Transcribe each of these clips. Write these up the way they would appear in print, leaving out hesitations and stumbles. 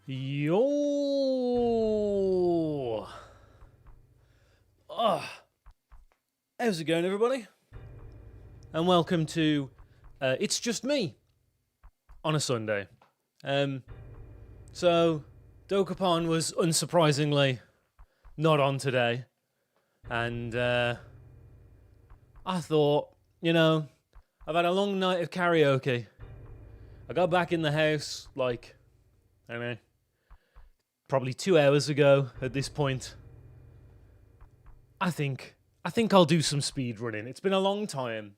Yo! How's it going, everybody? And welcome to It's Just Me on a Sunday. So, Dokapon was unsurprisingly not on today. And I thought, I've had a long night of karaoke. I got back in the house, I don't know, probably 2 hours ago at this point. I think I'll do some speed running. It's been a long time.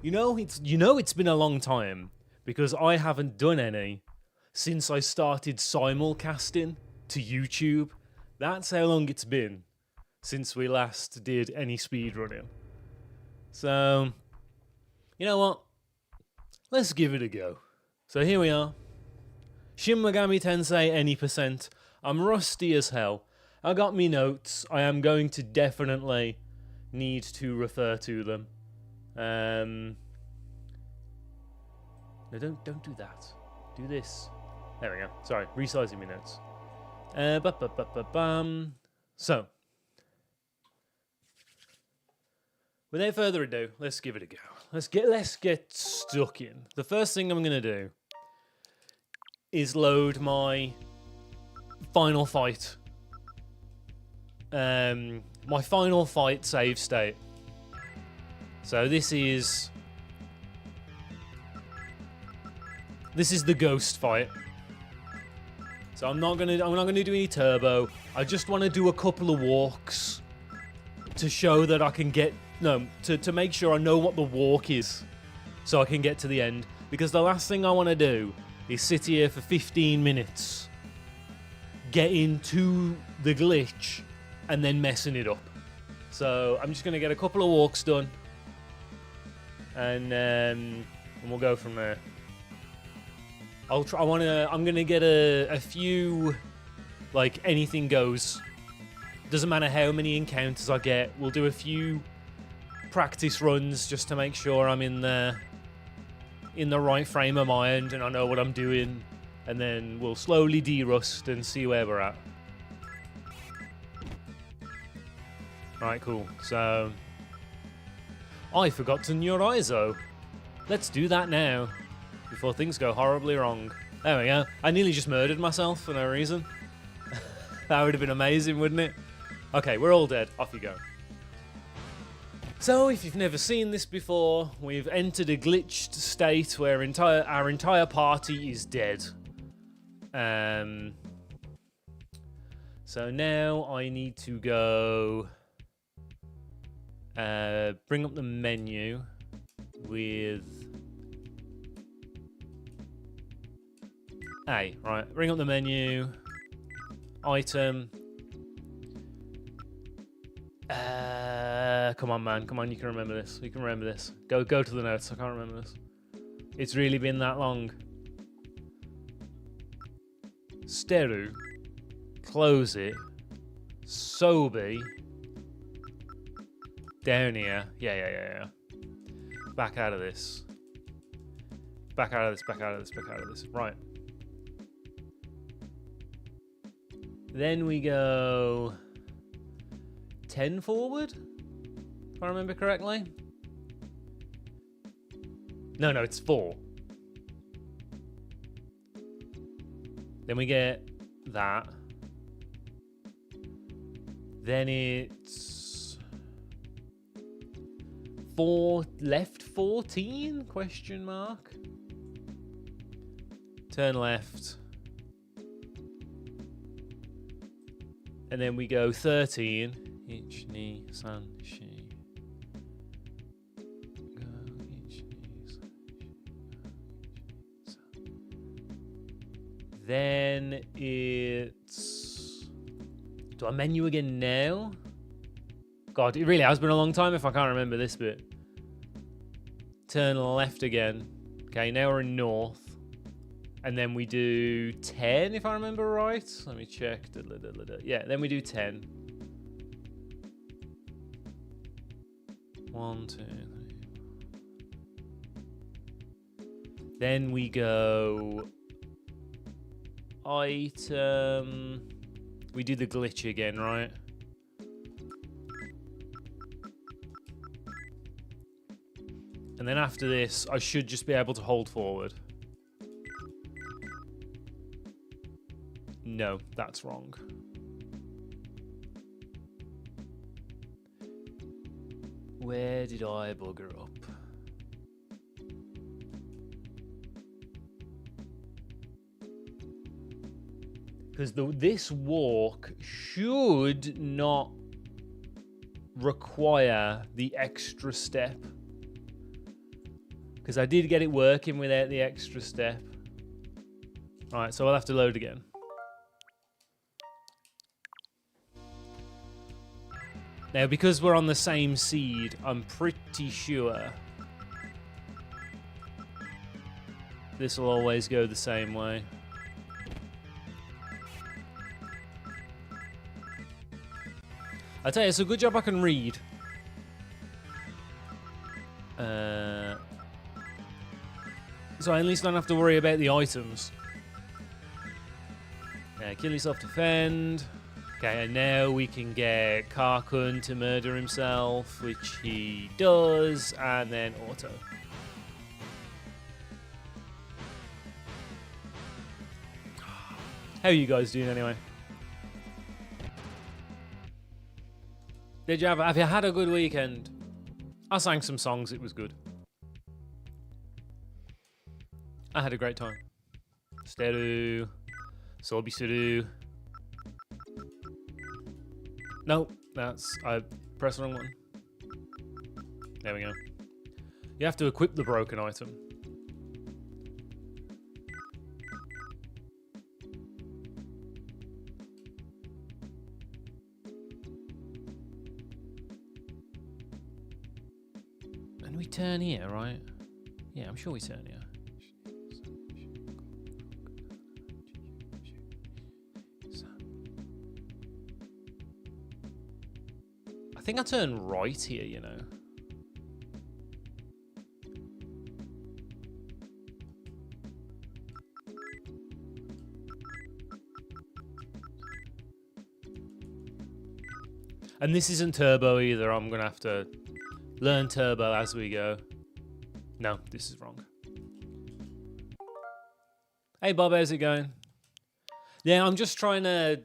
It's been a long time because I haven't done any since I started simulcasting to YouTube. That's how long it's been since we last did any speed running. So, you know what? Let's give it a go. So here we are. Shin Megami Tensei Any %. I'm rusty as hell. I got me notes. I am going to definitely need to refer to them. No, don't do that. Do this. There we go. Sorry, resizing my notes. So, without further ado, let's give it a go. Let's get stuck in. The first thing I'm gonna do is load my final fight. My final fight save state. So this is the ghost fight. So I'm not gonna do any turbo. I just want to do a couple of walks to show that I can get to make sure I know what the walk is, so I can get to the end. Because the last thing I want to do is sit here for 15 minutes, getting to the glitch, and then messing it up. So I'm just gonna get a couple of walks done, and we'll go from there. I'm gonna get a few, anything goes. Doesn't matter how many encounters I get. We'll do a few practice runs just to make sure I'm in the right frame of mind and I know what I'm doing, and then we'll slowly de-rust and see where we're at. Right, cool. So, I forgot to your ISO. Let's do that now, before things go horribly wrong. There we go. I nearly just murdered myself for no reason. That would have been amazing, wouldn't it? Okay, we're all dead. Off you go. So, if you've never seen this before, we've entered a glitched state where our entire party is dead. So now I need to go bring up the menu with A. Right, bring up the menu, item. Come on, man. Come on, you can remember this. You can remember this. Go to the notes. I can't remember this. It's really been that long. Steru. Close it. Sobi. Down here. Yeah. Back out of this. Back out of this. Right. Then we go 10 forward, if I remember correctly. No, it's 4. Then we get that. Then it's 4 left 14 question mark. Turn left. And then we go 13. Ich ni san shi. Go ich ni san shi. Then it's. Do I menu again now? God, it really has been a long time if I can't remember this bit. Turn left again. Okay, now we're in north. And then we do 10, if I remember right. Let me check. Yeah, then we do 10. 1, 2, 3. Then we go item. We do the glitch again, right? And then after this, I should just be able to hold forward. No, that's wrong. Where did I bugger up? Because this walk should not require the extra step. Because I did get it working without the extra step. Alright, so I'll have to load again. Now, because we're on the same seed, I'm pretty sure this will always go the same way. I tell you, it's a good job I can read. So I at least don't have to worry about the items. Kill yourself, defend. Okay, and now we can get Karkun to murder himself, which he does, and then auto. How are you guys doing anyway? Have you had a good weekend? I sang some songs, it was good. I had a great time. Steru. Solbisuru. No, I pressed the wrong one. There we go. You have to equip the broken item. And we turn here, right? Yeah, I'm sure we turn here. I think I turn right here, you know. And this isn't turbo either. I'm going to have to learn turbo as we go. No, this is wrong. Hey Bob, how's it going? Yeah, I'm just trying to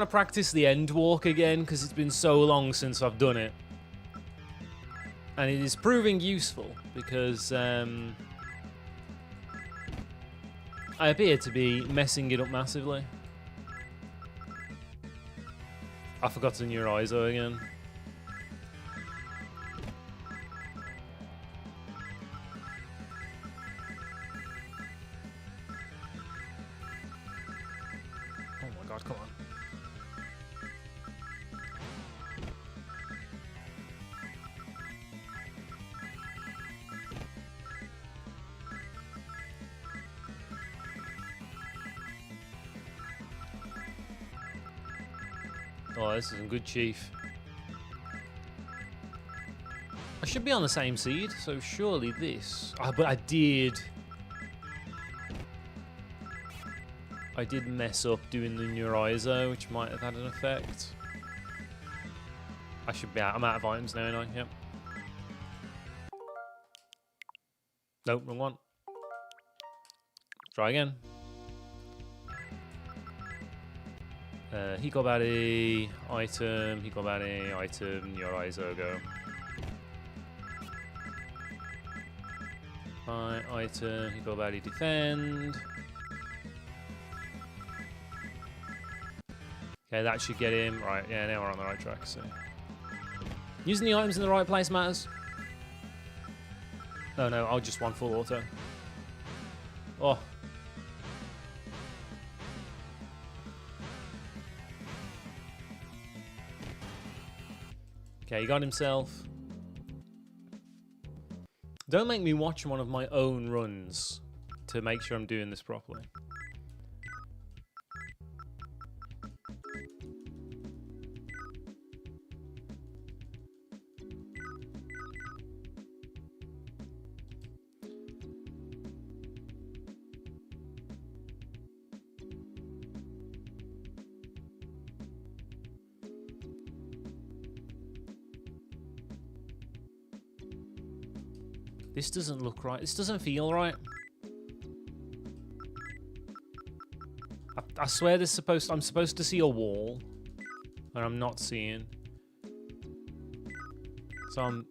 practice the end walk again because it's been so long since I've done it. And it is proving useful because I appear to be messing it up massively. I forgot to new ISO again. Oh my god, come on. Oh, this is a good chief. I should be on the same seed, so surely this... but I did mess up doing the Neurizo, which might have had an effect. I should be out. I'm out of items now, aren't I? Yep. Nope, wrong one. Try again. Hikobari, item, Hikobari, item, Neurizo, go. Right, item, Hikobari, defend. Okay, that should get him. Right, yeah, now we're on the right track, so. Using the items in the right place matters. Oh no, I'll just one full auto. Oh. Okay, he got himself. Don't make me watch one of my own runs to make sure I'm doing this properly. This doesn't look right. This doesn't feel right. I swear I'm supposed to see a wall, and I'm not seeing. So I'm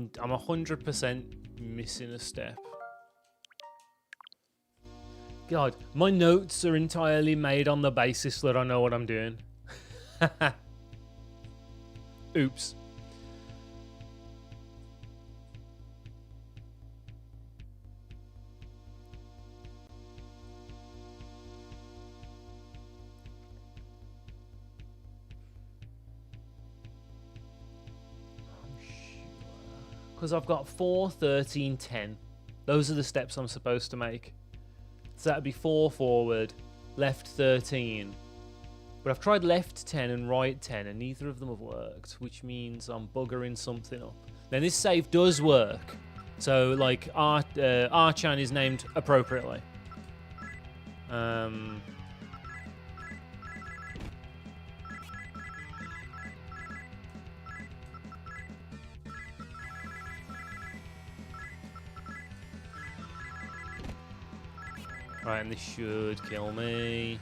100% missing a step. God, my notes are entirely made on the basis that I know what I'm doing. Oops. Because I've got 4, 13, 10. Those are the steps I'm supposed to make. So that'd be 4 forward, left 13. But I've tried left 10 and right 10, and neither of them have worked, which means I'm buggering something up. Then this save does work. So, like, R-Chan is named appropriately. Right, and this should kill me.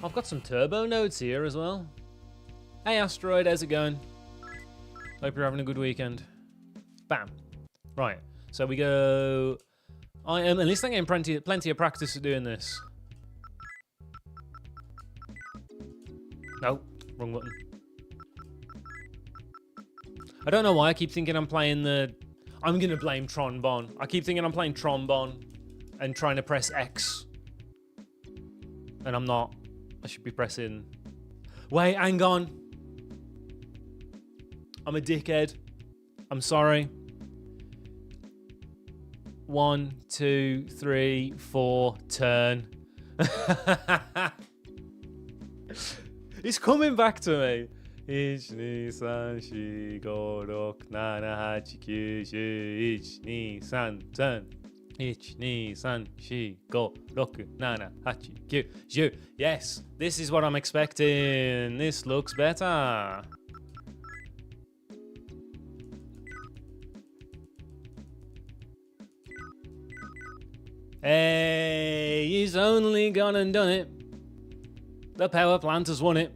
I've got some turbo nodes here as well. Hey Asteroid, how's it going? Hope you're having a good weekend. Bam. Right, so we go... at least I'm getting plenty of practice at doing this. No, wrong button. I don't know why I keep thinking I'm playing the... I'm going to blame Trombone. I keep thinking I'm playing Trombone and trying to press X. And I'm not. I should be pressing... Wait, hang on. I'm a dickhead. I'm sorry. 1, 2, 3, 4, turn. It's coming back to me. 1, 2, 3, 4, 5, 6, 7, 8, 9, 10. 1, 2, 3, turn. 1, 2, 3, 4, 5, 6, 7, 8, 9, 10. Yes, this is what I'm expecting. This looks better. Hey, he's only gone and done it. The power plant has won it.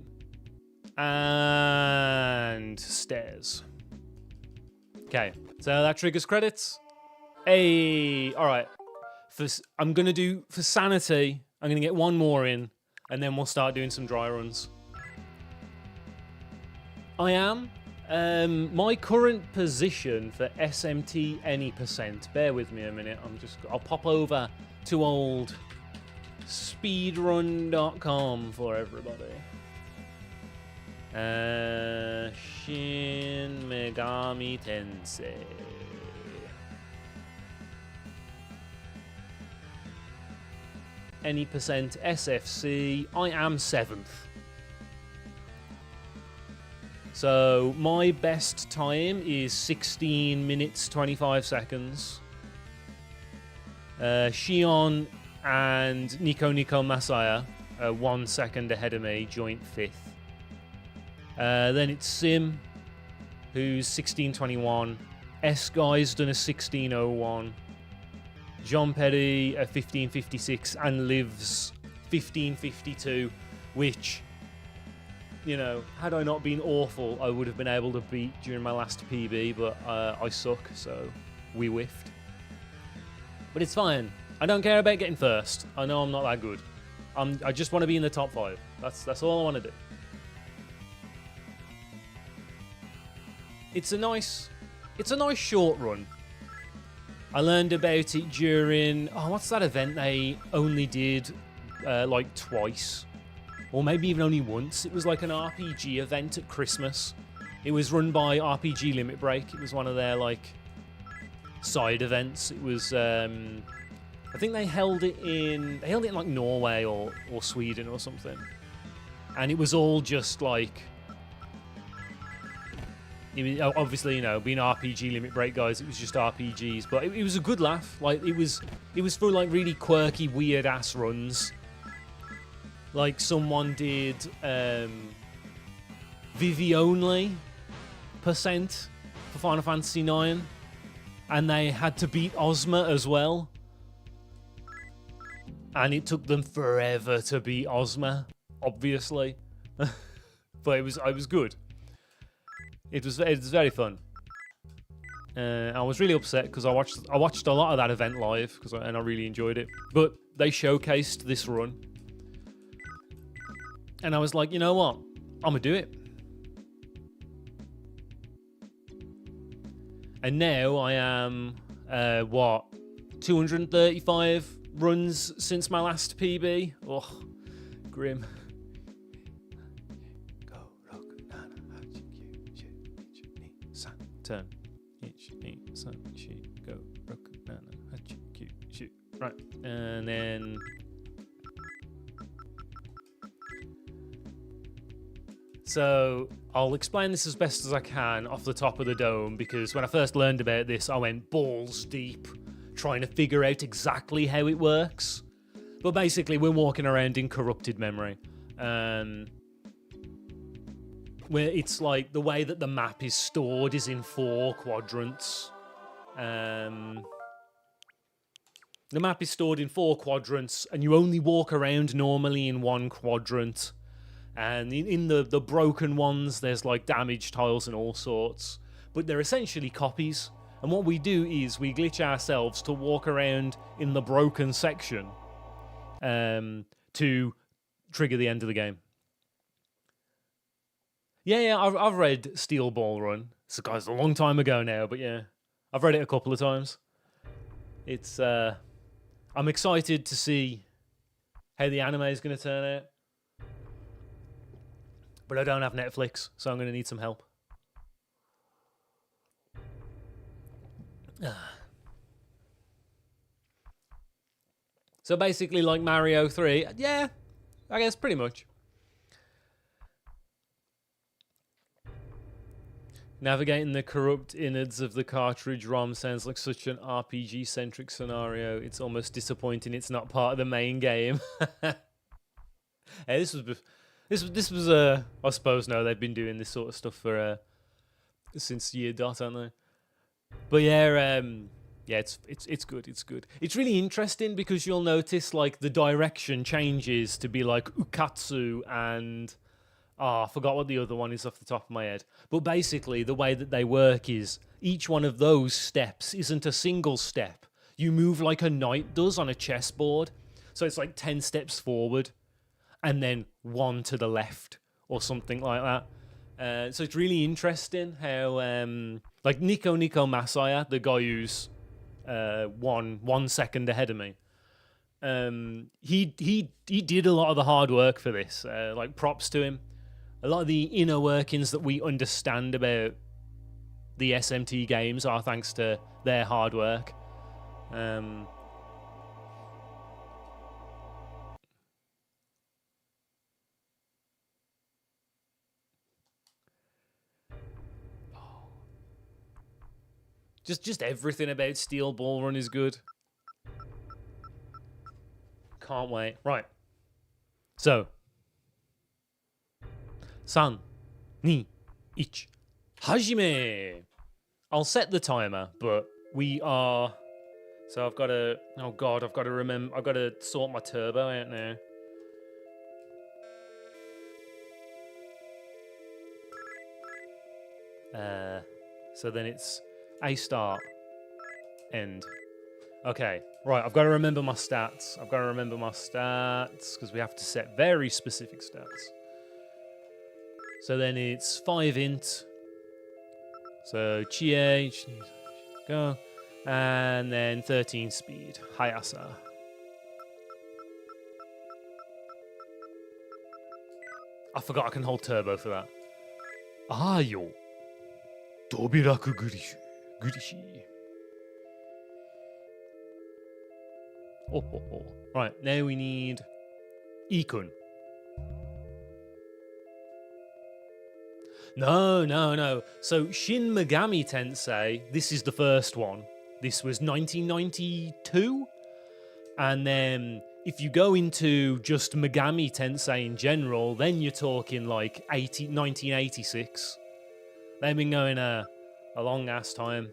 And stairs. Okay, so that triggers credits. Hey, all right. I'm going to do, for sanity, I'm going to get one more in, and then we'll start doing some dry runs. I am. My current position for SMT Any %, bear with me a minute, I'll pop over to old speedrun.com for everybody. Shin Megami Tensei. Any % SFC. I am 7th. So my best time is 16 minutes 25 seconds. Shion and Nico Masaya are 1 second ahead of me, joint 5th. Then it's Sim, who's 16:21. S-Guy's done a 16:01. John Petty a 15:56, and Liv's 15:52, which, you know, had I not been awful, I would have been able to beat during my last PB, but I suck, so we whiffed. But it's fine. I don't care about getting first. I know I'm not that good. I just want to be in the top 5. That's all I want to do. It's a nice short run. I learned about it during, what's that event they only did like twice, or maybe even only once. It was like an RPG event at Christmas. It was run by RPG Limit Break. It was one of their like side events. It was I think they held it in like Norway or Sweden or something, and it was all just like obviously, you know, being RPG Limit Break guys, it was just RPGs, but it was a good laugh. Like it was for like really quirky, weird ass runs. Like someone did Vivi only % for Final Fantasy IX, and they had to beat Ozma as well. And it took them forever to beat Ozma, obviously. But it was good. It was very fun. I was really upset because I watched a lot of that event live and I really enjoyed it. But they showcased this run, and I was like, you know what, I'm gonna do it. And now I am 235 runs since my last PB. Oh, grim. Turn. Go. Right. And then so I'll explain this as best as I can off the top of the dome, because when I first learned about this, I went balls deep trying to figure out exactly how it works. But basically, we're walking around in corrupted memory. Where it's like the way that the map is stored is in 4 quadrants. The map is stored in 4 quadrants, and you only walk around normally in 1 quadrant. And in the broken ones, there's like damaged tiles and all sorts. But they're essentially copies. And what we do is we glitch ourselves to walk around in the broken section to trigger the end of the game. Yeah, I've read Steel Ball Run. It's a long time ago now, but yeah, I've read it a couple of times. It's I'm excited to see how the anime is going to turn out, but I don't have Netflix, so I'm going to need some help. So basically, like Mario 3, yeah, I guess pretty much. Navigating the corrupt innards of the cartridge ROM sounds like such an RPG-centric scenario. It's almost disappointing it's not part of the main game. Hey, this was I suppose no, they've been doing this sort of stuff for since year dot, haven't they? But yeah, it's good. It's good. It's really interesting because you'll notice like the direction changes to be like ukatsu and I forgot what the other one is off the top of my head. But basically, the way that they work is each one of those steps isn't a single step. You move like a knight does on a chessboard. So it's like 10 steps forward and then 1 to the left or something like that. So it's really interesting how, like Nico Masaya, the guy who's 1 second ahead of me, he did a lot of the hard work for this. Like props to him. A lot of the inner workings that we understand about the SMT games are thanks to their hard work. Just everything about Steel Ball Run is good. Can't wait. Right. So. 3, 2, 1, hajime! I'll set the timer, but we are... So I've got to... Oh god, I've got to remember... I've got to sort my turbo out now. So then it's A start, end. Okay, right, I've got to remember my stats. Because we have to set very specific stats. So then it's 5 int. So Chie, go. And then 13 speed. Hayasa. I forgot I can hold turbo for that. Ayo. Dobiraku Gurishi. Oh. Right, now we need Ikun. No. So Shin Megami Tensei, this is the first one. This was 1992. And then if you go into just Megami Tensei in general, then you're talking like 1986. They've been going a long ass time.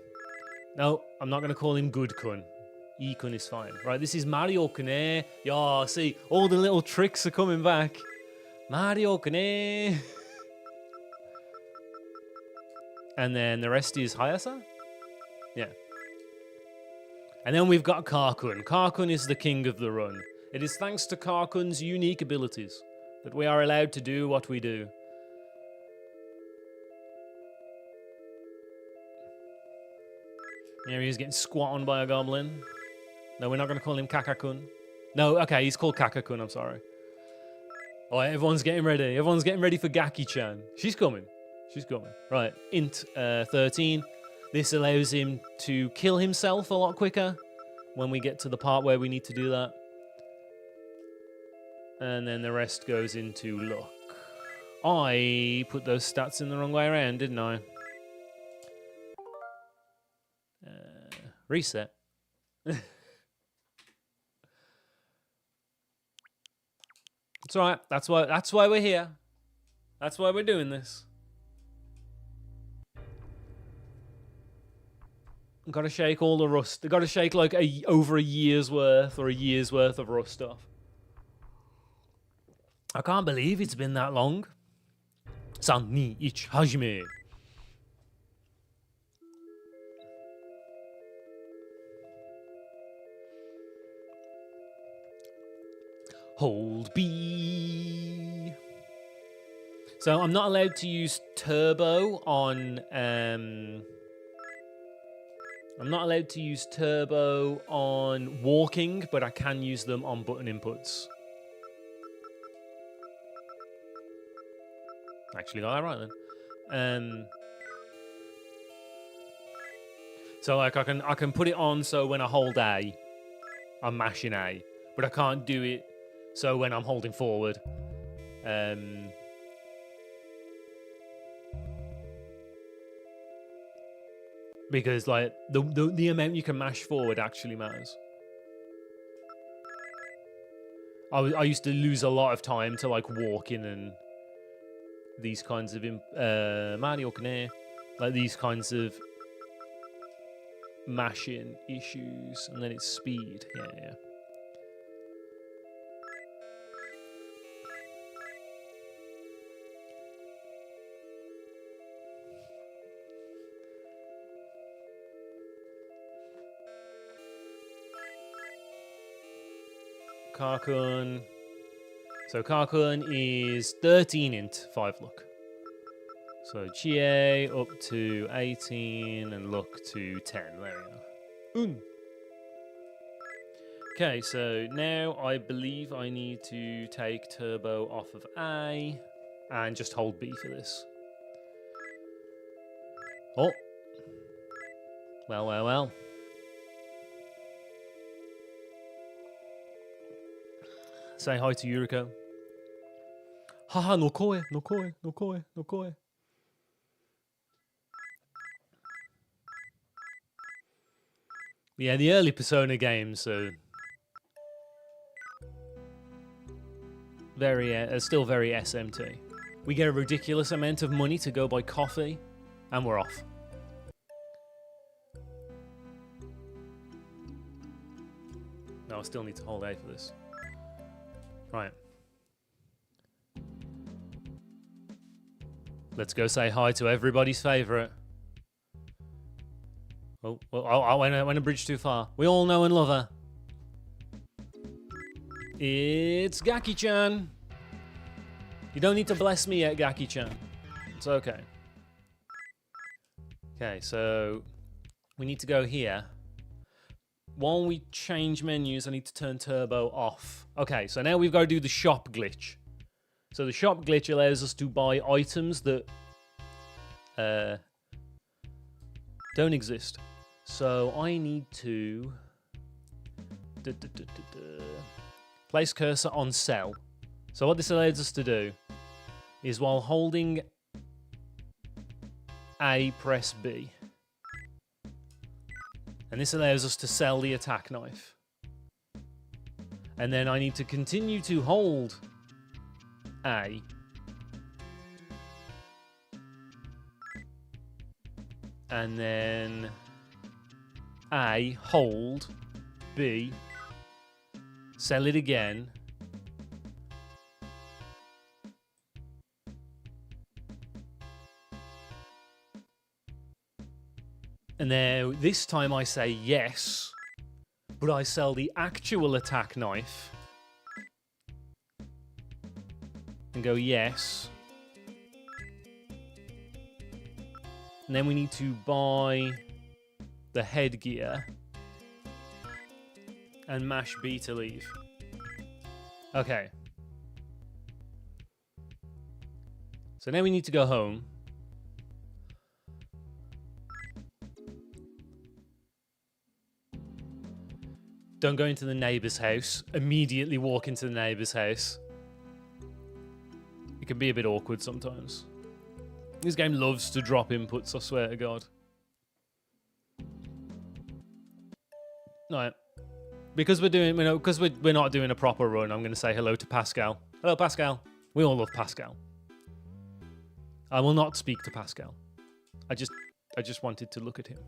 No, I'm not going to call him Good Kun. E-Kun is fine. Right, this is Mario Kane. Yeah, see, all the little tricks are coming back. Mario Kane. And then the rest is Hayasa? Yeah. And then we've got Karkun. Karkun is the king of the run. It is thanks to Karkun's unique abilities that we are allowed to do what we do. Here he is getting squat on by a goblin. No, we're not going to call him Kakakun. No, okay, he's called Kakakun, I'm sorry. All right, everyone's getting ready. Everyone's getting ready for Gaki-chan. She's coming. She's coming. Right, int 13. This allows him to kill himself a lot quicker when we get to the part where we need to do that. And then the rest goes into luck. I put those stats in the wrong way around, didn't I? Reset. It's alright. That's why we're here. That's why we're doing this. Gotta shake all the rust. Gotta shake like over a year's worth or a year's worth of rust off. I can't believe it's been that long. San ni ich hajime. Hold B. So I'm not allowed to use turbo on I'm not allowed to use turbo on walking, but I can use them on button inputs. Actually got that right then. So like I can put it on so when I hold A, I'm mashing A, but I can't do it so when I'm holding forward. Because like the amount you can mash forward actually matters. I used to lose a lot of time to like walking and these kinds of Mario Kane, like these kinds of mashing issues, and then it's speed. Yeah. Karkun. So Karkun is 13 int 5 luck. So Chie up to 18 and luck to 10. There we go. Okay, so now I believe I need to take turbo off of A and just hold B for this. Oh. Well. Say hi to Yuriko. Haha, no koe. Yeah, the early Persona games, so still very SMT. We get a ridiculous amount of money to go buy coffee, and we're off. No, I still need to hold A for this. Right. Let's go say hi to everybody's favourite. Oh, I went a bridge too far. We all know and love her. It's Gaki-chan. You don't need to bless me yet, Gaki-chan. It's okay. Okay, so we need to go here. While we change menus, I need to turn turbo off. Okay, so now we've got to do the shop glitch. So the shop glitch allows us to buy items that don't exist. So I need to place cursor on sell. So what this allows us to do is while holding A, press B. And this allows us to sell the attack knife. And then I need to continue to hold A. And then A, hold, B, sell it again. And now this time I say yes, but I sell the actual attack knife. And go yes. And then we need to buy the headgear and mash B to leave. Okay. So now we need to go home. Don't go into the neighbor's house. Immediately walk into the neighbor's house. It can be a bit awkward sometimes. This game loves to drop inputs, I swear to God. Right. Because we're doing, you know, because we're not doing a proper run, I'm going to say hello to Pascal. Hello, Pascal. We all love Pascal. I will not speak to Pascal. I just wanted to look at him.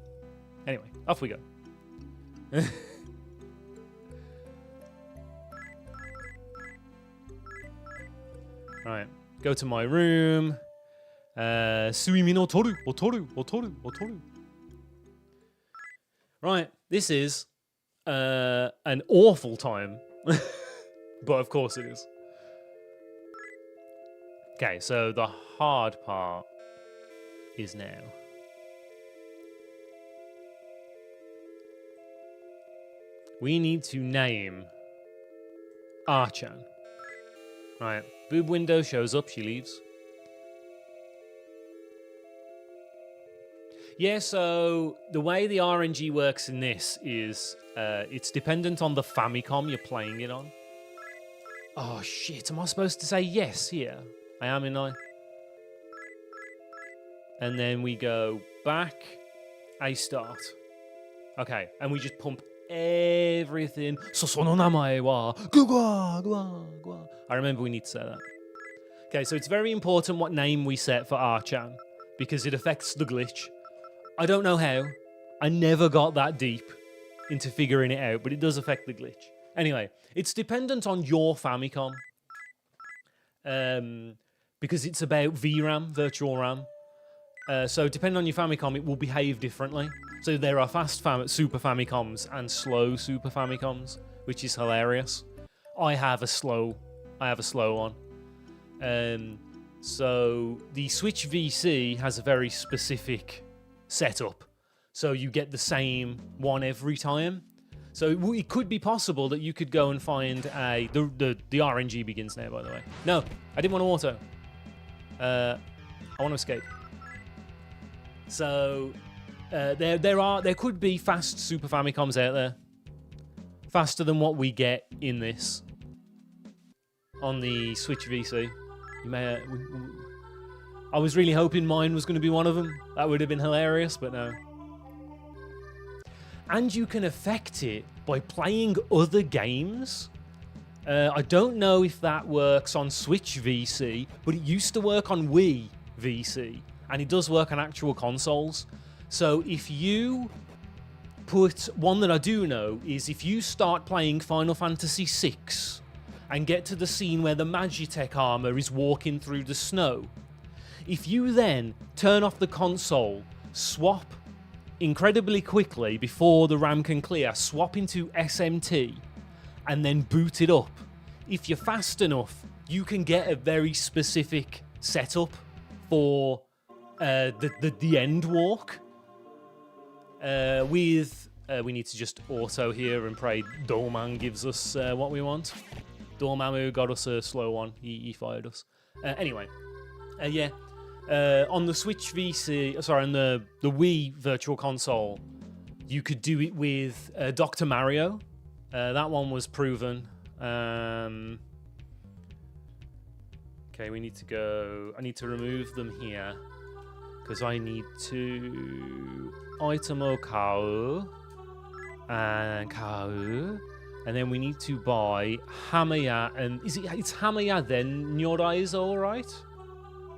Anyway, off we go. Right. Go to my room. Suimi no toru, otoru, otoru, otoru. Right, this is an awful time, but of course it is. Okay, so the hard part is now. We need to name Archan. Right, boob window shows up, she leaves. Yeah, so the way the RNG works in this is it's dependent on the Famicom you're playing it on. Oh shit, am I supposed to say yes here? I am, in I. And then we go back, A start. Okay, and we just pump everything. Sosono namae wa gua gua gua. I remember we need to say that. Okay, so it's very important what name we set for Archan because it affects the glitch. I don't know how. I never got that deep into figuring it out, but it does affect the glitch. Anyway, it's dependent on your Famicom. Because it's about VRAM, virtual RAM. So depending on your Famicom, it will behave differently. So there are fast Super Famicoms and slow Super Famicoms, which is hilarious. I have a slow one. So the SwitchVC has a very specific setup, so you get the same one every time. So it could be possible that you could go and find the RNG begins now, by the way. No, I didn't want to auto. I want to escape. So there could be fast Super Famicoms out there, faster than what we get in this on the SwitchVC. You may. I was really hoping mine was going to be one of them. That would have been hilarious, but no. And you can affect it by playing other games. I don't know if that works on SwitchVC, but it used to work on Wii VC, and it does work on actual consoles. So if you put... One that I do know is if you start playing Final Fantasy VI and get to the scene where the Magitech armor is walking through the snow, if you then turn off the console, swap incredibly quickly before the RAM can clear, swap into SMT, and then boot it up, if you're fast enough, you can get a very specific setup for the end walk. We need to just auto here and pray Dorman gives us what we want. Dormammu got us a slow one. He fired us. Anyway, yeah. On the SwitchVC, sorry, on the Wii Virtual Console, you could do it with Dr. Mario. That one was proven. Okay, we need to go... I need to remove them here. Because I need to item cow and cow. And then we need to buy Hamaya, and it's Hamaya then Nyoraizo, right?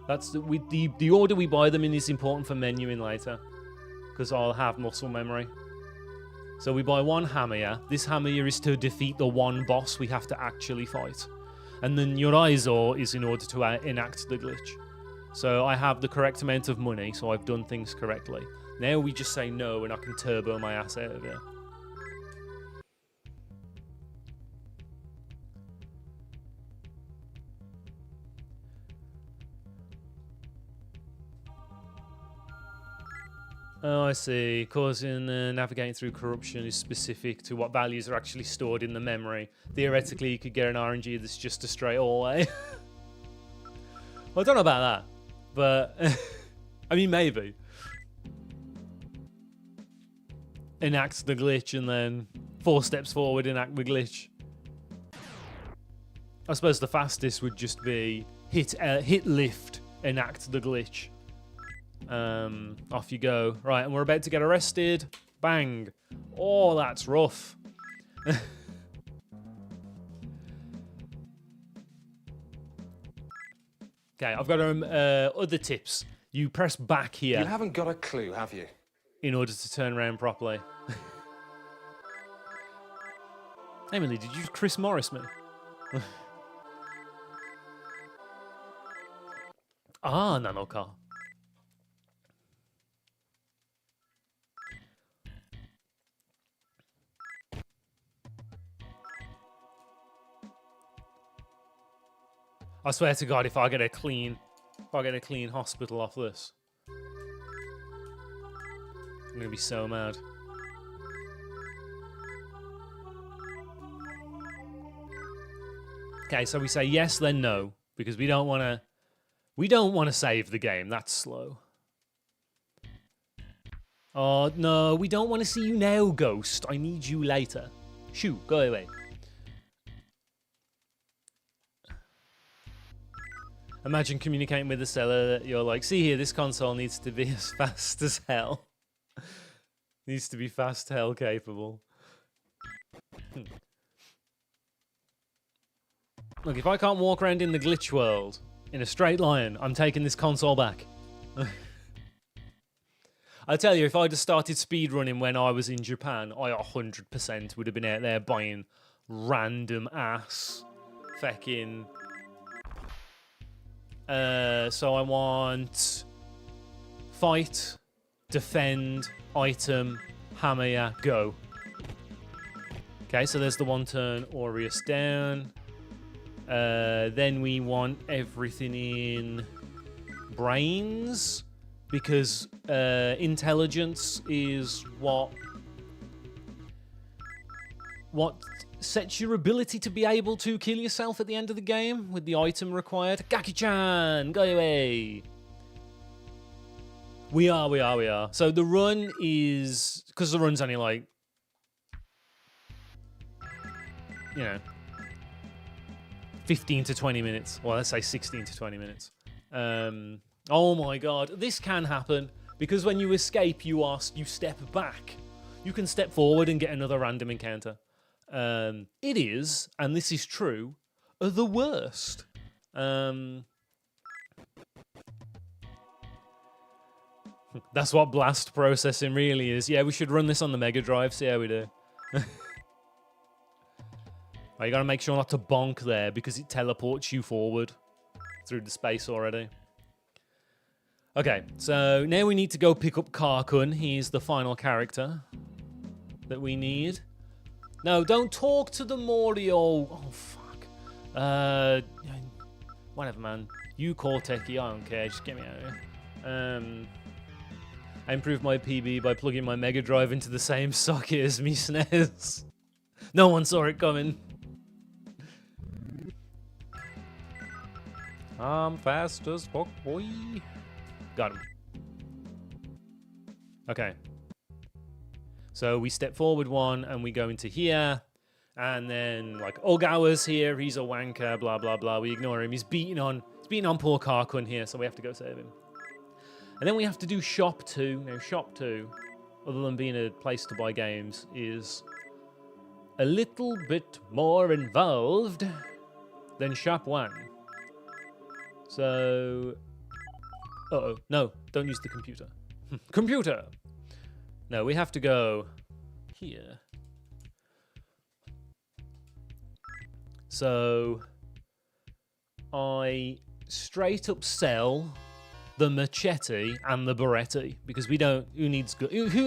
That's the order we buy them in is important for menuing later, because I'll have muscle memory. So we buy one Hamaya. This Hamaya is to defeat the one boss we have to actually fight, and then Nyoraizo is in order to enact the glitch. So I have the correct amount of money, so I've done things correctly. Now we just say no, and I can turbo my ass out of here. Oh, I see. Causing navigating through corruption is specific to what values are actually stored in the memory. Theoretically, you could get an RNG that's just a straight all way. Well, I don't know about that, but I mean, maybe. Enact the glitch and then 4 steps forward, enact the glitch. I suppose the fastest would just be hit lift, enact the glitch. Off you go. Right, and we're about to get arrested. Bang. Oh, that's rough. Okay, I've got other tips. You press back here. You haven't got a clue, have you? In order to turn around properly. Emily, did you Chris Morris me? Ah, Nanoka. I swear to God, if I get a clean hospital off this, I'm gonna be so mad. Okay, so we say yes, then no, because we don't want to save the game. That's slow. Oh no, we don't want to see you now, Ghost. I need you later. Shoo, go away. Imagine communicating with the seller that you're like, see here, this console needs to be as fast as hell. Needs to be fast hell capable. Look, if I can't walk around in the glitch world in a straight line, I'm taking this console back. I tell you, if I'd have started speedrunning when I was in Japan, I 100% would have been out there buying random ass fucking... so I want fight, defend, item, Hamaya, go. Okay, so there's the one turn Aureus down. Then we want everything in brains, because intelligence is what sets your ability to be able to kill yourself at the end of the game with the item required. Gaki-chan, go away. We are. So the run is, because the run's only like, you know, 15 to 20 minutes. Well, let's say 16 to 20 minutes. Oh my God, this can happen because when you escape, you step back. You can step forward and get another random encounter. It is, and this is true, the worst. That's what blast processing really is. Yeah, we should run this on the Mega Drive, see how we do. Oh, you gotta make sure not to bonk there because it teleports you forward through the space already. Okay, so now we need to go pick up Karkun. He's the final character that we need. No, don't talk to the Morio. Oh, fuck. Whatever, man. You call Techie, I don't care. Just get me out of here. I improved my PB by plugging my Mega Drive into the same socket as me SNES. No one saw it coming. I'm fast as fuck, boy. Got him. Okay. So we step forward one and we go into here. And then, like, Ogawa's here. He's a wanker, blah, blah, blah. We ignore him. He's beating on poor Karkun here, so we have to go save him. And then we have to do Shop 2. Now, Shop 2, other than being a place to buy games, is a little bit more involved than Shop 1. So... Uh-oh. No, don't use the computer. Computer! No, we have to go here. So... I straight up sell the machete and the Beretti because we don't. Who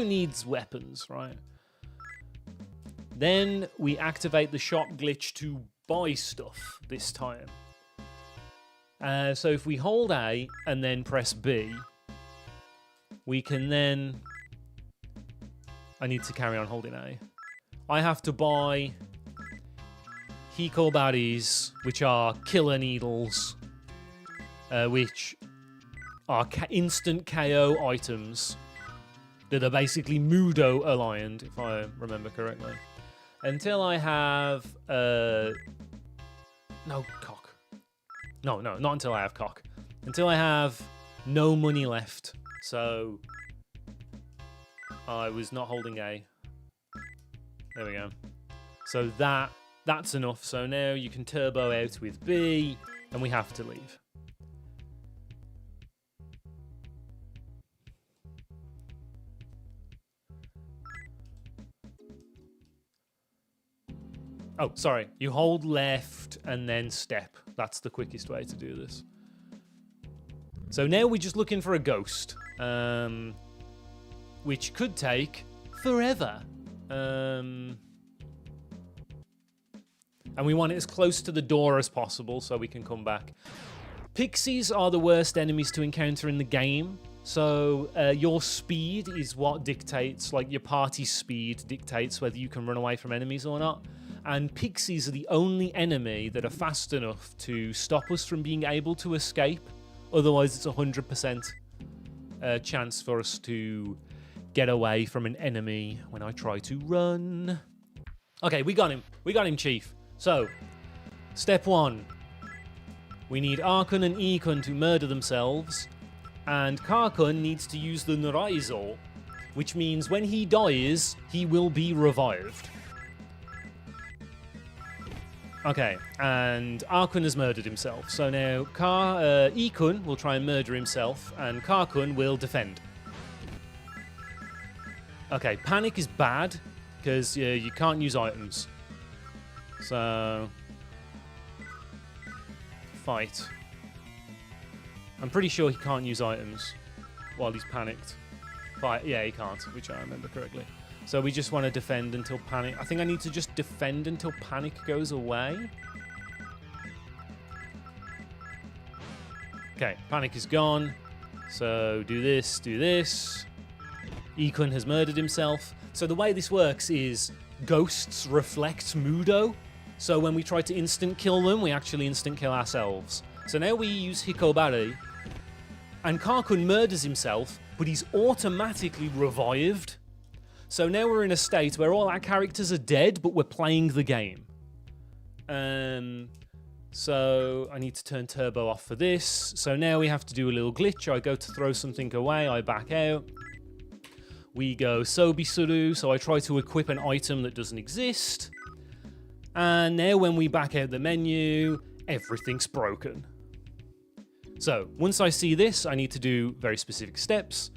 needs weapons, right? Then we activate the shop glitch to buy stuff this time. So if we hold A and then press B, we can then. I need to carry on holding A. I have to buy Hikobaris, which are killer needles, which are instant KO items that are basically Mudo aligned, if I remember correctly. Until I have no cock. No, not until I have cock. Until I have no money left. So I was not holding A. There we go. So that's enough. So now you can turbo out with B, and we have to leave. Oh, sorry. You hold left and then step. That's the quickest way to do this. So now we're just looking for a ghost, which could take forever. And we want it as close to the door as possible so we can come back. Pixies are the worst enemies to encounter in the game. So your speed is what dictates, like your party's speed dictates whether you can run away from enemies or not. And pixies are the only enemy that are fast enough to stop us from being able to escape. Otherwise, it's 100% chance for us to get away from an enemy when I try to run. Okay, we got him. We got him, Chief. So, step 1. We need Arkun and Ikun to murder themselves. And Karkun needs to use the Nuraizo, which means when he dies, he will be revived. Okay, and Arkun has murdered himself. So now Ikun will try and murder himself, and Karkun will defend. Okay, panic is bad, because you can't use items. So... fight. I'm pretty sure he can't use items while he's panicked. Fight, yeah, he can't, which I remember correctly. So we just want to defend until panic... I think I need to just defend until panic goes away. Okay, panic is gone. So do this, do this. Ikun has murdered himself. So the way this works is ghosts reflect Mudo. So when we try to instant kill them, we actually instant kill ourselves. So now we use Hikobari. And Karkun murders himself, but he's automatically revived. So now we're in a state where all our characters are dead, but we're playing the game. So I need to turn turbo off for this. So now we have to do a little glitch. I go to throw something away, I back out. We go Sobisuru, so I try to equip an item that doesn't exist. And now when we back out the menu, everything's broken. So once I see this, I need to do very specific steps.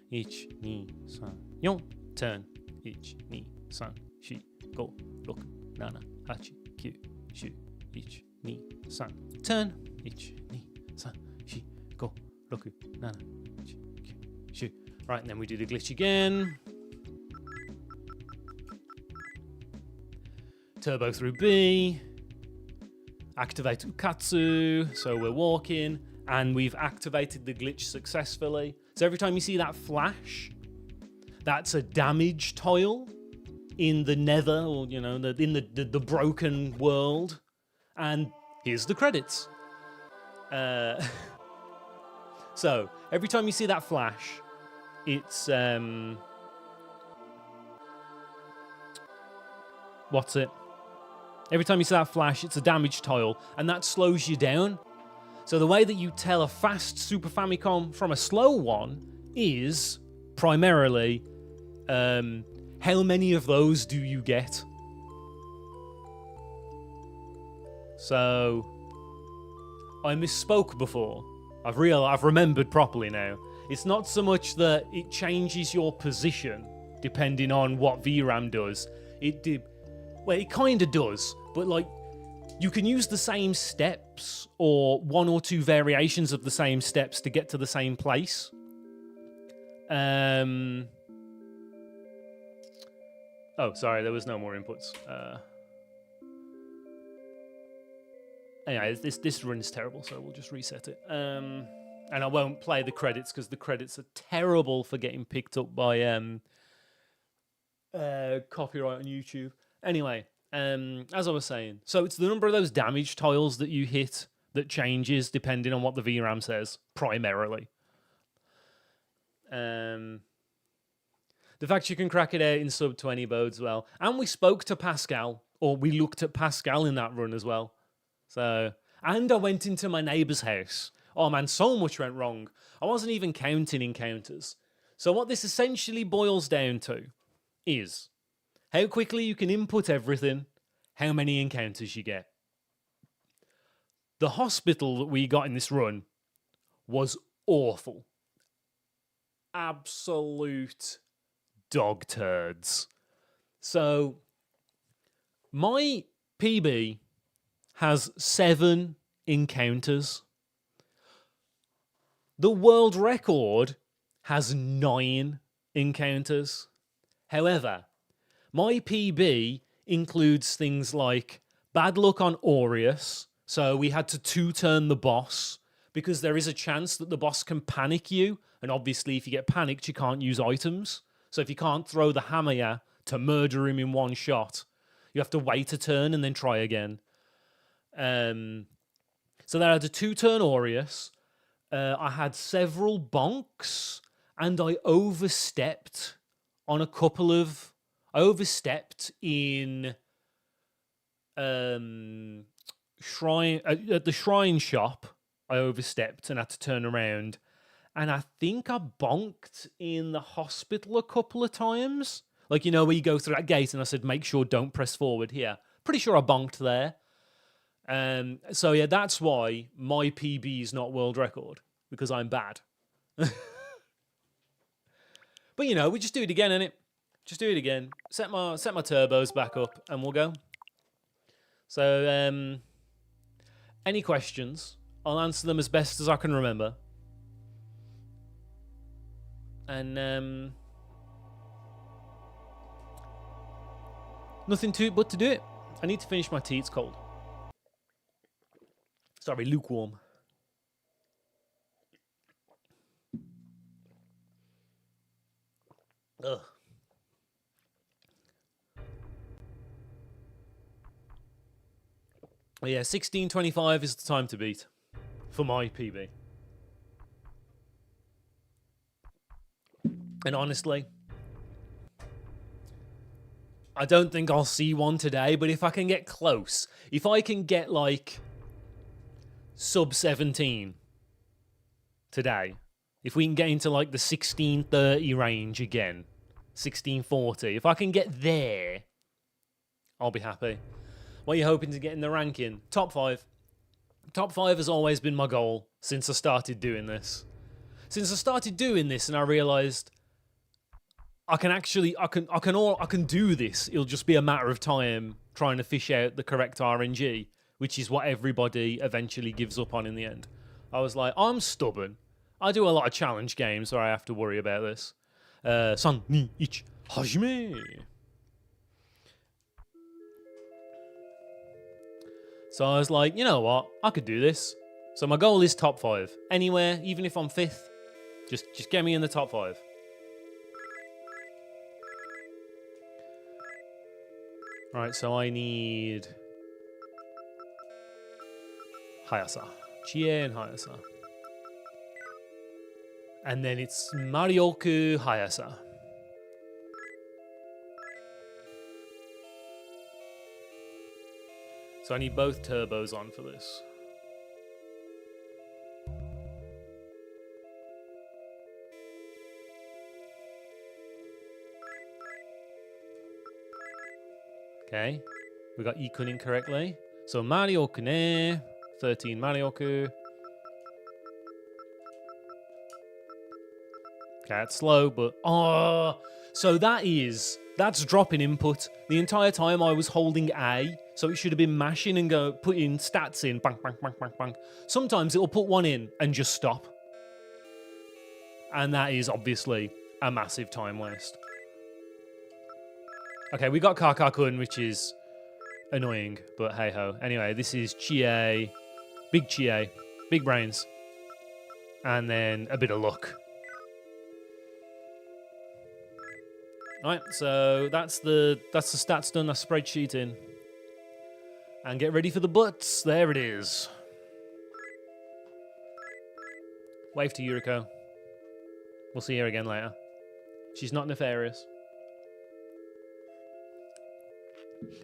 Ich, ni, san, yon. Turn. Ich, ni, san, shi, go, roku, nana, hachi, kyu, shu, ich, ni, san. Turn. Ich, ni, san, shi, go, roku, nana, hachi, kyu, shu. Right, and then we do the glitch again. Turbo through B. Activate Ukatsu. So we're walking, and we've activated the glitch successfully. So every time you see that flash, that's a damage tile in the nether, or, you know, in the broken world. And here's the credits. So, every time you see that flash, it's... what's it? Every time you see that flash, it's a damage tile, and that slows you down. So the way that you tell a fast Super Famicom from a slow one is primarily how many of those do you get? So I misspoke before. I've remembered properly now. It's not so much that it changes your position depending on what VRAM does. Well, it kind of does, but like you can use the same steps or one or two variations of the same steps to get to the same place. Oh, sorry, there was no more inputs. Anyway, this run is terrible, so we'll just reset it. And I won't play the credits because the credits are terrible for getting picked up by copyright on YouTube. Anyway, as I was saying, so it's the number of those damage tiles that you hit that changes depending on what the VRAM says, primarily. The fact you can crack it out in sub 20 bodes well. And we spoke to Pascal, or we looked at Pascal in that run as well. So, and I went into my neighbour's house. Oh man, so much went wrong. I wasn't even counting encounters. So what this essentially boils down to is how quickly you can input everything, how many encounters you get. The hospital that we got in this run was awful. Absolute dog turds. So, my PB has 7 encounters. The world record has 9 encounters. However, my PB includes things like bad luck on Aureus, so we had to 2-turn the boss because there is a chance that the boss can panic you, and obviously if you get panicked you can't use items. So if you can't throw the hammer to murder him in one shot, you have to wait a turn and then try again. So there I had a 2-turn Aureus. I had several bonks, and I overstepped on a couple of... I overstepped in shrine at the shrine shop. I overstepped and had to turn around, and I think I bonked in the hospital a couple of times. Like, you know, where you go through that gate, and I said, make sure don't press forward here. Pretty sure I bonked there. So yeah, that's why my PB is not world record, because I'm bad. But you know, we just do it again, innit? Just do it again. Set my turbos back up, and we'll go. So, any questions? I'll answer them as best as I can remember. And nothing to it but to do it. I need to finish my tea. It's cold. Sorry, lukewarm. Ugh. Well, yeah, 16:25 is the time to beat for my PB. And honestly, I don't think I'll see one today, but if I can get close, if I can get like sub 17 today, if we can get into like the 1630 range again, 1640, if I can get there, I'll be happy. What are you hoping to get in the ranking? Top 5. Top 5 has always been my goal since I started doing this. Since I started doing this and I realised I can do this. It'll just be a matter of time trying to fish out the correct RNG, which is what everybody eventually gives up on in the end. I was like, I'm stubborn. I do a lot of challenge games where I have to worry about this. San ni ich hajime. So I was like, you know what? I could do this. So my goal is top 5. Anywhere, even if I'm 5th, just get me in the top 5. Right, so I need Hayasa. Chie and Hayasa. And then it's Marioku Hayasa. So I need both turbos on for this. Okay, we got Ikunin correctly. So Marioku ne, 13 Marioku. Okay, it's slow, but so that's dropping input. The entire time I was holding A, so it should have been mashing and putting stats in, bang, bang, bang, bang, bang. Sometimes it'll put one in and just stop. And that is obviously a massive time waste. Okay, we got Kakakun, which is annoying, but hey ho. Anyway, this is Chie, big brains, and then a bit of luck. Right, so that's the stats done. That's spreadsheet in, and get ready for the butts. There it is. Wave to Yuriko. We'll see her again later. She's not nefarious.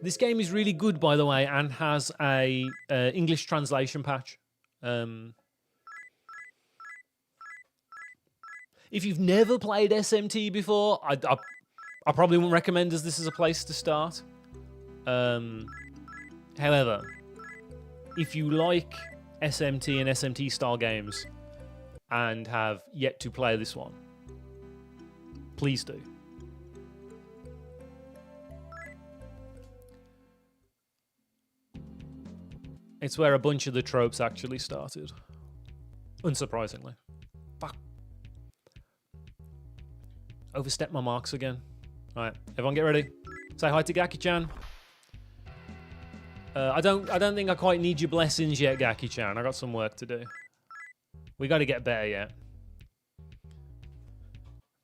This game is really good, by the way, and has a English translation patch. If you've never played SMT before, I probably wouldn't recommend this as a place to start. However, if you like SMT and SMT style games and have yet to play this one, please do. It's where a bunch of the tropes actually started. Unsurprisingly. Fuck. Overstepped my marks again. Alright, everyone get ready. Say hi to Gaki-chan. I don't think I quite need your blessings yet, Gaki-chan. I got some work to do. We got to get better yet.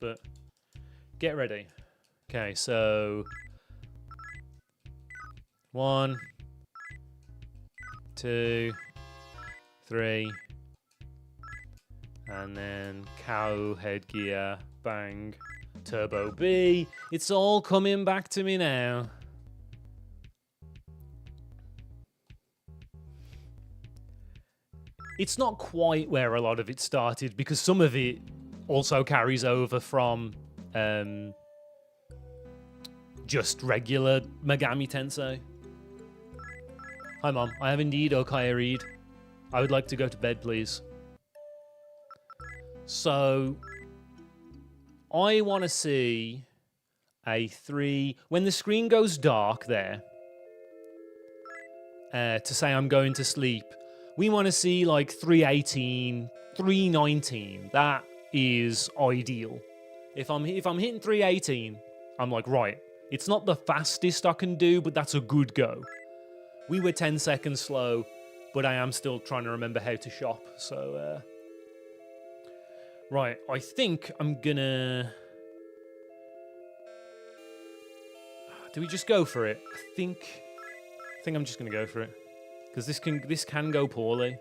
But get ready. Okay, so 1, 2, 3, and then cow headgear, bang, turbo B. It's all coming back to me now. It's not quite where a lot of it started because some of it also carries over from just regular Megami Tensei. Hi, Mom. I have indeed Okaya read. I would like to go to bed, please. So, I want to see a 3... When the screen goes dark there, to say I'm going to sleep, we want to see like 318, 319. That is ideal. If I'm hitting 318, I'm like, right, it's not the fastest I can do, but that's a good go. We were 10 seconds slow, but I am still trying to remember how to shop, so... Right, I think I'm gonna... Do we just go for it? I think I'm just gonna go for it. Because this can go poorly.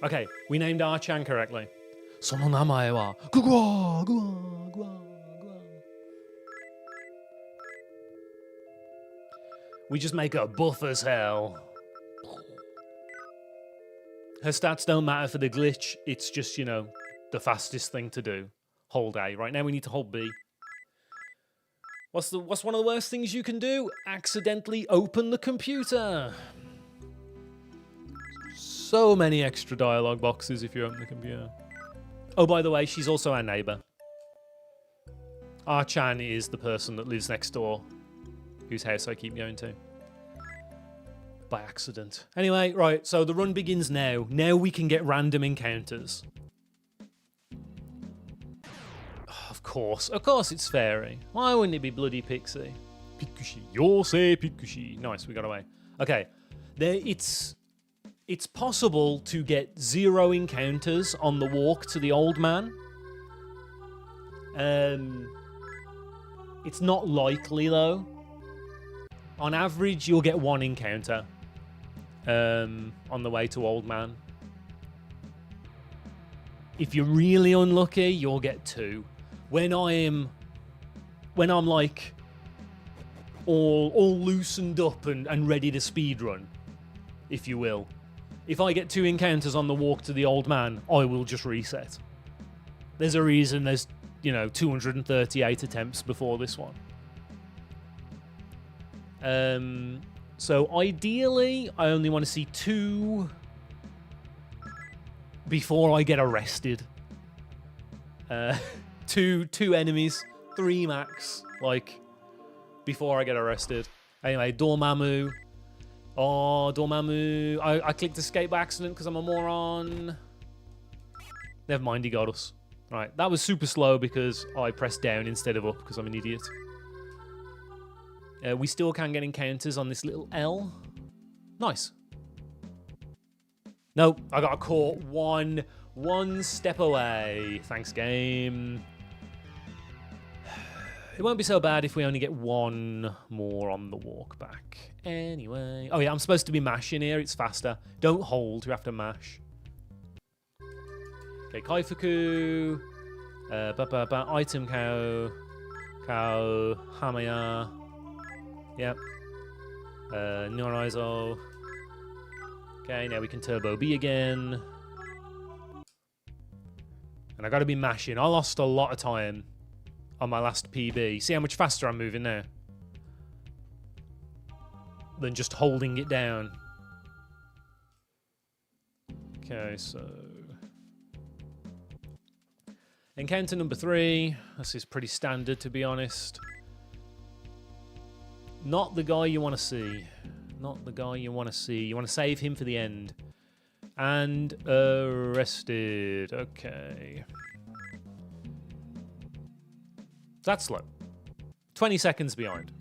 Okay, we named Archan correctly. その名前はグワグワグワグワ We just make her buff as hell. Her stats don't matter for the glitch. It's just, you know, the fastest thing to do. Hold A. Right now we need to hold B. What's one of the worst things you can do? Accidentally open the computer. So many extra dialogue boxes if you open the computer. Oh, by the way, she's also our neighbor. Archan is the person that lives next door, whose house I keep going to. By accident. Anyway, right, so the run begins now. Now we can get random encounters. Of course it's Fairy. Why wouldn't it be bloody Pixie? Pikushi. Yosei Pikushi. Nice, we got away. Okay, it's possible to get 0 encounters on the walk to the old man. It's not likely though. On average, you'll get 1 encounter on the way to old man. If you're really unlucky, you'll get 2. When I'm like all loosened up and ready to speedrun, if you will. If I get 2 encounters on the walk to the old man, I will just reset. There's a reason there's, 238 attempts before this one. So ideally, I only want to see 2 before I get arrested. 2 enemies, 3 max, like, before I get arrested. Anyway, Dormammu. Oh, Dormammu. I clicked escape by accident because I'm a moron. Never mind, he got us. Right, that was super slow because I pressed down instead of up because I'm an idiot. We still can get encounters on this little L. Nice. Nope, I got caught one step away. Thanks, game. It won't be so bad if we only get 1 more on the walk back. Anyway. Oh, yeah, I'm supposed to be mashing here. It's faster. Don't hold. You have to mash. Okay, Kaifuku. Item cow. Cow. Hamaya. Yep. Noraizo. Okay, now we can Turbo B again. And I gotta be mashing. I lost a lot of time on my last PB. See how much faster I'm moving now? Than just holding it down. Okay, so... Encounter number 3. This is pretty standard, to be honest. Not the guy you want to see. Not the guy you want to see. You want to save him for the end. And arrested. Okay. That's slow. 20 seconds behind.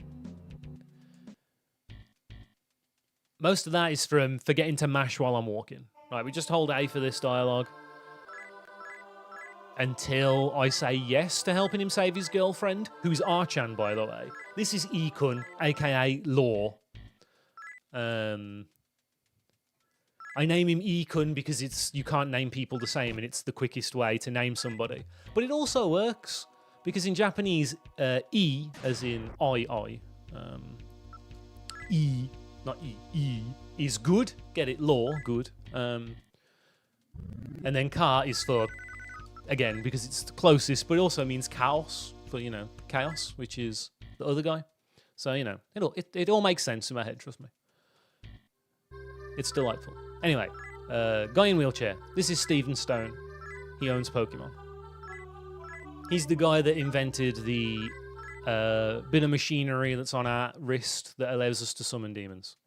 Most of that is from forgetting to mash while I'm walking. Right, we just hold A for this dialogue. Until I say yes to helping him save his girlfriend, who's Archan, by the way. This is Ikun, aka Law. I name him Ikun because you can't name people the same, and it's the quickest way to name somebody. But it also works because in Japanese, E, as in I, E, not E, is good. Get it? Law, good. And then Ka is for, again, because it's the closest, but it also means chaos for, chaos, which is the other guy. So, it all makes sense in my head, trust me. It's delightful. Anyway, guy in wheelchair. This is Steven Stone. He owns Pokemon. He's the guy that invented the bit of machinery that's on our wrist that allows us to summon demons.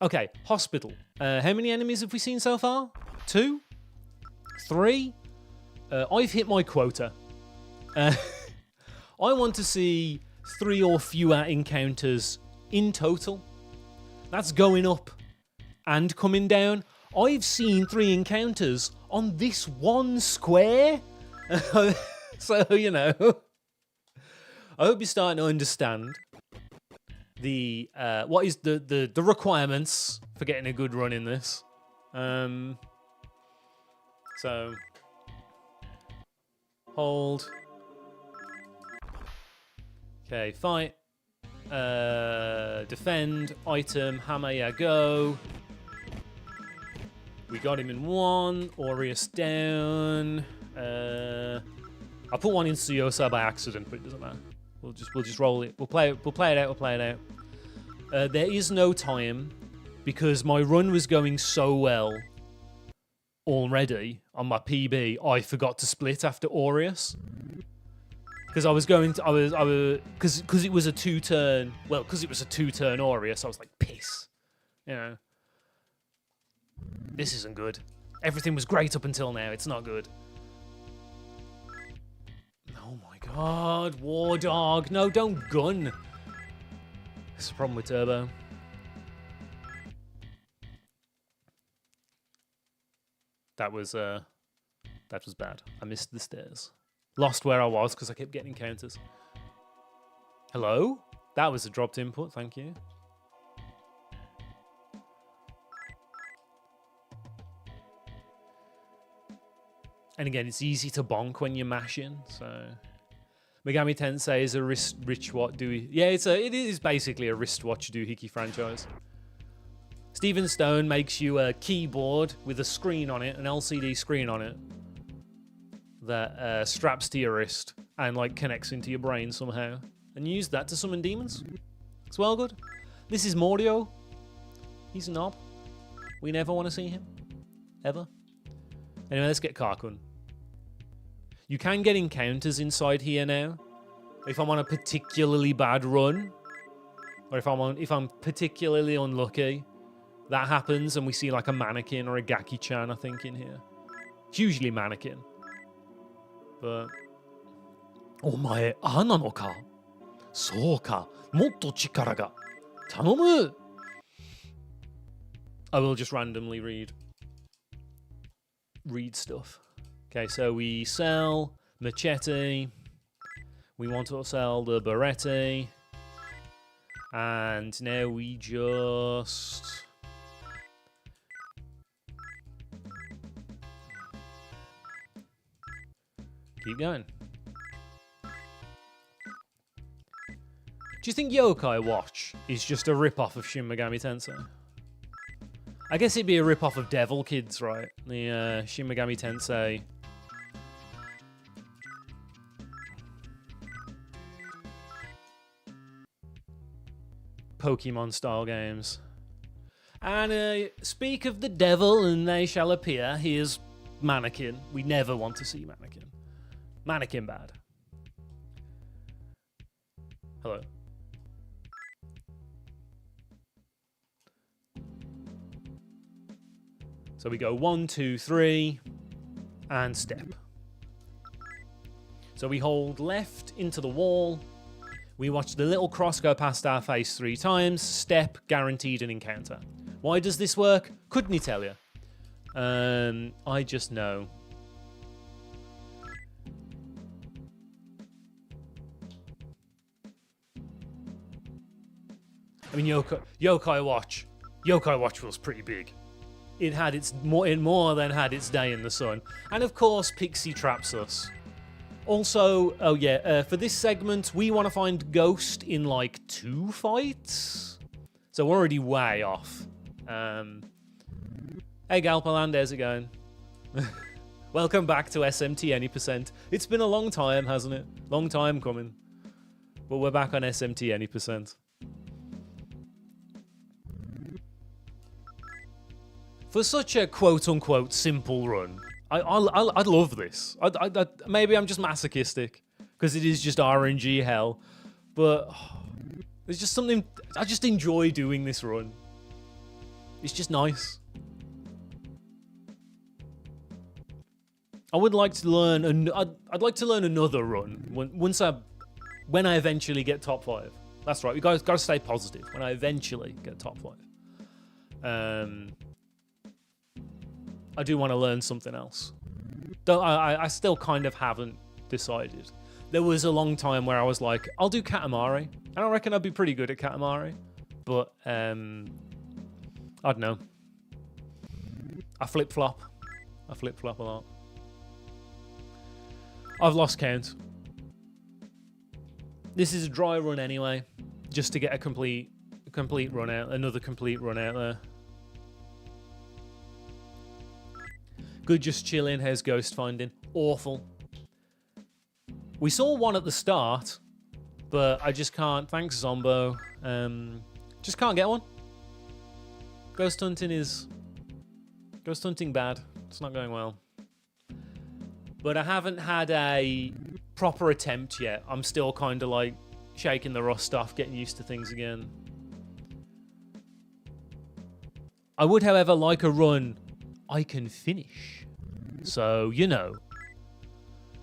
Okay, hospital. How many enemies have we seen so far? 2? 3? I've hit my quota. I want to see 3 or fewer encounters in total. That's going up and coming down. I've seen 3 encounters on this one square. So, I hope you're starting to understand the what is the requirements for getting a good run in this. So hold. Okay, fight. Defend, item, hammer, yeah, go. We got him in 1. Aureus down. I put 1 in Suyosa by accident, but it doesn't matter. We'll just roll it. We'll play it out. There is no time because my run was going so well already on my PB. I forgot to split after Aureus. Because I was because it was a 2-turn. Well, because it was a 2-turn Aureus, I was like, piss. This isn't good. Everything was great up until now. It's not good. Oh my god, War Dog. No, don't gun. That's the problem with Turbo. That was bad. I missed the stairs. Lost where I was because I kept getting encounters. Hello? That was a dropped input, thank you. And again, it's easy to bonk when you're mashing, so... Megami Tensei is a wristwatch doohickey. Yeah, it is basically a wristwatch doohickey franchise. Steven Stone makes you a keyboard with a screen on it, an LCD screen on it, that straps to your wrist and connects into your brain somehow, and use that to summon demons. It's well good. This is Morio. He's a knob. We never want to see him. Ever. Anyway, let's get Karkun. You can get encounters inside here now. If I'm on a particularly bad run, or if I'm particularly unlucky, that happens and we see like a mannequin or a Gaki-chan, I think, in here. It's usually mannequin. But... Omae, ana no ka? Sou ka. Motto chikara ga. Tanomu! I will just randomly read stuff. Okay, so we sell Machete. We want to sell the Berete. And now we just... keep going. Do you think Yokai Watch is just a rip-off of Shin Megami Tensei? I guess it'd be a rip-off of Devil Kids, right? The Shin Megami Tensei. Pokemon-style games. And speak of the devil and they shall appear. Here's Mannequin. We never want to see Mannequin. Mannequin bad. Hello. So we go 1, 2, 3, and step. So we hold left into the wall. We watch the little cross go past our face 3 times. Step, guaranteed an encounter. Why does this work? Couldn't tell you. I just know. I mean, Yokai Watch was pretty big. It had more than had its day in the sun. And of course, Pixie traps us. Also, oh yeah, for this segment, we want to find Ghost in like 2 fights. So we're already way off. Hey Galpaland, how's it going? Welcome back to SMT Any%. It's been a long time, hasn't it? Long time coming. But we're back on SMT Any%. For such a quote-unquote simple run, I love this. Maybe I'm just masochistic, because it is just RNG hell, but there's just something... I just enjoy doing this run. It's just nice. I would like to learn... I'd like to learn another run when I eventually get top 5. That's right, we got to stay positive. When I eventually get top 5. I do want to learn something else. I still kind of haven't decided. There was a long time where I was like, I'll do Katamari. And I reckon I'd be pretty good at Katamari. But, I don't know. I flip-flop a lot. I've lost count. This is a dry run anyway. Just to get a complete run out. Another complete run out there. Good, just chilling. How's ghost finding? Awful. We saw one at the start, but I just can't. Thanks, Zombo. Just can't get one. Ghost hunting bad. It's not going well. But I haven't had a proper attempt yet. I'm still kind of like shaking the rust off, getting used to things again. I would, however, like a run I can finish. So, you know,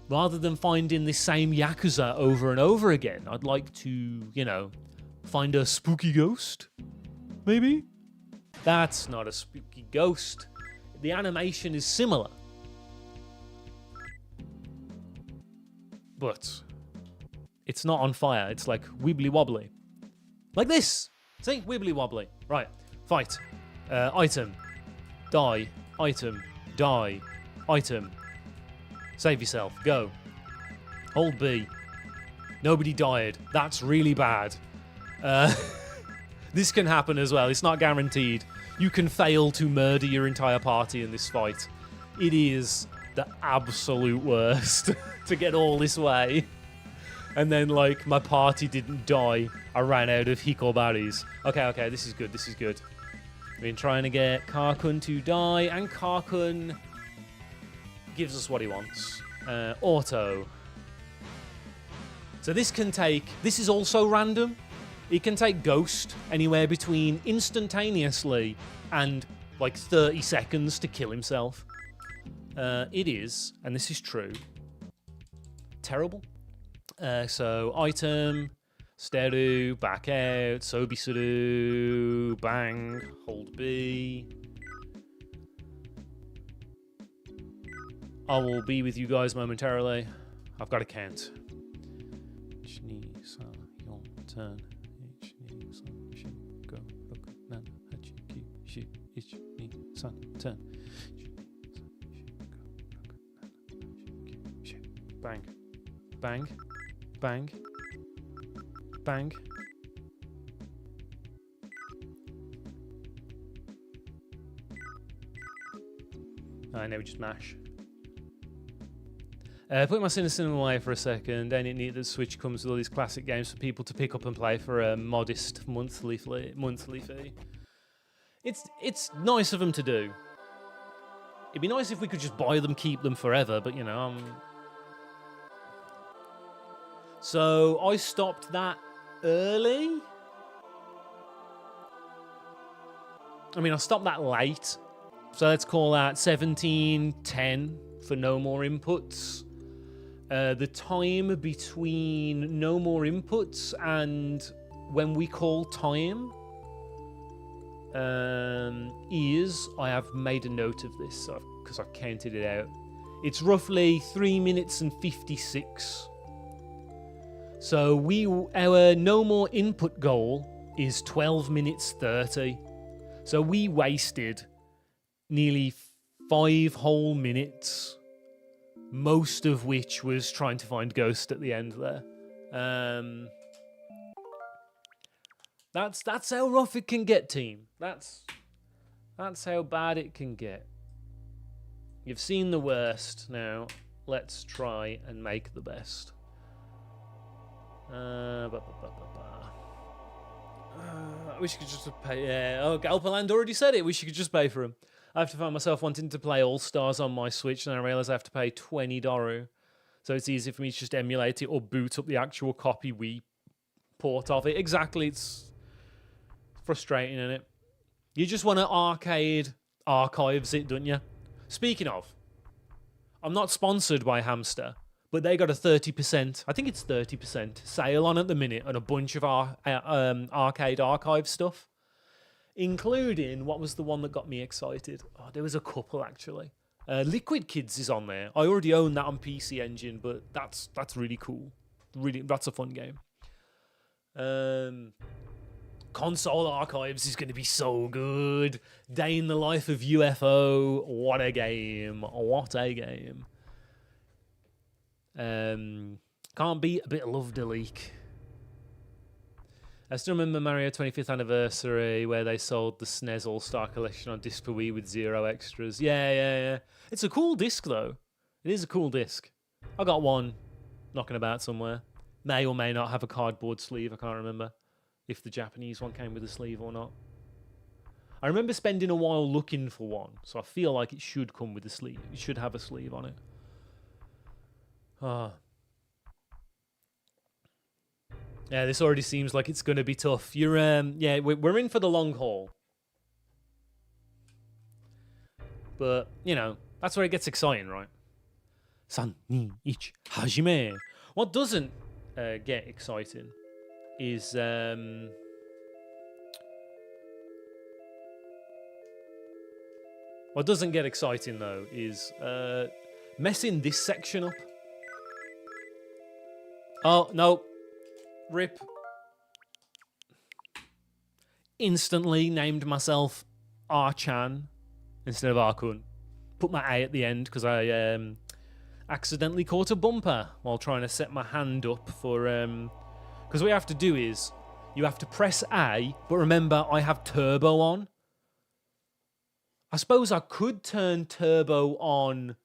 rather than finding the same Yakuza over and over again, I'd like to, you know, find a spooky ghost, maybe? That's not a spooky ghost. The animation is similar. But it's not on fire. It's like wibbly wobbly. Like this. See? Wibbly wobbly. Right. Fight. Item. Die. Item. Die. Item. Save yourself. Go. Hold B. Nobody died. That's really bad. This can happen as well. It's not guaranteed. You can fail to murder your entire party in this fight. It is the absolute worst to get all this way. And then, like, my party didn't die. I ran out of hikoberries. Okay, this is good, this is good. We've been trying to get Karkun to die, and Karkun gives us what he wants. Auto. So this can take... This is also random. It can take Ghost anywhere between instantaneously and, like, 30 seconds to kill himself. It is, and this is true, terrible. So, item, Steru, back out, Sobisuru, bang, hold B. I will be with you guys momentarily. I've got to count. Turn. Turn. Bang. Bang. Bang. Bang. I know we just mash. Put my cynicism away for a second. Ain't it neat that Switch comes with all these classic games for people to pick up and play for a modest monthly fee? It's nice of them to do. It'd be nice if we could just buy them, keep them forever, but you know, So I stopped that early. I mean, I stopped that late. So let's call that 17:10 for no more inputs. The time between no more inputs and when we call time is, I have made a note of this because I've counted it out. It's roughly 3 minutes and 56. So our no more input goal is 12 minutes 30. So we wasted nearly 5 whole minutes, most of which was trying to find Ghost at the end there. That's how rough it can get, team. That's how bad it can get. You've seen the worst. Now let's try and make the best. I wish you could just pay. Yeah, oh, Galpaland already said it. Wish you could just pay for them. I have to find myself wanting to play All Stars on my Switch, and I realise I have to pay $20. So it's easy for me to just emulate it or boot up the actual copy Wii port of it. Exactly, it's frustrating, isn't it? You just want to arcade archives it, don't you? Speaking of, I'm not sponsored by Hamster, but they got a 30%, I think it's 30% sale on at the minute on a bunch of our arcade archive stuff, including, what was the one that got me excited? Oh, there was a couple, actually. Liquid Kids is on there. I already own that on PC Engine, but that's really cool. Really, that's a fun game. Console Archives is going to be so good. Day in the Life of UFO. What a game. What a game. Can't beat a bit of Love Deleek. I still remember Mario 25th Anniversary where they sold the SNES All-Star Collection on disc per Wii with 0 extras. Yeah. It's a cool disc, though. It is a cool disc. I got one knocking about somewhere. May or may not have a cardboard sleeve. I can't remember if the Japanese one came with a sleeve or not. I remember spending a while looking for one, so I feel like it should come with a sleeve. It should have a sleeve on it. Yeah, this already seems like it's going to be tough. You're, yeah, we're in for the long haul. But, you know, that's where it gets exciting, right? San, ni, ich, hajime. What doesn't get exciting is... what doesn't get exciting, though, is messing this section up. Oh, no. Rip. Instantly named myself R-chan instead of R-kun. Put my A at the end because I accidentally caught a bumper while trying to set my hand up for... because what you have to do is you have to press A, but remember I have turbo on. I suppose I could turn turbo on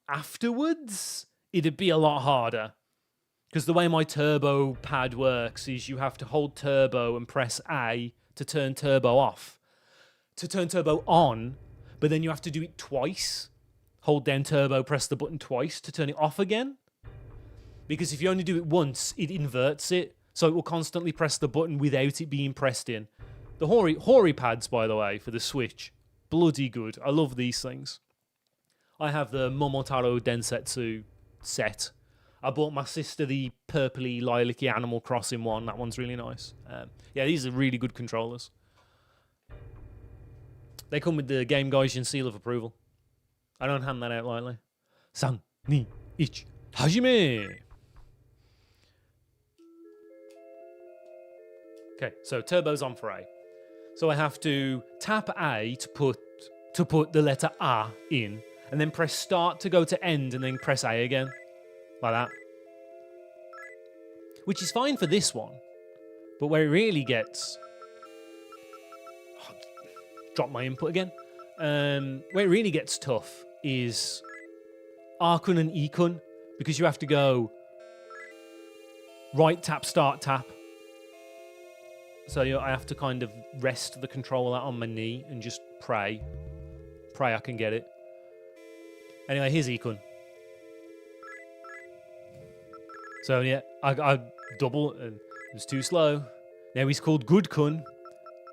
afterwards. It'd be a lot harder. Because the way my turbo pad works is you have to hold turbo and press A to turn turbo off. To turn turbo on, but then you have to do it twice. Hold down turbo, press the button twice to turn it off again. Because if you only do it once, it inverts it. So it will constantly press the button without it being pressed in. The Hori pads, by the way, for the Switch. Bloody good. I love these things. I have the Momotaro Densetsu set. I bought my sister the purpley lilac-y Animal Crossing one. That one's really nice. Yeah, these are really good controllers. They come with the Game Gaijin seal of approval. I don't hand that out lightly. 3, 2, 1, hajime! Okay, so turbo's on for A. So I have to tap A to put the letter A in, and then press start to go to end, and then press A again. Like that. Which is fine for this one. But where it really gets... drop my input again. Where it really gets tough is Arkun and Ikun, because you have to go right tap, start tap. So I have to kind of rest the controller on my knee and just pray. Pray I can get it. Anyway, here's Ikun. So yeah, I double, and it was too slow. Now he's called Good Kun,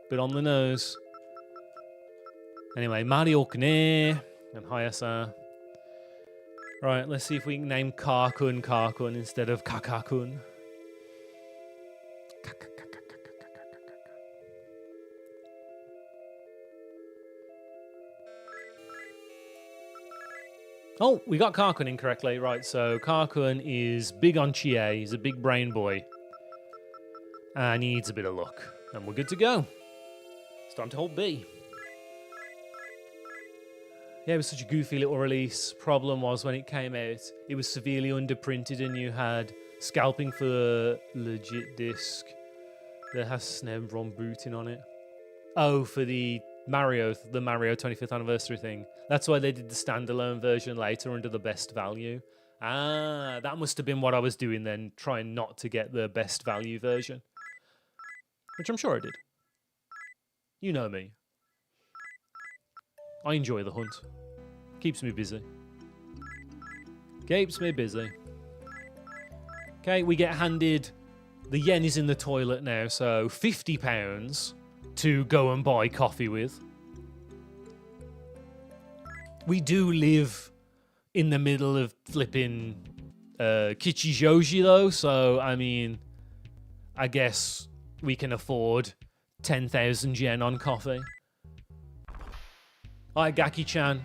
bit on the nose. Anyway, Mario Kune and Hayasa. Right, let's see if we can name Karkun Karkun instead of Kakakun. Oh, we got Karkun incorrectly. Right, so Karkun is big on Chie. He's a big brain boy. And he needs a bit of luck. And we're good to go. It's time to hold B. Yeah, it was such a goofy little release. Problem was, when it came out, it was severely underprinted and you had scalping for the legit disc that has Snebron booting on it. Oh, for the Mario 25th anniversary thing. That's why they did the standalone version later under the best value. Ah, that must have been what I was doing then, trying not to get the best value version. Which I'm sure I did. You know me. I enjoy the hunt. Keeps me busy. Keeps me busy. Okay, we get handed... The yen is in the toilet now, so £50 to go and buy coffee with. We do live in the middle of flipping Kichijoji, though, so, I mean, I guess we can afford 10,000 yen on coffee. Alright, Gaki-chan,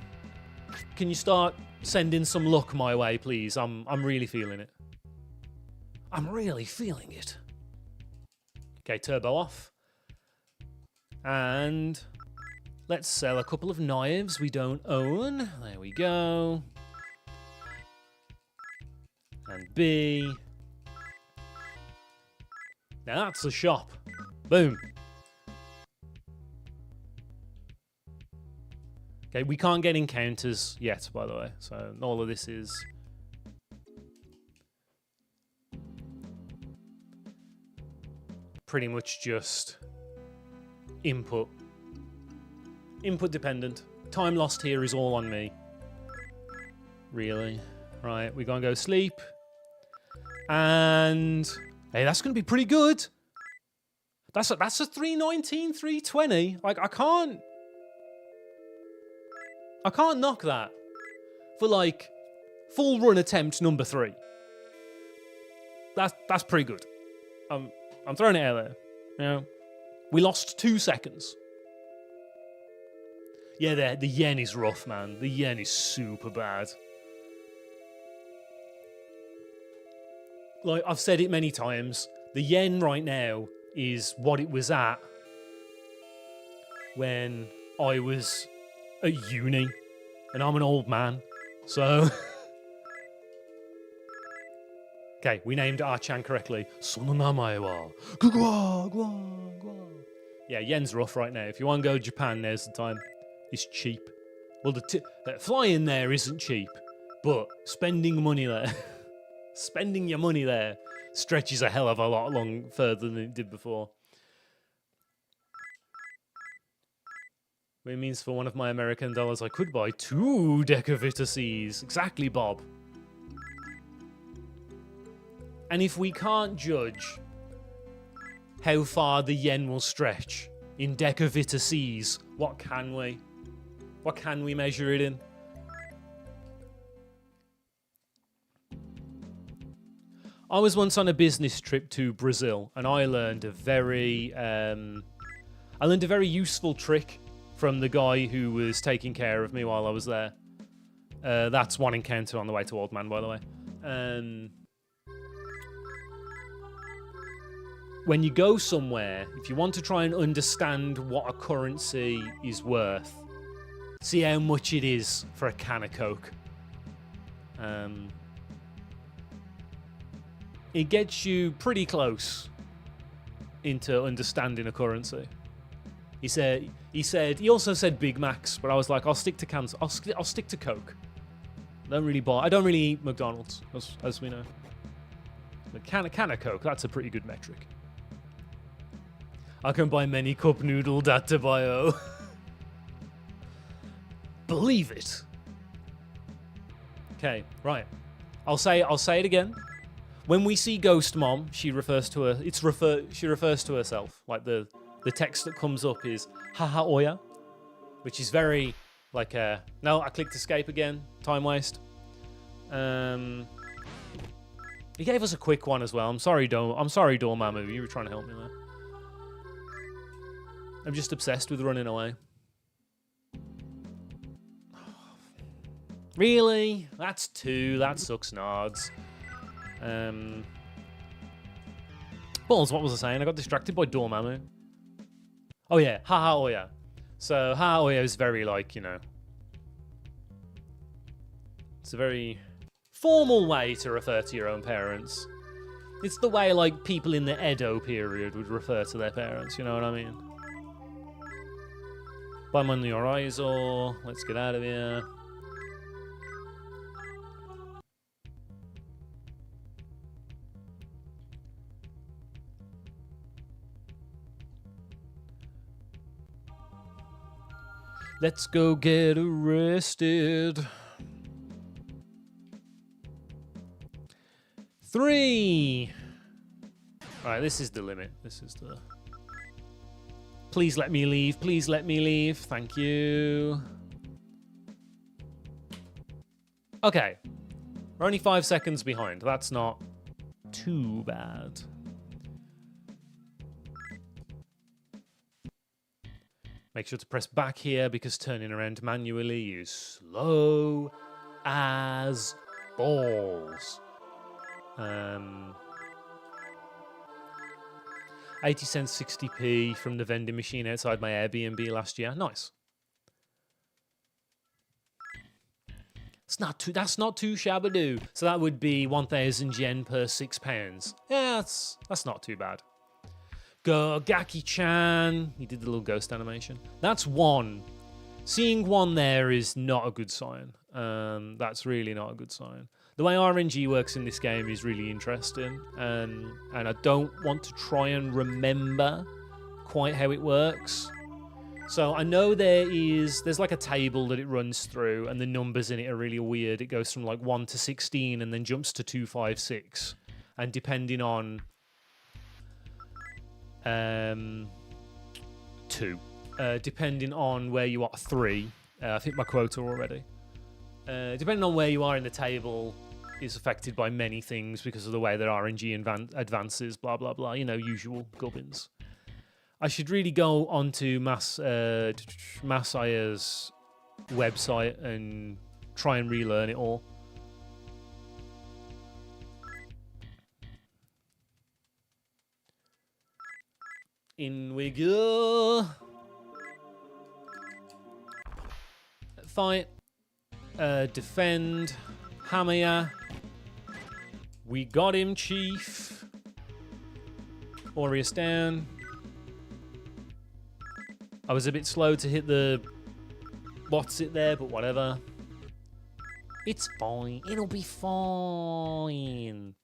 can you start sending some luck my way, please? I'm really feeling it. I'm really feeling it. Okay, turbo off. And let's sell a couple of knives we don't own. There we go. And B. Now that's a shop. Boom. Okay, we can't get encounters yet, by the way. So all of this is... pretty much just input. Input dependent. Time lost here is all on me. Really? Right, we're gonna go sleep. And... hey, that's gonna be pretty good. That's a 319, 320. Like, I can't knock that for, like, full run attempt number 3. That's pretty good. I'm throwing it out there. You know, we lost 2 seconds. Yeah, the yen is rough, man. The yen is super bad. Like, I've said it many times. The yen right now is what it was at when I was at uni. And I'm an old man. So... okay, we named Archan correctly. Sononamae wa Gugwa Gwa Gwa. Yeah, yen's rough right now. If you want to go to Japan, now's the time. It's cheap. Well, flying there isn't cheap, but spending money there, spending your money there stretches a hell of a lot further than it did before. It means for one of my American dollars, I could buy 2 Decavita Cs. Exactly, Bob. And if we can't judge how far the yen will stretch in Decavita Cs, what can we? What can we measure it in? I was once on a business trip to Brazil, and I learned a very useful trick from the guy who was taking care of me while I was there. That's one encounter on the way to Old Man, by the way. When you go somewhere, if you want to try and understand what a currency is worth, see how much it is for a can of Coke. It gets you pretty close into understanding a currency. He also said Big Macs, but I was like, I'll stick to cans. I'll stick to Coke. I don't really eat McDonald's, as we know. A can of Coke, that's a pretty good metric. I can buy many cup noodle data bio. Believe it. Okay, right. I'll say it again. When we see Ghost Mom, she refers to herself. Like the text that comes up is haha oya, which is very like no, I clicked escape again. Time waste. He gave us a quick one as well. I'm sorry, Dormammu. You were trying to help me there. I'm just obsessed with running away. Really? That's 2. That sucks, nards. Balls, what was I saying? I got distracted by Dormammu. Oh yeah, haha oya. So haha oya is very like, you know, it's a very formal way to refer to your own parents. It's the way like people in the Edo period would refer to their parents, you know what I mean? Bye on the horizon. Let's get out of here. Let's go get arrested. 3. All right, this is the limit. This is the... Please let me leave. Please let me leave. Thank you. Okay. We're only 5 seconds behind. That's not too bad. Make sure to press back here because turning around manually is slow as balls. 80 cents 60p from the vending machine outside my Airbnb last year. Nice. That's not too shabba-doo. So that would be 1,000 yen per £6. Yeah, that's not too bad. Go Gaki-chan. He did the little ghost animation. That's 1. Seeing 1 there is not a good sign. That's really not a good sign. The way RNG works in this game is really interesting, and I don't want to try and remember quite how it works. So I know there's like a table that it runs through, and the numbers in it are really weird. It goes from like 1 to 16 and then jumps to 2, 5, 6. And depending on 2. Depending on where you are, 3. I've hit my quota already. Depending on where you are in the table is affected by many things because of the way that RNG advances, blah, blah, blah. You know, usual gubbins. I should really go onto Masaya's website and try and relearn it all. In we go. Fight. Defend. Hamaya. We got him, Chief. Aureus down. I was a bit slow to hit the... What's it there, but whatever. It's fine. It'll be fine.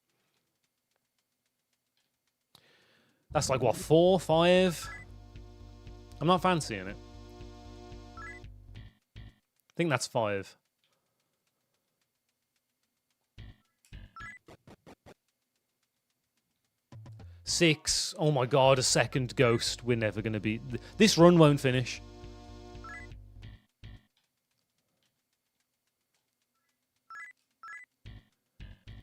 That's like, what, 4, 5? I'm not fancying it. I think that's 5. Six. Oh my god, a second ghost. We're never going to be... This run won't finish.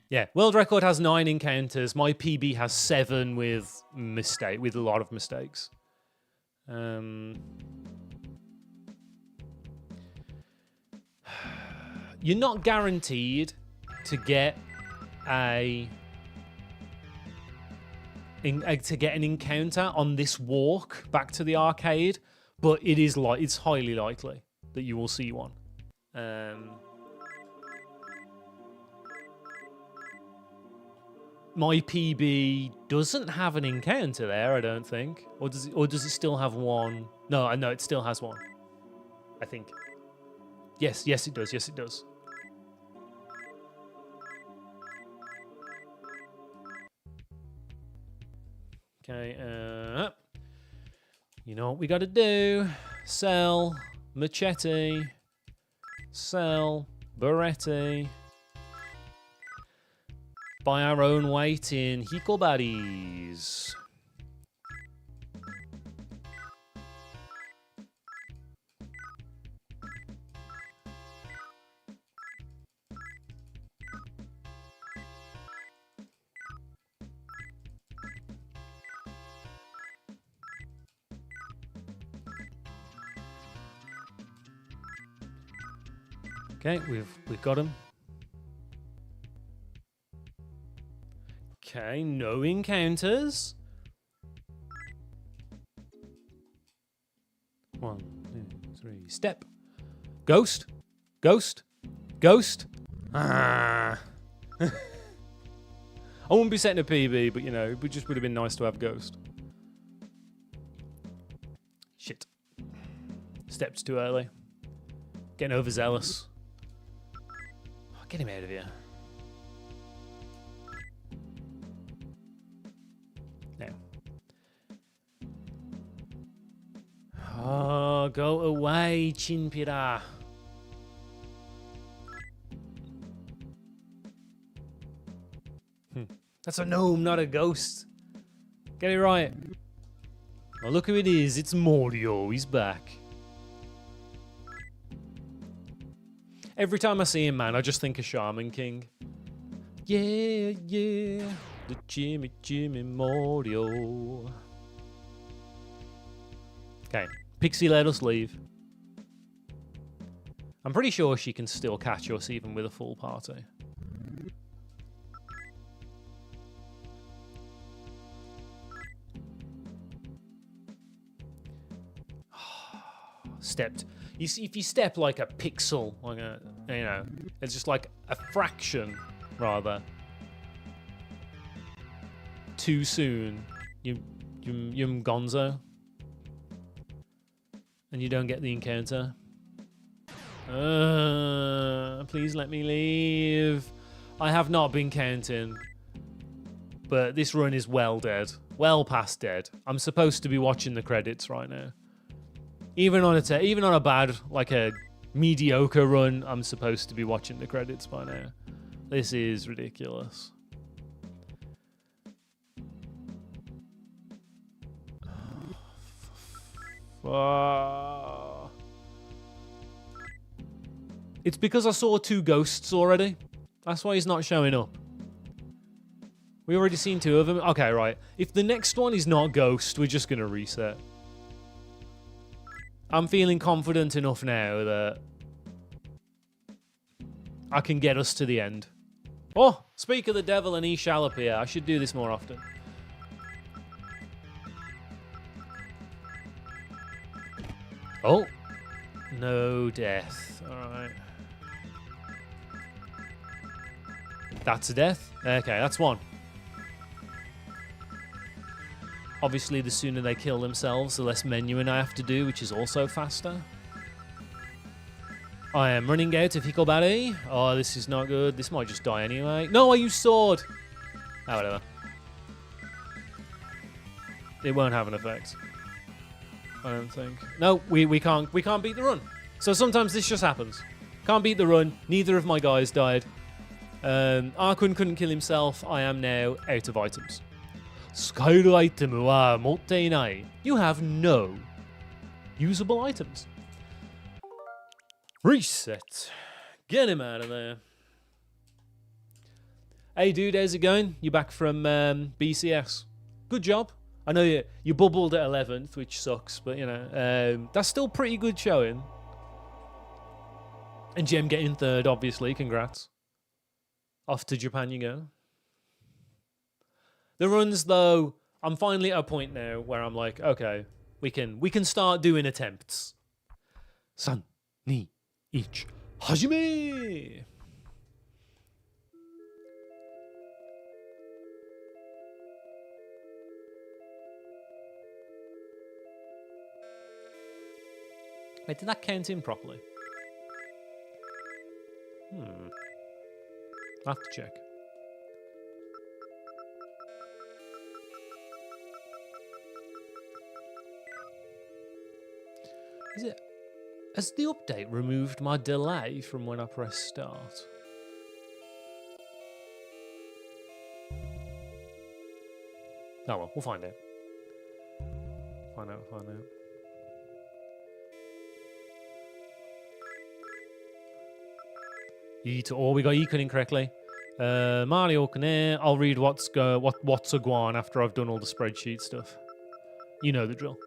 Yeah, world record has 9 encounters. My PB has 7 with a lot of mistakes. You're not guaranteed to get an encounter on this walk back to the arcade, but it's highly likely that you will see one. My PB doesn't have an encounter there, I don't think. Or does it still have one? No, I know it still has one. I think. Yes, it does. Yes, it does. Okay, you know what we gotta do? Sell Machete. Sell Beretti. Buy our own weight in Hikobadis. Okay, we've got him. Okay, no encounters. 1, 2, 3. Step. Ghost. Ghost. Ghost. Ah. I wouldn't be setting a PB, but you know, it just would have been nice to have Ghost. Shit. Stepped too early. Getting overzealous. Oh, get him out of here. Now. Oh, go away, Chinpira. That's a gnome, not a ghost. Get it right. Oh, look who it is. It's Morio. He's back. Every time I see him, man, I just think of Shaman King. Yeah, yeah. The Jimmy Morio. Okay. Pixie let us leave. I'm pretty sure she can still catch us even with a full party. Stepped. You see, if you step like a pixel, like a, you know, it's just like a fraction, rather, too soon, you're gonzo, and you don't get the encounter. Please let me leave. I have not been counting, but this run is well dead, well past dead. I'm supposed to be watching the credits right now. Even on a bad, like a mediocre run, I'm supposed to be watching the credits by now. This is ridiculous. It's because I saw 2 ghosts already. That's why he's not showing up. We already seen 2 of them. Okay, right. If the next one is not ghost, we're just going to reset. I'm feeling confident enough now that I can get us to the end. Oh, speak of the devil and he shall appear. I should do this more often. Oh. No death. Alright. That's a death? Okay, that's 1. Obviously, the sooner they kill themselves, the less menuing I have to do, which is also faster. I am running out of Hikobari. Oh, this is not good. This might just die anyway. No, I used sword. Oh, whatever. It won't have an effect. I don't think. No, we can't beat the run. So sometimes this just happens. Can't beat the run. Neither of my guys died. Arkun couldn't kill himself. I am now out of items. Skairu item wa motte inai. You have no usable items. Reset. Get him out of there. Hey dude, how's it going? You back from BCS? Good job. I know you bubbled at 11th, which sucks, but you know, that's still pretty good showing. And Jem getting third, obviously. Congrats. Off to Japan you go. The runs, though, I'm finally at a point now where I'm like, okay, we can start doing attempts. 3, 2, 1, hajime! Wait, did that count in properly? I'll have to check. Is it? Has the update removed my delay from when I press start? Oh well, we'll find out. Find out. We got Econ incorrectly. Mario Kane. I'll read what's a guan after I've done all the spreadsheet stuff. You know the drill.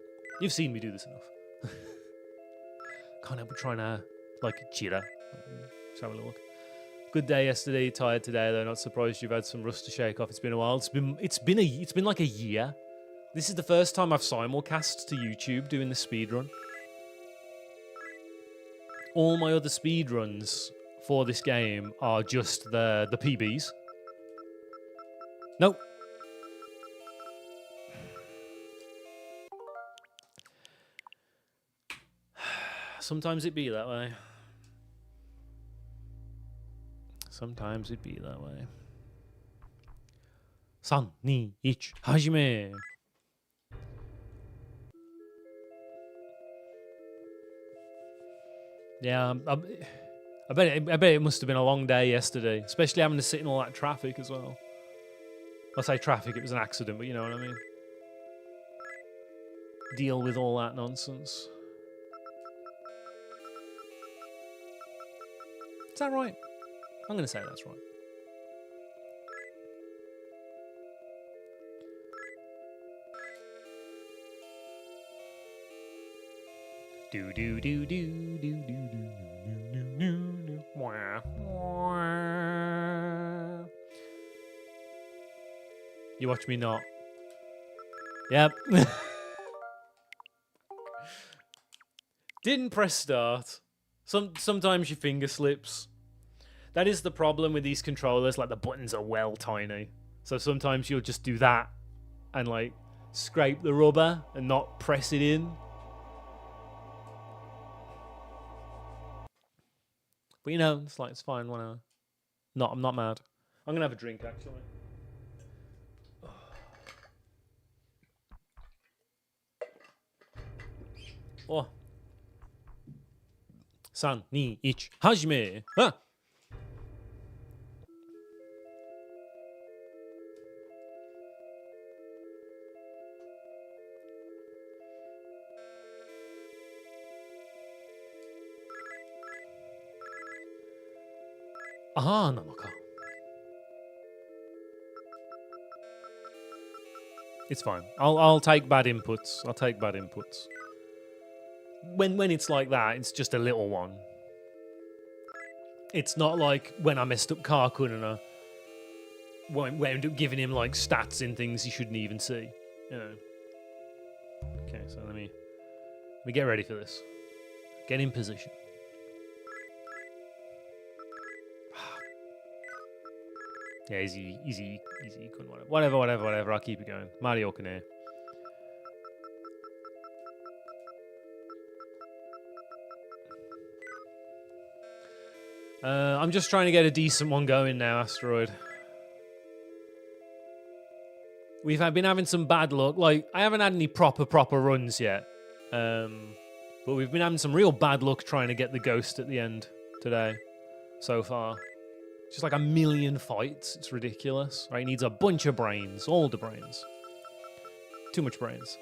You've seen me do this enough. Can't help but trying to like cheetah. Let's have a look. Good day yesterday. Tired today though. Not surprised you've had some rust to shake off. It's been a while. It's been like a year. This is the first time I've simulcast to YouTube doing the speedrun. All my other speedruns for this game are just the PBs. Nope. Sometimes it be that way. Sometimes it be that way. 3, 2, 1, hajime! Yeah, I bet it must have been a long day yesterday, especially having to sit in all that traffic as well. I say traffic, it was an accident, but you know what I mean. Deal with all that nonsense. Is that right? I'm going to say that's right. Do do do do do do do do do. You watch me not. Yep. Didn't press start. Sometimes your finger slips. That is the problem with these controllers. Like the buttons are well tiny, so sometimes you'll just do that and like scrape the rubber and not press it in. But you know, it's like it's fine. Whatever. I'm not mad. I'm gonna have a drink actually. Oh. 3、2、1、始め。Ah! Ah, なのか。It's fine. I'll take bad inputs. I'll take bad inputs. When it's like that, it's just a little one. It's not like when I messed up Karkun and I wound up giving him like stats in things he shouldn't even see. You know. Okay, so let me get ready for this. Get in position. Yeah, easy. Whatever. I'll keep it going. Mario Kane. I'm just trying to get a decent one going now, Asteroid. We've been having some bad luck. Like, I haven't had any proper runs yet. But we've been having some real bad luck trying to get the ghost at the end today so far. Just like a million fights. It's ridiculous. Right? It needs a bunch of brains. All the brains. Too much brains.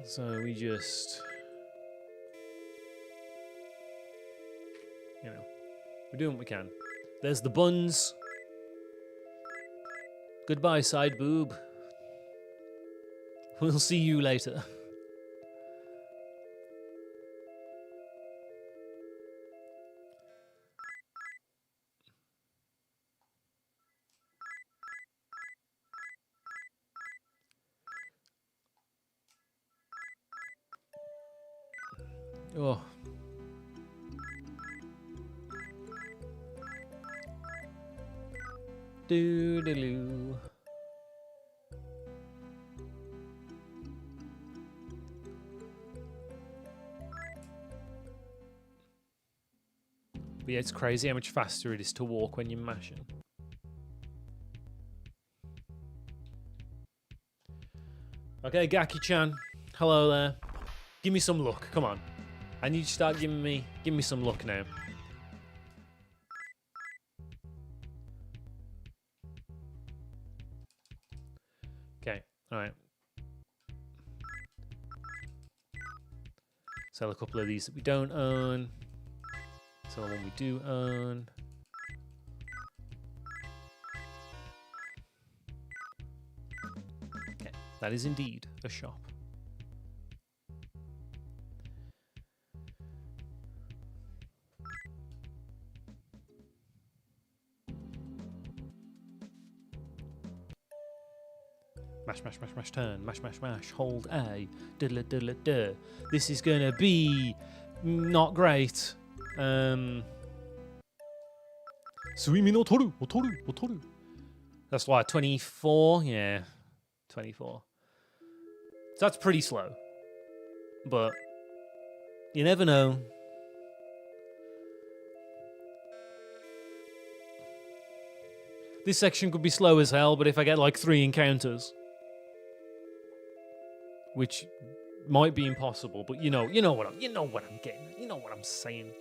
So we just... You know, we're doing what we can. There's the buns. Goodbye, side boob. We'll see you later. Oh. Doo-doo-doo. But yeah, it's crazy how much faster it is to walk when you're mashing. Okay, Gaki-chan. Hello there. Give me some luck. Come on. I need you to start giving me some luck now. Okay, alright. Sell a couple of these that we don't own. Sell one we do own. Okay, that is indeed a shop. Mash, turn. Mash. Hold A. Diddle, diddle, duh. This is gonna be not great. Suimi no toru. That's why 24. Yeah, 24. So that's pretty slow. But you never know. This section could be slow as hell, but if I get like 3 encounters, which might be impossible, but you know what I'm getting. You know what I'm saying.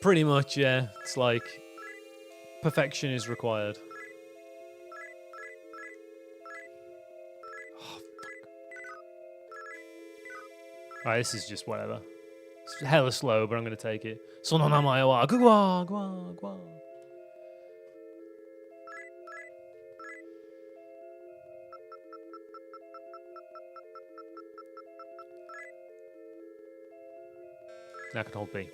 Pretty much, yeah. It's like perfection is required. Oh, fuck. Alright, this is just whatever. It's hella slow, but I'm gonna take it. Sono namae wa gwa. Now I can hold B.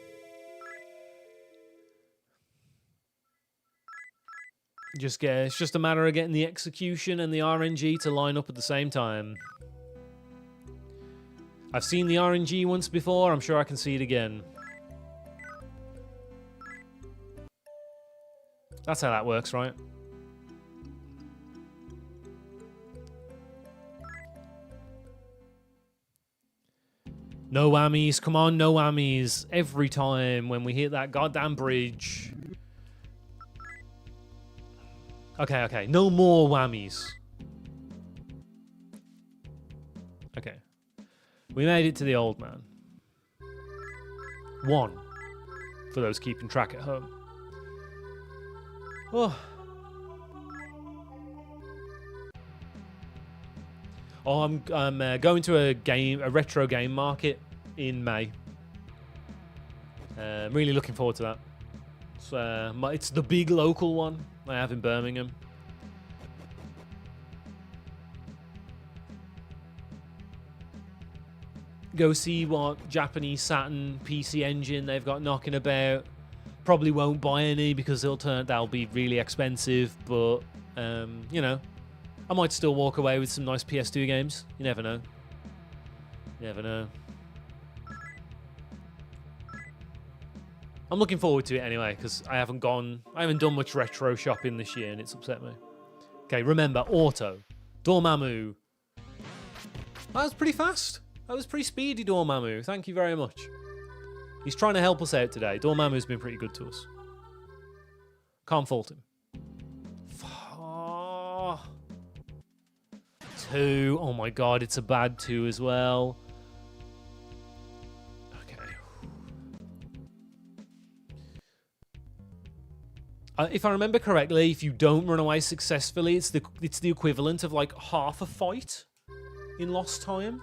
It's just a matter of getting the execution and the RNG to line up at the same time. I've seen the RNG once before, I'm sure I can see it again. That's how that works, right? No whammies, come on, no whammies. Every time when we hit that goddamn bridge. Okay, no more whammies. Okay. We made it to the old man. 1. For those keeping track at home. Oh. I'm going to a retro game market in May. I'm really looking forward to that. It's the big local one I have in Birmingham. Go see what Japanese Saturn PC engine they've got knocking about. Probably won't buy any because they'll be really expensive, but you know, I might still walk away with some nice PS2 games. You never know. You never know. I'm looking forward to it anyway because I haven't done much retro shopping this year and it's upset me. Okay, remember auto, Dormammu. That was pretty fast. That was pretty speedy, Dormammu. Thank you very much. He's trying to help us out today. Dormammu's been pretty good to us. Can't fault him. 2. Oh my god, it's a bad 2 as well. Okay. If I remember correctly, if you don't run away successfully, it's the equivalent of like half a fight in lost time.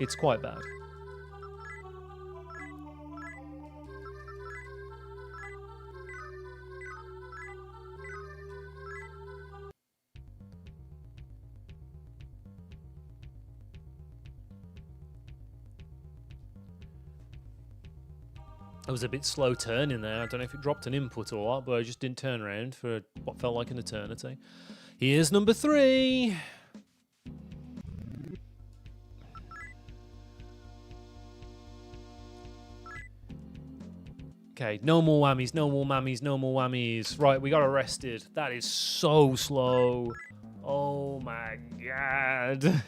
It's quite bad. I was a bit slow turning there. I don't know if it dropped an input or what, but I just didn't turn around for what felt like an eternity. Here's number 3. Okay, no more whammies, no more mammies, no more whammies. Right, we got arrested. That is so slow. Oh my god.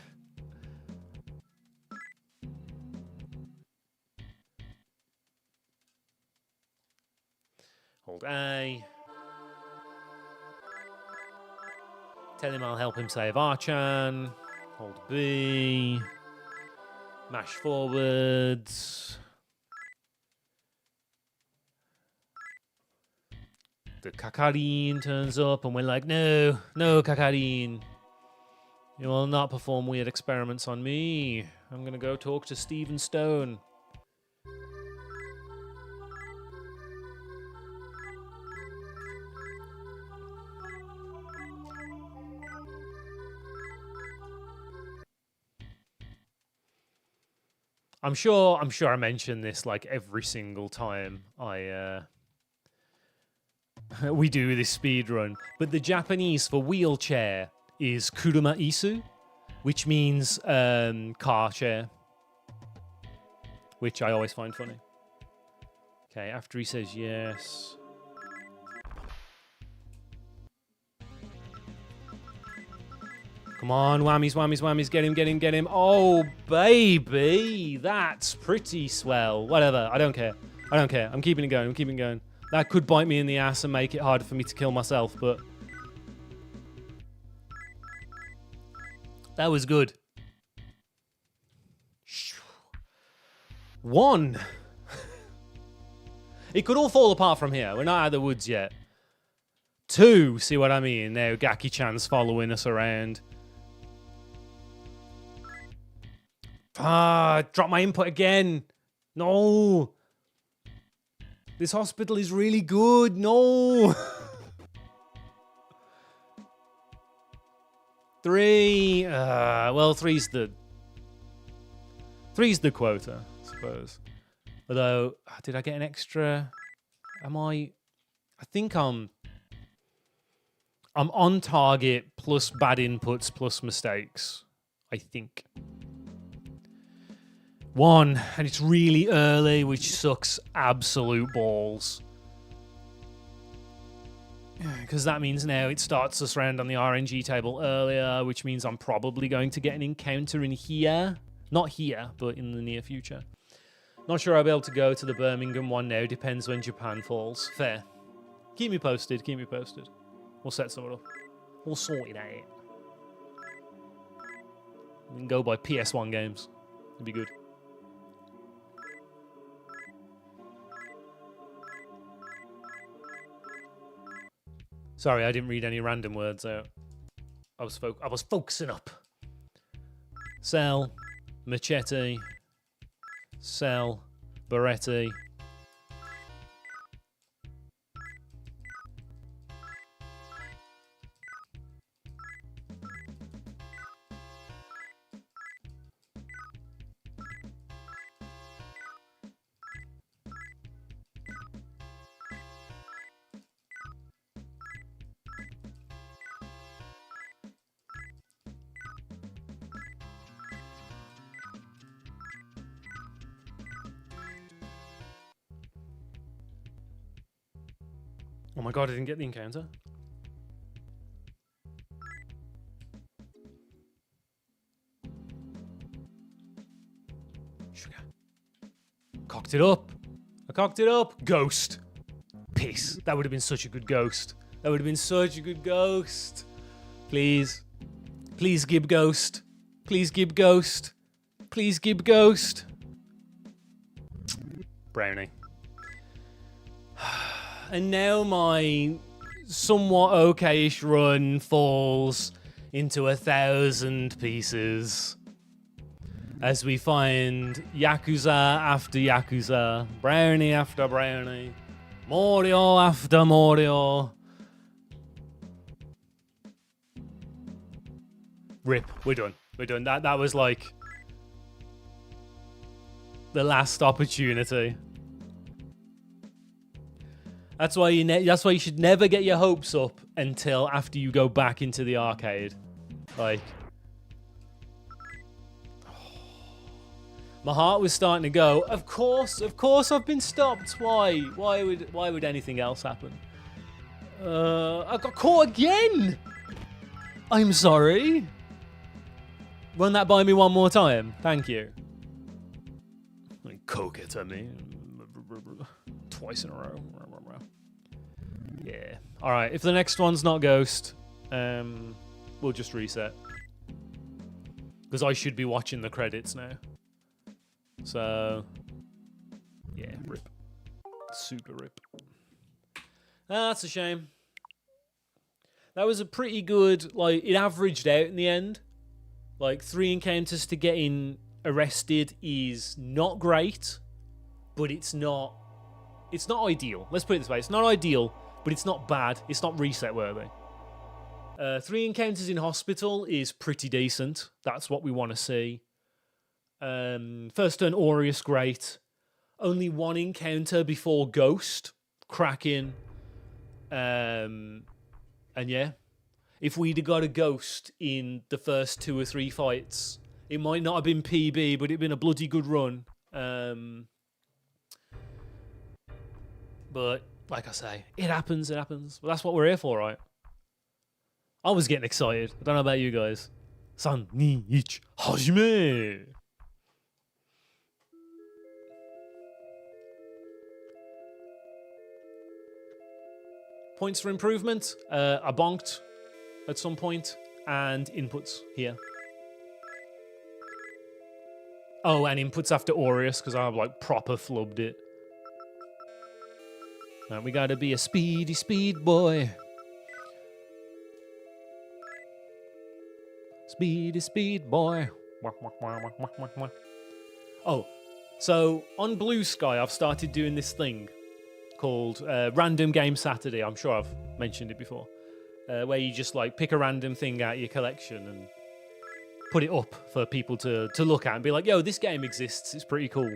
Hold A. Tell him I'll help him save Archan. Hold B. Mash forwards. The Kakarin turns up and we're like, no, no Kakarin. You will not perform weird experiments on me. I'm gonna go talk to Stephen Stone. I'm sure I mention this like every single time we do this speed run, but the Japanese for wheelchair is kuruma isu, which means car chair, which I always find funny. Okay, after he says yes. Come on, whammies, whammies, whammies, get him, get him, get him. Oh, baby, that's pretty swell. Whatever, I don't care. I don't care. I'm keeping it going, I'm keeping it going. That could bite me in the ass and make it harder for me to kill myself, but... that was good. 1. It could all fall apart from here. We're not out of the woods yet. 2, see what I mean? Now Gaki-chan's following us around. Ah, drop my input again. No. This hospital is really good. No. 3. Well, three's the quota, I suppose. Although, did I get an extra? I think I'm on target plus bad inputs plus mistakes. I think. 1, and it's really early, which sucks absolute balls. Because that means now it starts us round on the RNG table earlier, which means I'm probably going to get an encounter in here. Not here, but in the near future. Not sure I'll be able to go to the Birmingham one now. Depends when Japan falls. Fair. Keep me posted, keep me posted. We'll set something up. We'll sort it out. We can go by PS1 games. It'd be good. Sorry, I didn't read any random words out. I was focusing up. Cell, Machete, Cell, Beretti. Oh my god, I didn't get the encounter. cocked it up. I cocked it up. Ghost. Piss. That would have been such a good ghost. That would have been such a good ghost. Please. Please give ghost. Please give ghost. Please give ghost. Brownie. And now my somewhat okay-ish run falls into 1,000 pieces as we find Yakuza after Yakuza, brownie after brownie, Mario after Mario. Rip, we're done. We're done. That was like the last opportunity. That's why you should never get your hopes up until after you go back into the arcade. Like, my heart was starting to go. Of course I've been stopped. Why? Why would anything else happen? I got caught again. I'm sorry. Run that by me one more time. Thank you. Coke it at me. Twice in a row. Yeah. Alright, if the next one's not Ghost, we'll just reset. Because I should be watching the credits now. So, yeah, rip. Super rip. That's a shame. That was a pretty good, like, it averaged out in the end. Like, 3 encounters to getting arrested is not great, but it's not ideal. Let's put it this way. It's not ideal, but it's not bad. It's not reset worthy. 3 encounters in hospital is pretty decent. That's what we want to see. First turn Aureus, great. Only 1 encounter before Ghost, cracking. And yeah, if we'd have got a Ghost in the first 2 or 3 fights, it might not have been PB, but it'd been a bloody good run. But like I say, it happens. Well, that's what we're here for, right? I was getting excited. I don't know about you guys. 3, 2, 1, hajime! Points for improvement. I bonked at some point, and inputs here. Oh, and inputs after Aureus, because I've like proper flubbed it. We gotta be a speedy speed boy. Speedy speed boy. Oh, so on Bluesky, I've started doing this thing called Random Game Saturday. I'm sure I've mentioned it before. Where you just like pick a random thing out of your collection and put it up for people to look at and be like, yo, this game exists. It's pretty cool.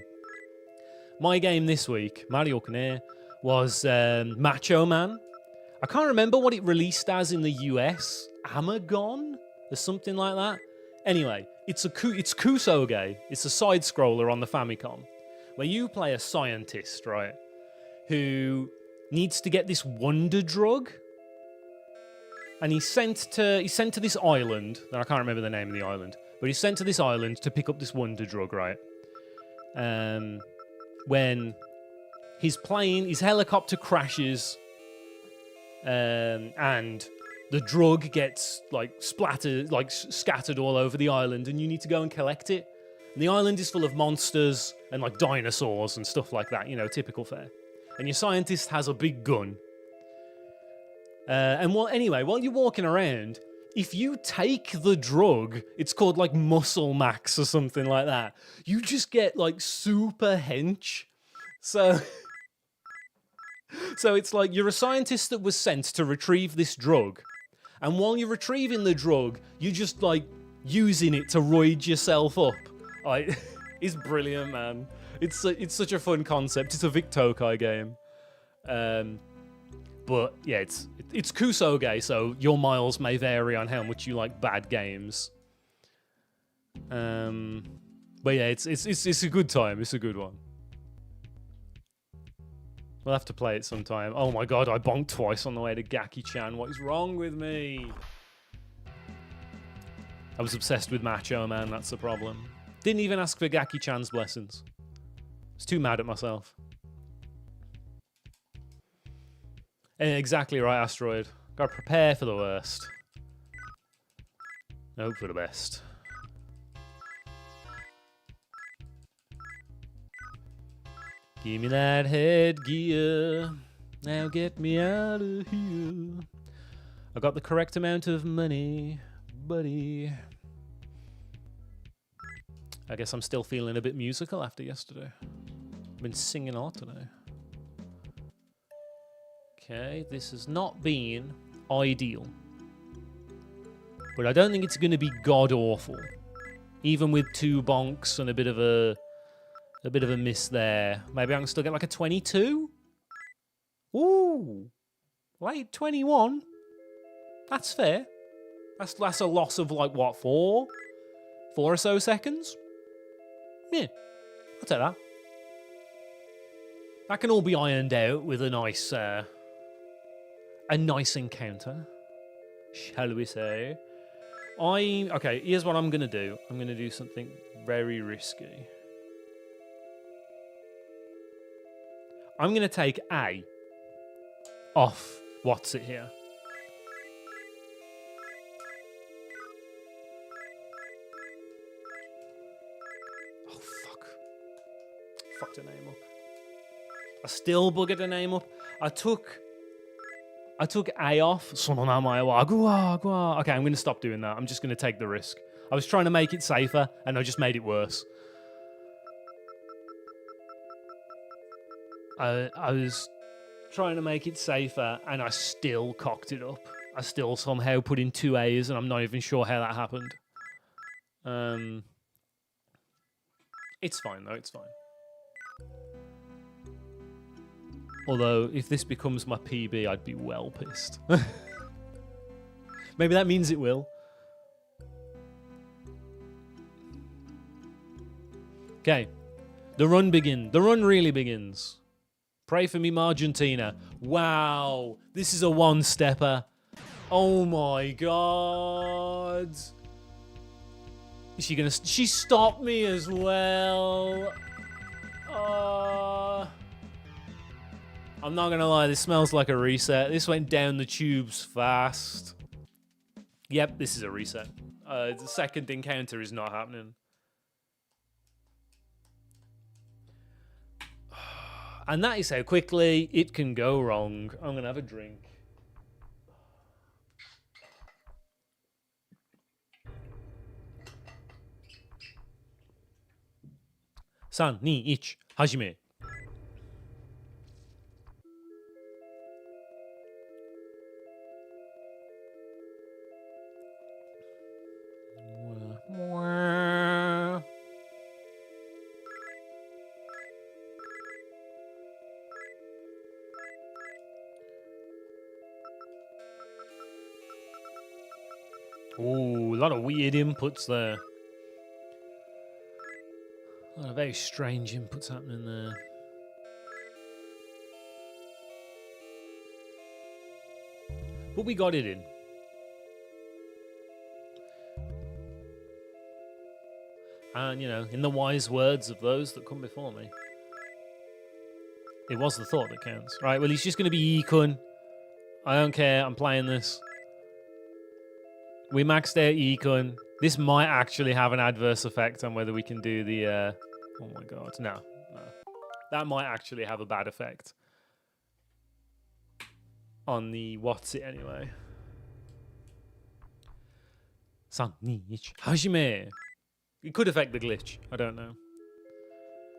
My game this week, Mario Kart, was Macho Man. I can't remember what it released as in the US. Amagon? Or something like that. Anyway, it's Kusoge. It's a side-scroller on the Famicom, where you play a scientist, right, who needs to get this wonder drug. And he's sent to this island. I can't remember the name of the island, but he's sent to this island to pick up this wonder drug, right? When his helicopter crashes, and the drug gets like splattered, like scattered all over the island, and you need to go and collect it. And the island is full of monsters and like dinosaurs and stuff like that, you know, typical fare. And your scientist has a big gun. While you're walking around, if you take the drug, it's called like Muscle Max or something like that, you just get like super hench. So it's like you're a scientist that was sent to retrieve this drug. And while you're retrieving the drug, you're just like using it to roid yourself up. Like, it's brilliant, man. It's such a fun concept. It's a Vic Tokai game. But yeah, it's Kusoge, so your miles may vary on how much you like bad games. But yeah, it's a good time. It's a good one. We'll have to play it sometime. Oh my god, I bonked twice on the way to Gaki-chan. What is wrong with me? I was obsessed with Macho Man, that's the problem. Didn't even ask for Gaki-chan's blessings. was too mad at myself. Exactly right, Asteroid. Gotta prepare for the worst. Hope for the best. Give me that headgear. Now get me out of here. I got the correct amount of money, buddy. I guess I'm still feeling a bit musical after yesterday. I've been singing a lot today. Okay, this has not been ideal. But I don't think it's going to be god-awful. Even with 2 bonks and a bit of a miss there. Maybe I can still get like a 22? Ooh. Late 21? That's fair. That's a loss of like, what, 4? 4 or so seconds? Yeah, I'll take that. That can all be ironed out with a nice encounter, shall we say. Okay, here's what I'm going to do. I'm going to do something very risky. I'm going to take A off what's it here. Oh, fuck. Fucked a name up. I still buggered a name up. I took A off. Okay, I'm going to stop doing that. I'm just going to take the risk. I was trying to make it safer, and I just made it worse. I was trying to make it safer, and I still cocked it up. I still somehow put in 2 A's, and I'm not even sure how that happened. It's fine, though. It's fine. Although, if this becomes my PB, I'd be well pissed. Maybe that means it will. Okay. The run really begins. Pray for me, Margentina. Wow. This is a one-stepper. Oh my god. Is she gonna... She stopped me as well. I'm not gonna lie, this smells like a reset. This went down the tubes fast. Yep, this is a reset. The second encounter is not happening. And that is how quickly it can go wrong. I'm gonna have a drink. San, ni, ich, hajime. Ooh, a lot of weird inputs there. A lot of very strange inputs happening there. But we got it in. And, you know, in the wise words of those that come before me, it was the thought that counts. Right, well, he's just going to be Ikun. I don't care. I'm playing this. We maxed out Ikun. This might actually have an adverse effect on whether we can do the... Oh my god, no. That might actually have a bad effect on the what's it anyway. San, ni, ich, hajime. It could affect the glitch. I don't know.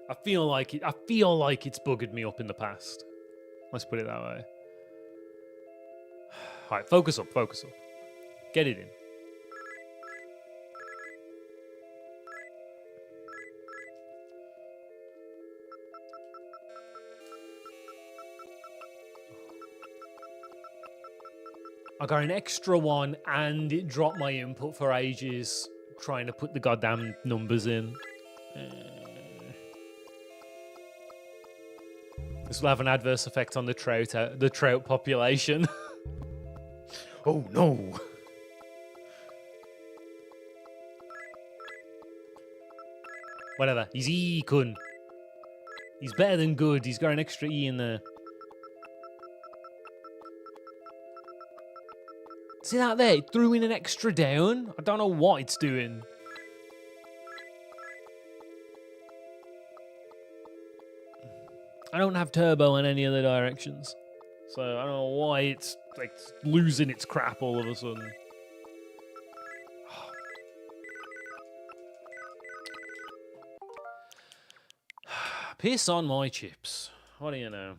I feel like it's buggered me up in the past. Let's put it that way. All right, focus up, focus up. Get it in. I got an extra one and it dropped my input for ages trying to put the goddamn numbers in. This will have an adverse effect on the trout population. Oh no. Whatever, he's Ikun. He's better than good. He's got an extra E in there. See that there? It threw in an extra down. I don't know what it's doing. I don't have turbo in any other directions. So I don't know why it's like losing its crap all of a sudden. Piss on my chips. What do you know?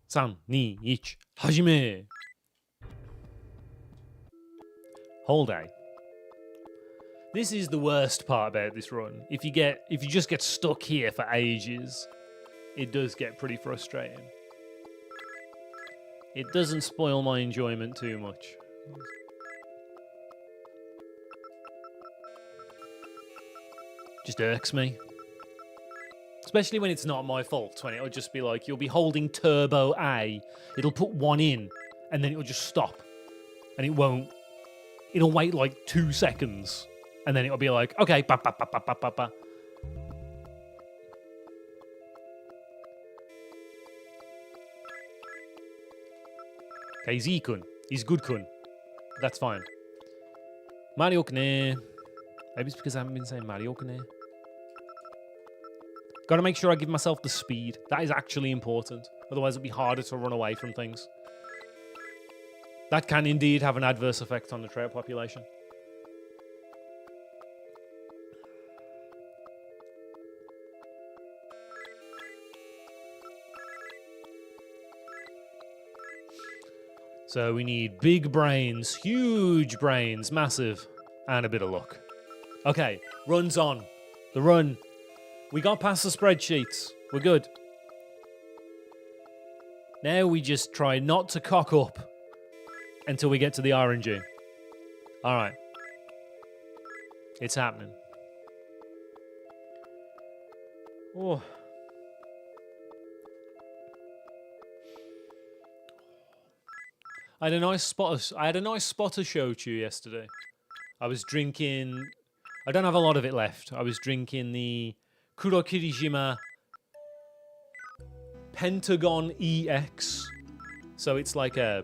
3、2、1、始め! Whole day. This is the worst part about this run. If you just get stuck here for ages, it does get pretty frustrating. It doesn't spoil my enjoyment too much. Just irks me. Especially when it's not my fault, when it'll just be like, you'll be holding turbo A, it'll put one in, and then it'll just stop. And it won't. It'll wait like 2 seconds, and then it'll be like, okay, ba ba ba ba ba ba ba. Okay, he's E-kun. He's good-kun. That's fine. Mario-kune. Maybe it's because I haven't been saying Mario-kune. Got to make sure I give myself the speed. That is actually important. Otherwise, it'll be harder to run away from things. That can indeed have an adverse effect on the trout population. So we need big brains, huge brains, massive, and a bit of luck. Okay, run's on. The run. We got past the spreadsheets. We're good. Now we just try not to cock up until we get to the RNG. All right. It's happening. Oh. I had a nice spot of shochu yesterday. I was drinking. I don't have a lot of it left. I was drinking the Kurokirijima Pentagon EX. So it's like a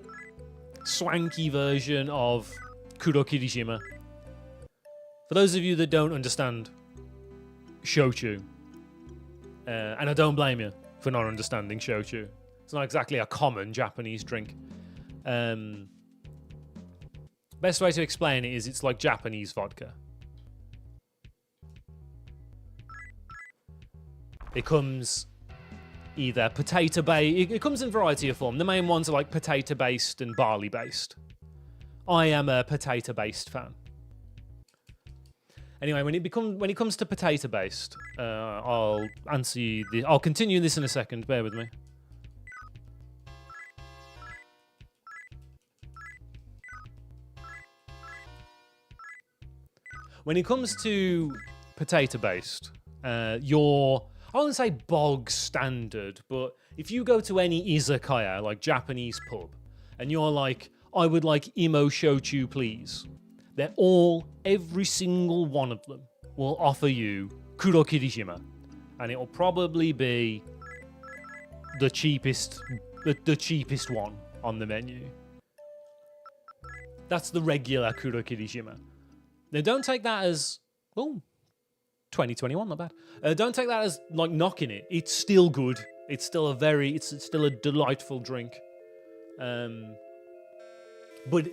swanky version of Kurokirijima. For those of you that don't understand shochu, and I don't blame you for not understanding shochu. It's not exactly a common Japanese drink. Best way to explain it is it's like Japanese vodka. It comes either potato-based... It comes in a variety of form. The main ones are like potato-based and barley-based. I am a potato-based fan. Anyway, when it comes to potato-based, I'll answer you... I'll continue this in a second. Bear with me. When it comes to potato-based, I wouldn't say bog standard, but if you go to any izakaya, like Japanese pub, and you're like, I would like imo shochu, please. Every single one of them will offer you Kurokirijima. And it will probably be the cheapest one on the menu. That's the regular Kurokirijima. Now don't take that as, 2021, not bad. Don't take that as like knocking it. It's still good. It's still a delightful drink. But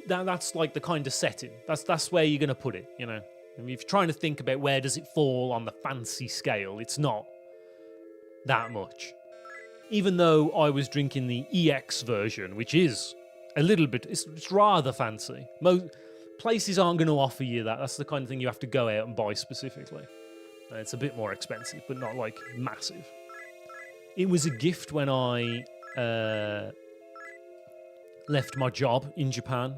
that's like the kind of setting. That's where you're gonna put it, you know. I mean, if you're trying to think about where does it fall on the fancy scale, it's not that much. Even though I was drinking the EX version, which is a little bit, it's rather fancy. Most places aren't going to offer you that. That's the kind of thing you have to go out and buy specifically. It's a bit more expensive, but not like massive. It was a gift when I left my job in Japan.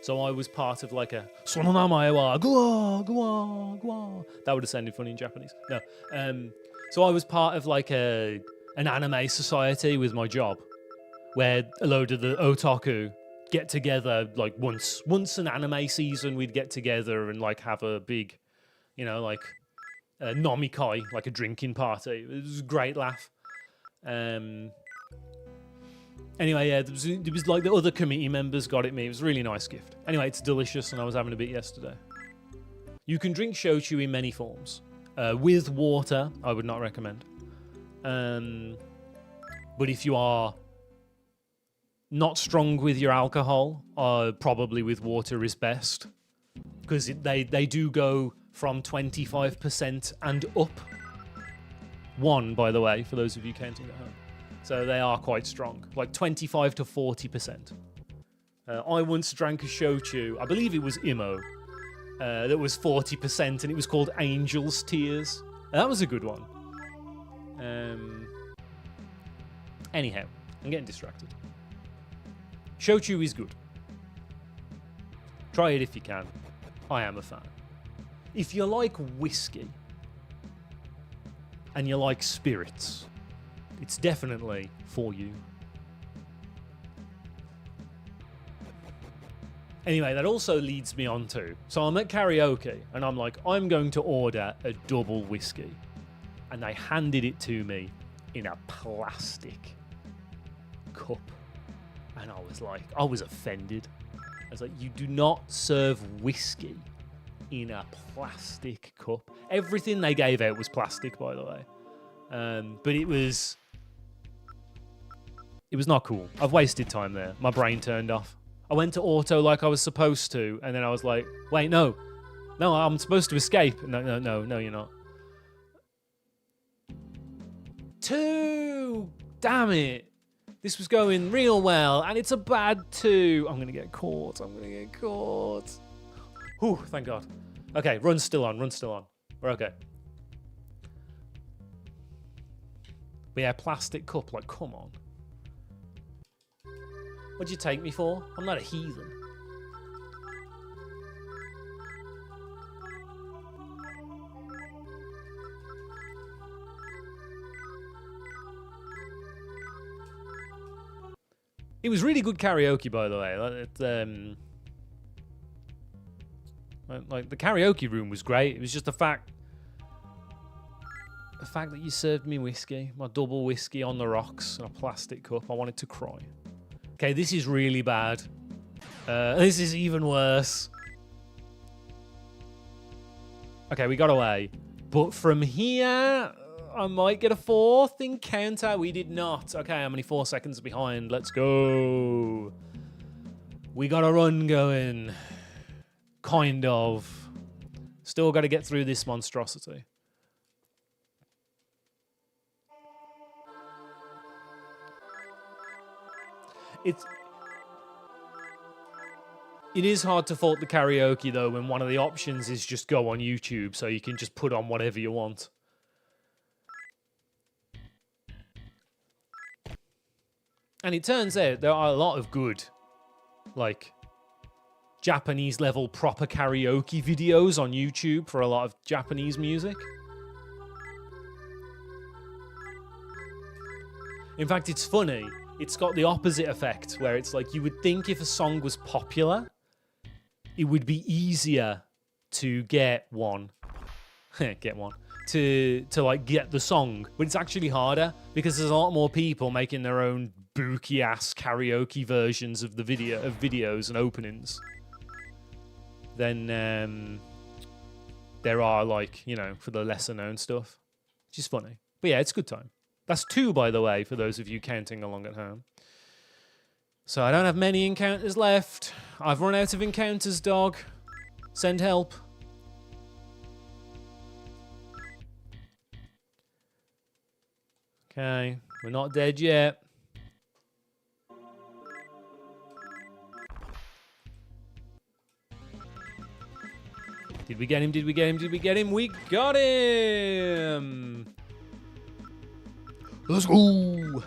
So I was part of like a "sono namae wa gua gua gua." That would have sounded funny in Japanese. No. So I was part of like an anime society with my job, where a load of the otaku get together like once an anime season. We'd get together and like have a big, you know, like nomikai, like a drinking party. It was a great laugh. Anyway, yeah, there was like the other committee members got it me. It was a really nice gift. Anyway, it's delicious, and I was having a bit yesterday. You can drink shochu in many forms. With water, I would not recommend. But if you are not strong with your alcohol, probably with water is best. Because they do go from 25% and up. 1, by the way, for those of you counting at home. So they are quite strong, like 25 to 40%. I once drank a shochu, I believe it was Imo, that was 40%, and it was called Angel's Tears. That was a good one. Anyhow, I'm getting distracted. Shochu is good. Try it if you can. I am a fan. If you like whiskey and you like spirits, it's definitely for you. Anyway, that also leads me on to... So I'm at karaoke, and I'm like, I'm going to order a double whiskey. And they handed it to me in a plastic cup. And I was like, I was offended. I was like, you do not serve whiskey in a plastic cup. Everything they gave out was plastic, by the way. But it was not cool. I've wasted time there. My brain turned off. I went to auto like I was supposed to, and then I was like, wait, no, I'm supposed to escape. No, you're not. 2! Damn it. This was going real well, and it's a bad 2. I'm going to get caught. Whew, thank God. Okay, run's still on. We're okay. But yeah, plastic cup, like, come on. What'd you take me for? I'm not a heathen. It was really good karaoke, by the way. Like the karaoke room was great. It was just the fact that you served me whiskey, my double whiskey on the rocks in a plastic cup. I wanted to cry. Okay, this is really bad. This is even worse. Okay, we got away. But from here, I might get a 4th encounter. We did not. Okay, I'm only 4 seconds behind. Let's go. We got a run going. Kind of. Still got to get through this monstrosity. It is hard to fault the karaoke, though, when one of the options is just go on YouTube, so you can just put on whatever you want. And it turns out there are a lot of good, like, Japanese-level proper karaoke videos on YouTube for a lot of Japanese music. In fact, it's funny. It's got the opposite effect, where it's like you would think if a song was popular, it would be easier to get one. To like get the song. But it's actually harder because there's a lot more people making their own booky-ass karaoke versions of videos and openings than there are, like, you know, for the lesser-known stuff. Which is funny. But yeah, it's a good time. That's 2, by the way, for those of you counting along at home. So I don't have many encounters left. I've run out of encounters, dog. Send help. Okay, we're not dead yet. Did we get him? Did we get him? Did we get him? We got him! Let's go!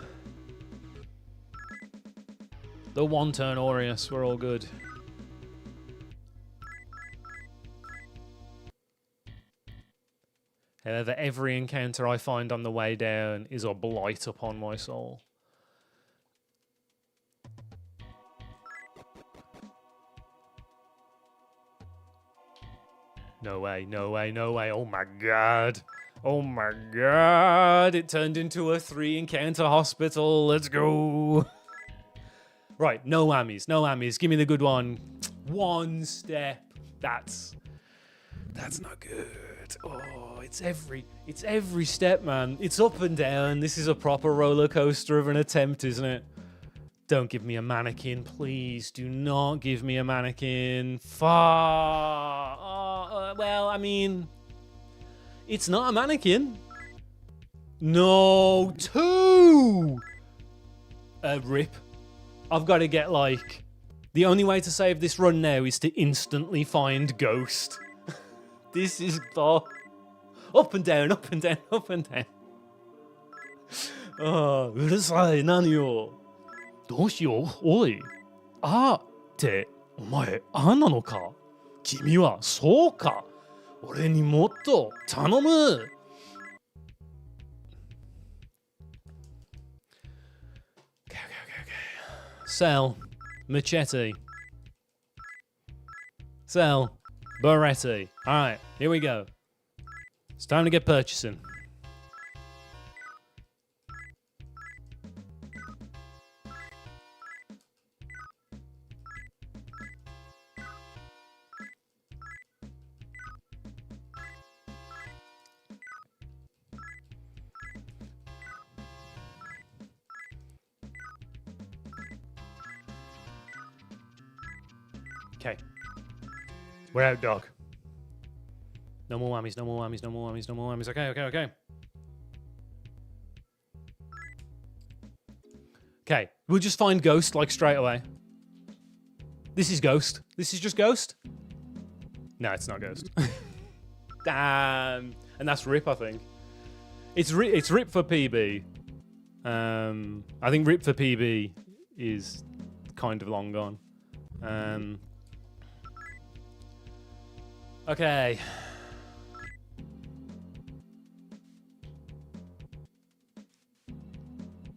The one-turn Aureus, we're all good. However, every encounter I find on the way down is a blight upon my soul. No way, no way, no way. Oh my god. Oh my god. It turned into a 3 encounter hospital. Let's go. Right, no whammies, no whammies. Give me the good one. One step. That's not good. Oh, it's every step, man. It's up and down. This is a proper roller coaster of an attempt, isn't it? Don't give me a mannequin, please. Do not give me a mannequin. Well, I mean, it's not a mannequin. No, 2! Rip. I've got to get, like... The only way to save this run now is to instantly find Ghost. This is... Oh, up and down, up and down, up and down. Oh, うるさい、何よ。どうしよう、おい。あって、お前、あんなのか。君は、そうか。俺にもっと頼む。Sell. Machete. Sell. Beretti. Alright, here we go. It's time to get purchasing. Okay. We're out, dog. No more whammies, no more whammies, no more whammies, no more whammies. Okay, okay, okay. Okay, we'll just find Ghost, like, straight away. This is Ghost. This is just Ghost? No, it's not Ghost. Damn. And that's Rip, I think. It's Rip for PB. I think Rip for PB is kind of long gone. Okay.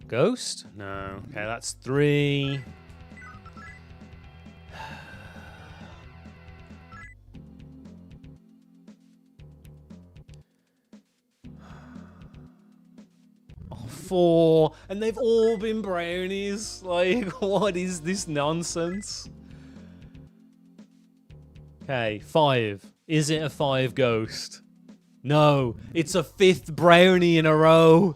Ghost? No. Okay, that's 3. Oh, 4. And they've all been brownies. Like, what is this nonsense? Okay, 5. Is it a 5 Ghost? No, it's a 5th brownie in a row.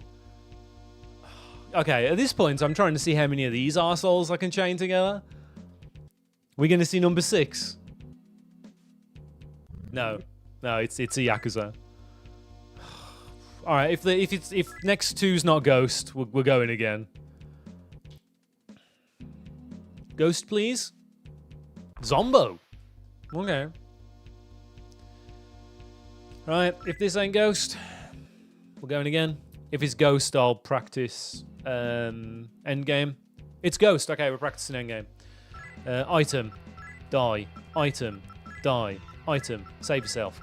Okay, at this point, I'm trying to see how many of these arseholes I can chain together. We're going to see number 6. No, it's a Yakuza. All right, if next 2's not Ghost, we're going again. Ghost, please. Zombo. Okay. Right, if this ain't Ghost, we're going again. If it's Ghost, I'll practice endgame. It's Ghost. Okay, we're practicing endgame. Item. Die. Item. Die. Item. Save yourself.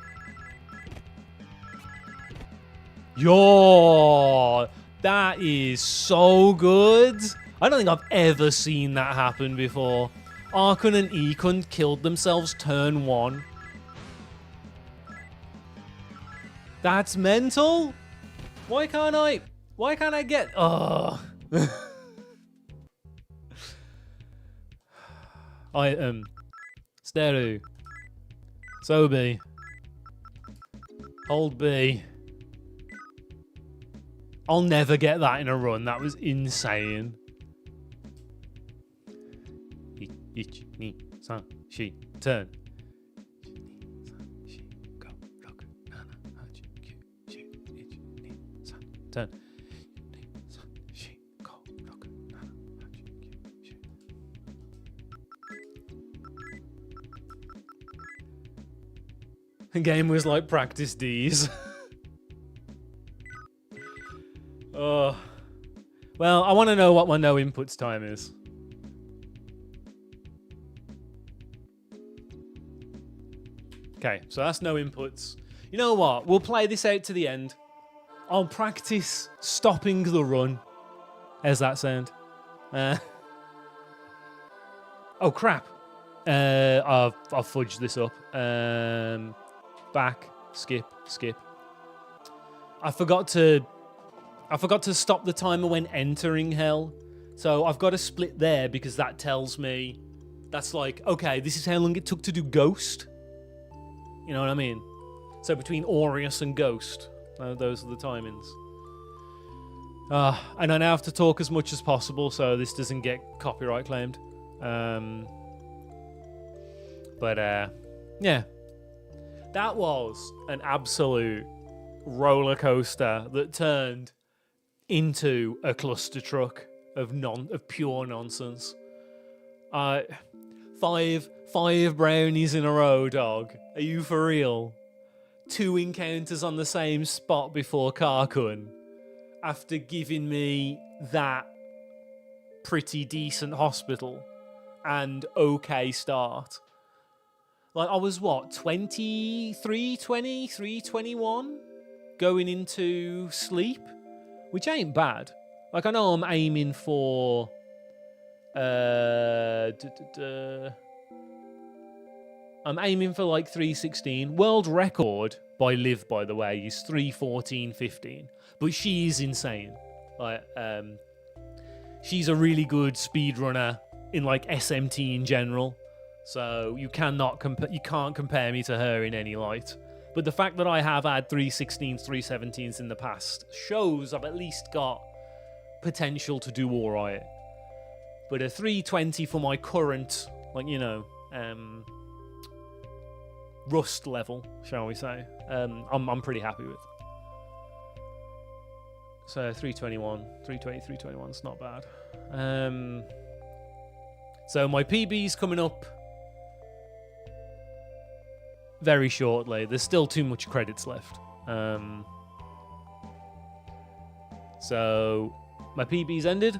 Yo! That is so good. I don't think I've ever seen that happen before. Arkun and Ekun killed themselves turn 1. That's mental? Why can't I get... Oh. Steru. Sobi. Hold B. I'll never get that in a run. That was insane. Ich, ni, san, shi, turn. Turn. The game was like practice D's. Oh. Well, I want to know what my no inputs time is. Okay, so that's no inputs. You know what? We'll play this out to the end. I'll practice stopping the run. How's that sound? Oh, crap. I've fudged this up. back, skip, skip. I forgot to stop the timer when entering hell. So I've got to split there because that tells me that's like, okay, this is how long it took to do Ghost. You know what I mean? So between Aureus and Ghost, those are the timings. And I now have to talk as much as possible so this doesn't get copyright claimed. Yeah. That was an absolute roller coaster that turned into a cluster truck of pure nonsense. 5 brownies in a row, dog. Are you for real? 2 encounters on the same spot before Karkun. After giving me that pretty decent hospital and okay start. Like, I was, 321 going into sleep? Which ain't bad. Like, I know I'm aiming for... I'm aiming for, 316. World record by Liv, by the way, is 3:14:15. But she is insane. She's a really good speedrunner in, SMT in general. So you can't compare me to her in any light. But the fact that I have had 316s, 317s in the past shows I've at least got potential to do all right. But a 320 for my current, rust level, shall we say, I'm pretty happy with. So 321, 320, 321, it's not bad. So my PB's coming up very shortly. There's still too much credits left. So my PB's ended.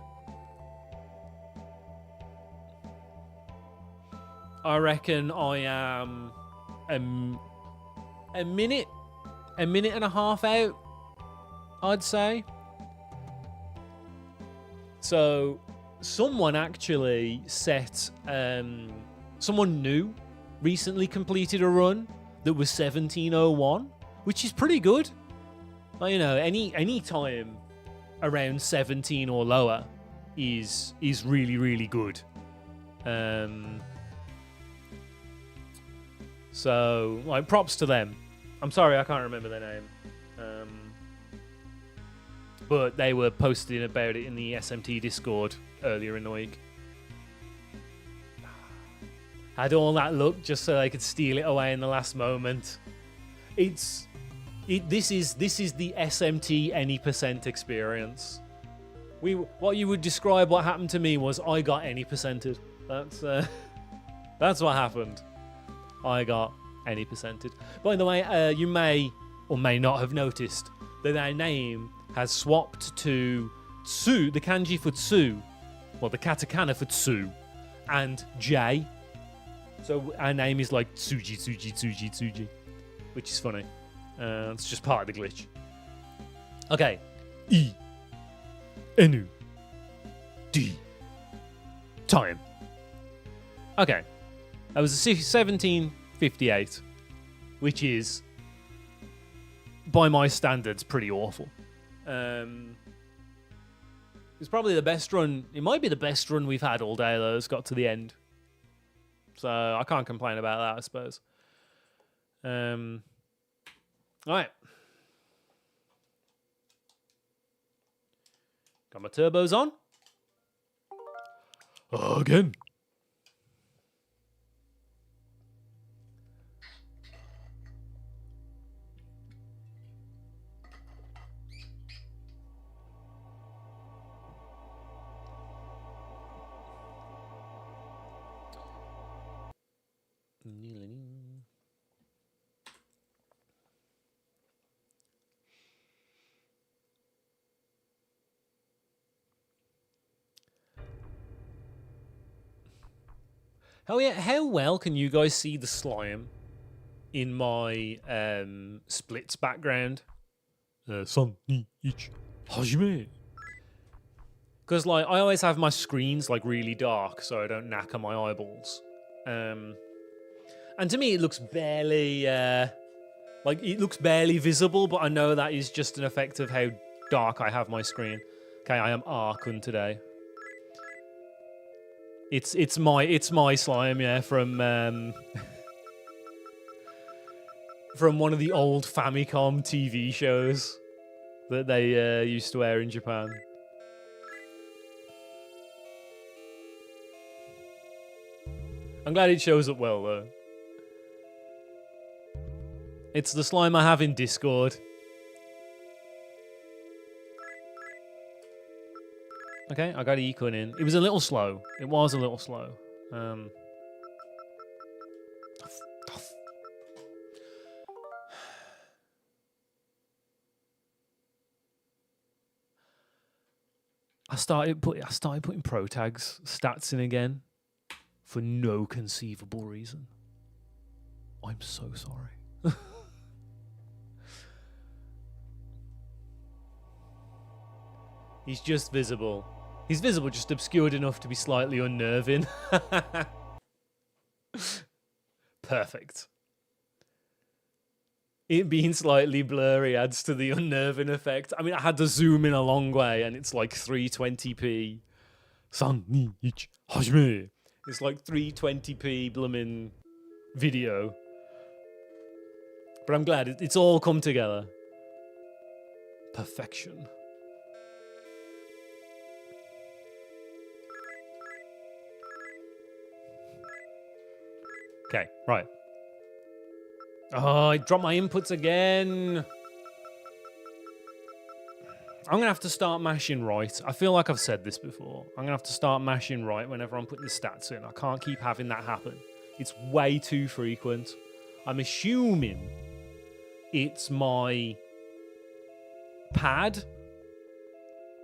I reckon I am a minute and a half out, I'd say. So someone actually set someone new recently completed a run that was 17:01, which is pretty good. Any time around 17 or lower is really, really good. So, props to them. I'm sorry, I can't remember their name. But they were posting about it in the SMT Discord earlier in the week. Had all that luck just so they could steal it away in the last moment. This is the SMT Any percent experience. What you would describe what happened to me was I got Any percented. That's what happened. I got Any percented. By the way, you may or may not have noticed that their name has swapped to Tsu, the kanji for Tsu, the katakana for Tsu, and J. So our name is like Tsuji, which is funny. It's just part of the glitch. Okay. E. Enu. D. Time. Okay. That was a 17:58, which is, by my standards, pretty awful. It's probably the best run. It might be the best run we've had all day, though. It's got to the end. So I can't complain about that, I suppose. All right. Got my turbos on. Again. Oh yeah, how well can you guys see the slime in my splits background? Son ni ich hajime. Because I always have my screens really dark so I don't knacker my eyeballs. And to me it looks barely Like, it looks barely visible, but I know that is just an effect of how dark I have my screen. Okay, I am Arkun today. It's my slime, yeah, from from one of the old Famicom TV shows that they used to air in Japan. I'm glad it shows up well, though. It's the slime I have in Discord. Okay, I got Ikun in. It was a little slow. It was a little slow. I started putting pro tags stats in again for no conceivable reason. I'm so sorry. He's just visible. He's visible, just obscured enough to be slightly unnerving. Perfect. It being slightly blurry adds to the unnerving effect. I mean, I had to zoom in a long way, and it's like 320p. It's like 320p blooming video. But I'm glad it's all come together. Perfection. Okay, right. Oh, I dropped my inputs again. I'm going to have to start mashing right. I feel like I've said this before. I'm going to have to start mashing right whenever I'm putting the stats in. I can't keep having that happen. It's way too frequent. I'm assuming it's my pad.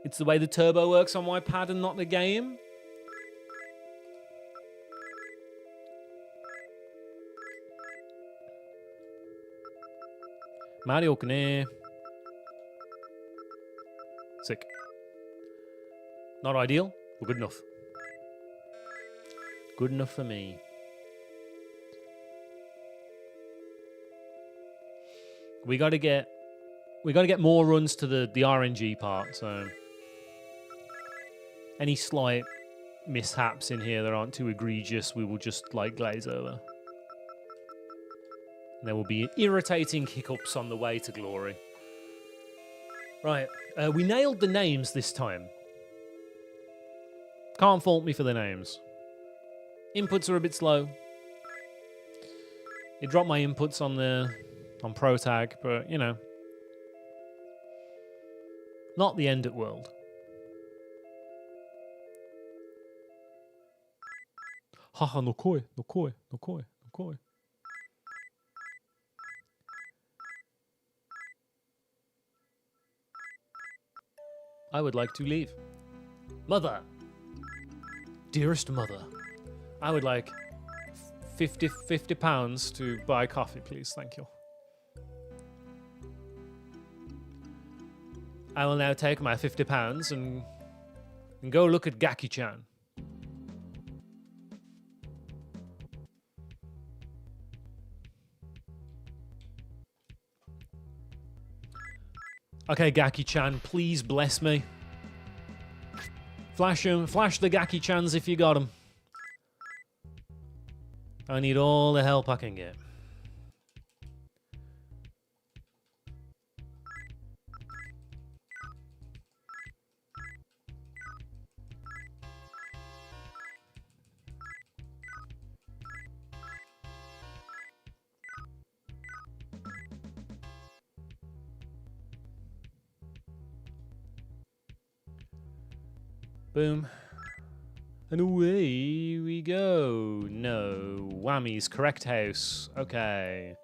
It's the way the turbo works on my pad and not the game. Mario Kane. Sick. Not ideal, but good enough. Good enough for me. We got to get more runs to the RNG part. So any slight mishaps in here that aren't too egregious, we will just like glaze over. And there will be irritating hiccups on the way to glory. Right, we nailed the names this time. Can't fault me for the names. Inputs are a bit slow. It dropped my inputs on ProTag, but you know, not the end of the world. Haha, no koi, no koi, no koi, no koi. I would like to leave. Mother. Dearest mother. I would like 50 pounds to buy coffee, please. Thank you. I will now take my 50 pounds and go look at Gaki-chan. Okay, Gaki-chan, please bless me. Flash him. Flash the Gaki-chans if you got them. I need all the help I can get. Boom. And away we go. No. Whammies. Correct house. Okay.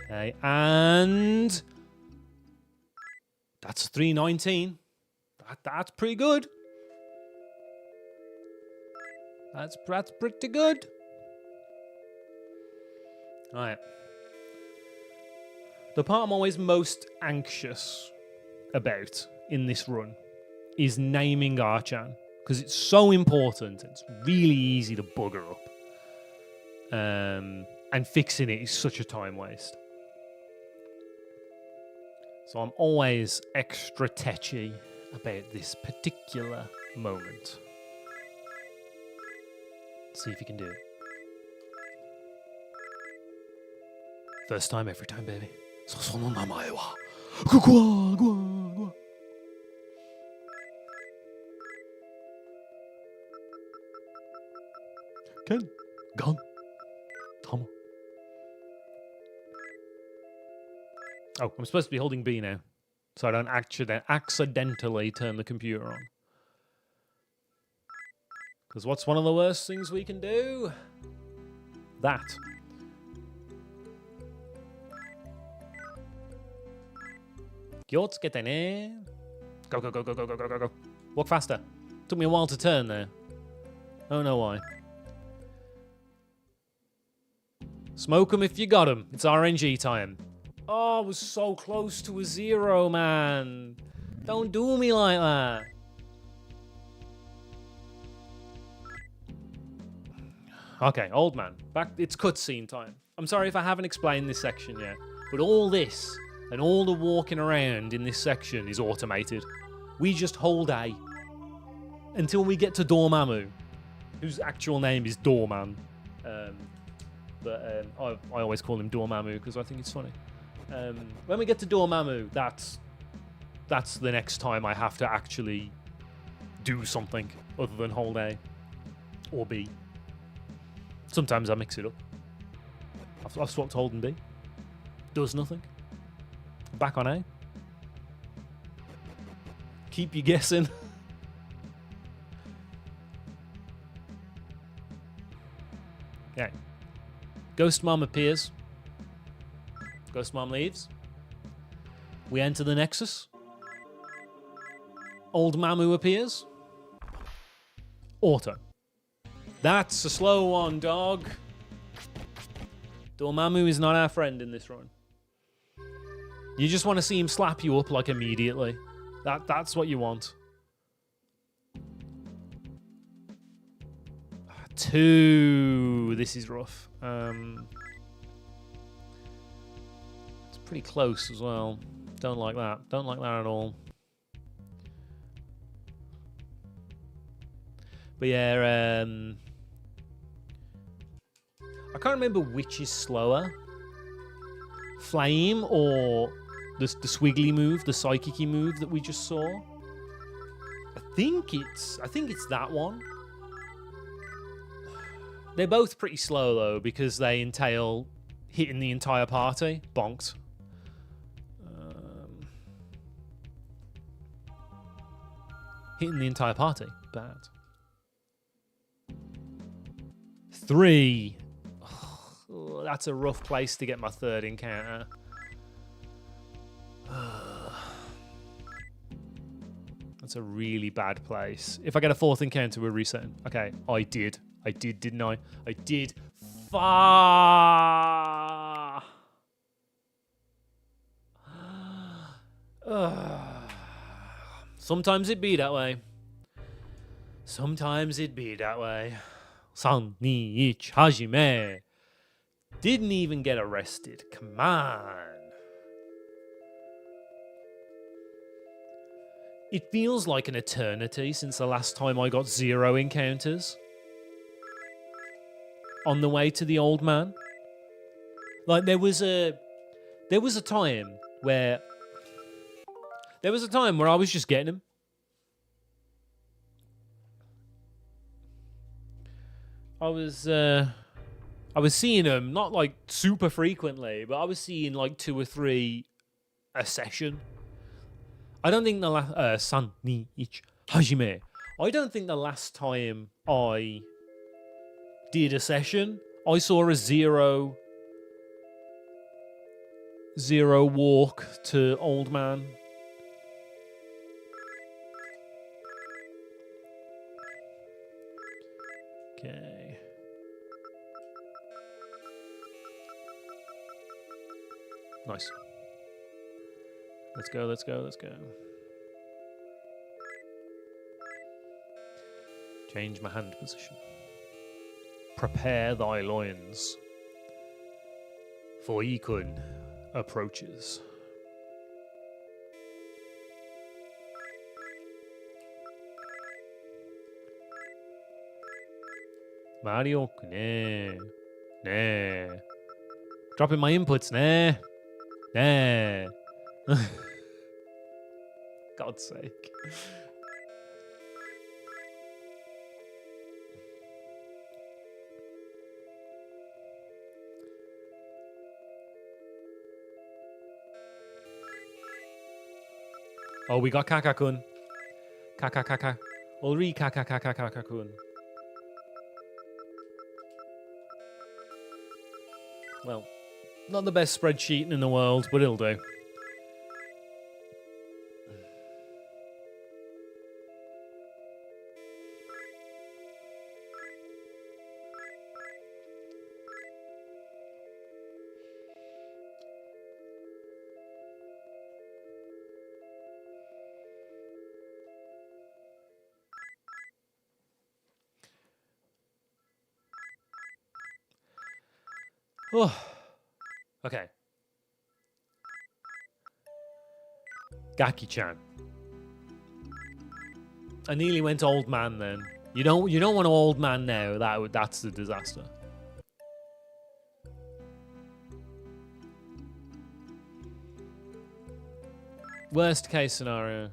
Okay. And that's 319. That's pretty good. That's pretty good. All right. The part I'm always most anxious about in this run is naming Archan, because it's so important. It's really easy to bugger up. And fixing it is such a time waste. So I'm always extra tetchy about this particular moment. Let's see if you can do it. First time, every time, baby. Ken, Gun, Tama. Oh, I'm supposed to be holding B now, so I don't accidentally turn the computer on. Because what's one of the worst things we can do? That. Get in. Go, go, go, go, go, go, go, go, go. Walk faster. Took me a while to turn there. I don't know why. Smoke 'em if you got 'em. It's RNG time. Oh, I was so close to a 0, man. Don't do me like that. Okay, old man. Back. It's cutscene time. I'm sorry if I haven't explained this section yet, but all this and all the walking around in this section is automated. We just hold A until we get to Dormammu, whose actual name is Dorman. But I always call him Dormammu because I think it's funny. When we get to Dormammu, that's the next time I have to actually do something other than hold A or B. Sometimes I mix it up. I've swapped hold and B. Does nothing. Back on A. Keep you guessing. Okay. Ghost Mom appears. Ghost Mom leaves. We enter the Nexus. Old Mamu appears. Auto. That's a slow one, dog. Dormammu is not our friend in this run. You just want to see him slap you up like immediately. That's what you want. 2. This is rough. It's pretty close as well. Don't like that. Don't like that at all. But yeah, I can't remember which is slower. Flame or the squiggly move, the psychic-y move that we just saw. I think it's that one. They're both pretty slow though because they entail hitting the entire party. Bonked. Hitting the entire party. Bad. 3. Oh, that's a rough place to get my 3rd encounter. That's a really bad place. If I get a 4th encounter, we're resetting. Okay, I did, didn't I? I did. Sometimes it be that way. Sometimes it be that way. 3, 2, 1, hajime. Didn't even get arrested. Come on. It feels like an eternity since the last time I got 0 encounters. On the way to the old man. Like there was a time where I was just getting him. I was seeing him not like super frequently, but I was seeing like 2 or 3 a session. I don't think the last 3, 2, 1, hajime. I don't think the last time I did a session, I saw a 0 walk to old man. Okay. Nice. Let's go, let's go, let's go. Change my hand position. Prepare thy loins, for Ikun approaches. Mario, nah. Nah. Dropping my inputs, nah. Nah. God's sake. Oh, we got Kakakun. Kakakaka. Ulri Kakakakakakakun. Well, not the best spreadsheet in the world, but it'll do. Oh, okay. Gaki-chan. I nearly went old man then. You don't want an old man now. That's a disaster. Worst case scenario.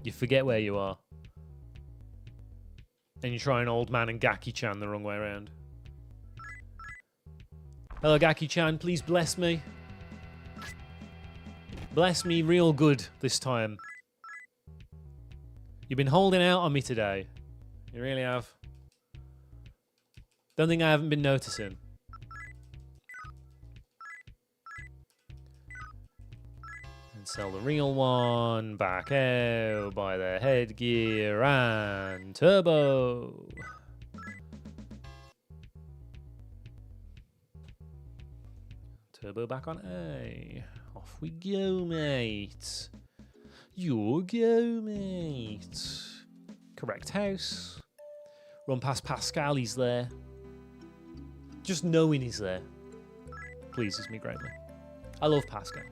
You forget where you are. And you try an old man and Gaki-chan the wrong way around. Hello, Gaki-chan. Please bless me. Bless me real good this time. You've been holding out on me today. You really have. Don't think I haven't been noticing. And sell the real one. Back out. Buy the headgear and turbo. Turbo back on A. Off we go, mate. You go, mate. Correct house. Run past Pascal, he's there. Just knowing he's there pleases me greatly. I love Pascal.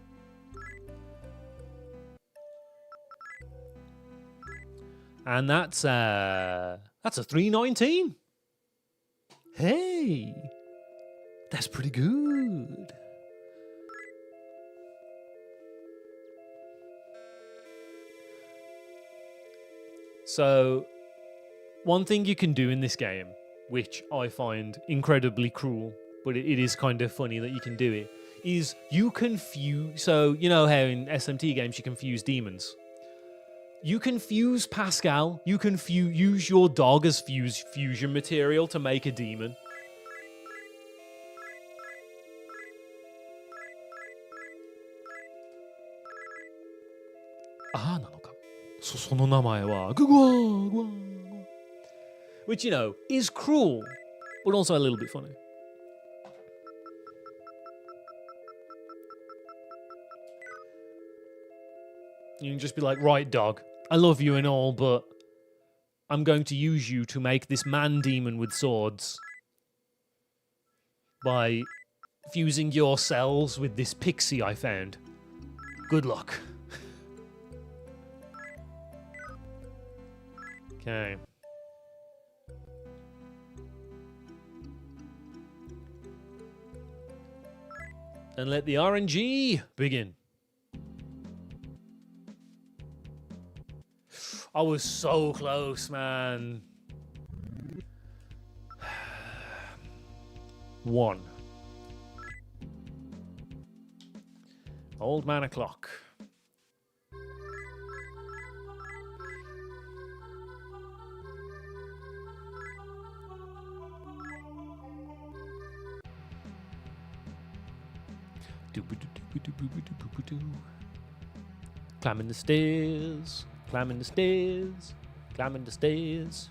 And that's a 319. Hey, that's pretty good. So, one thing you can do in this game, which I find incredibly cruel, but it is kind of funny that you can do it, is you can fuse. So, you know how in SMT games you can fuse demons? You can fuse Pascal. You can use your dog as fusion material to make a demon. Ah, なのか。その名前はグワーグワー Which, you know, is cruel, but also a little bit funny. You can just be like, right, dog, I love you and all, but I'm going to use you to make this man demon with swords by fusing your cells with this pixie I found. Good luck. Okay. And let the RNG begin. I was so close, man. 1. Old man o'clock. Climbing the stairs, climbing the stairs, climbing the stairs.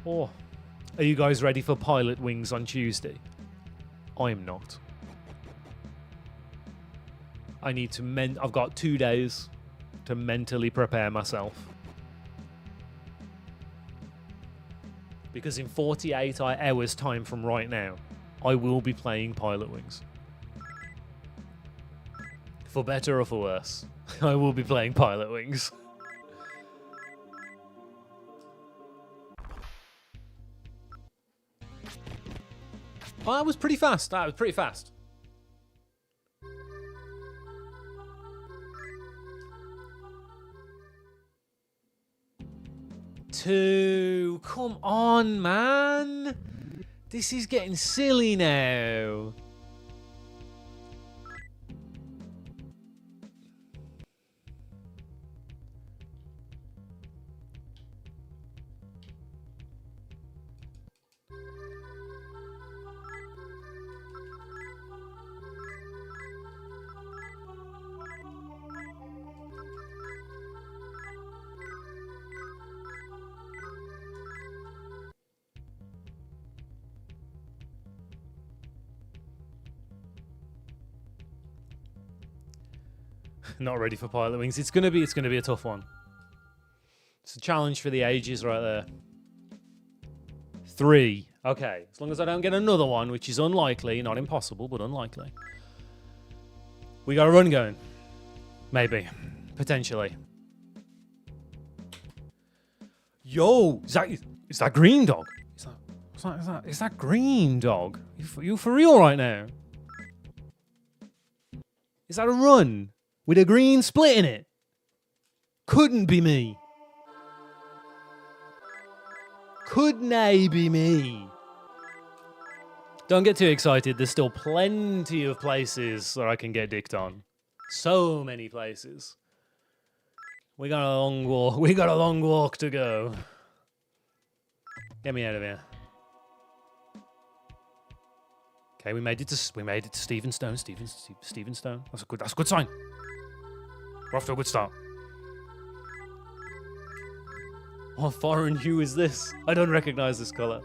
Oh, are you guys ready for Pilot Wings on Tuesday? I'm not. I need to I've got 2 days to mentally prepare myself. Because in 48 hours time from right now, I will be playing Pilot Wings. For better or for worse, I will be playing Pilot Wings. Oh, that was pretty fast. That was pretty fast. Two. Come on, man. This is getting silly now. Not ready for Pilot Wings. It's gonna be a tough one. It's a challenge for the ages right there. 3. Okay, as long as I don't get another one, which is unlikely, not impossible, but unlikely. We got a run going. Maybe. Potentially. Yo, is that green dog? Is that green dog? You for real right now? Is that a run? With a green split in it? Couldn't be me. Couldn't be me. Don't get too excited. There's still plenty of places that I can get dicked on. So many places. We got a long walk. We got a long walk to go. Get me out of here. Okay, we made it to Stephen Stone. Stephen Stone. That's a good sign. We're off to a good start. What foreign hue is this? I don't recognize this color.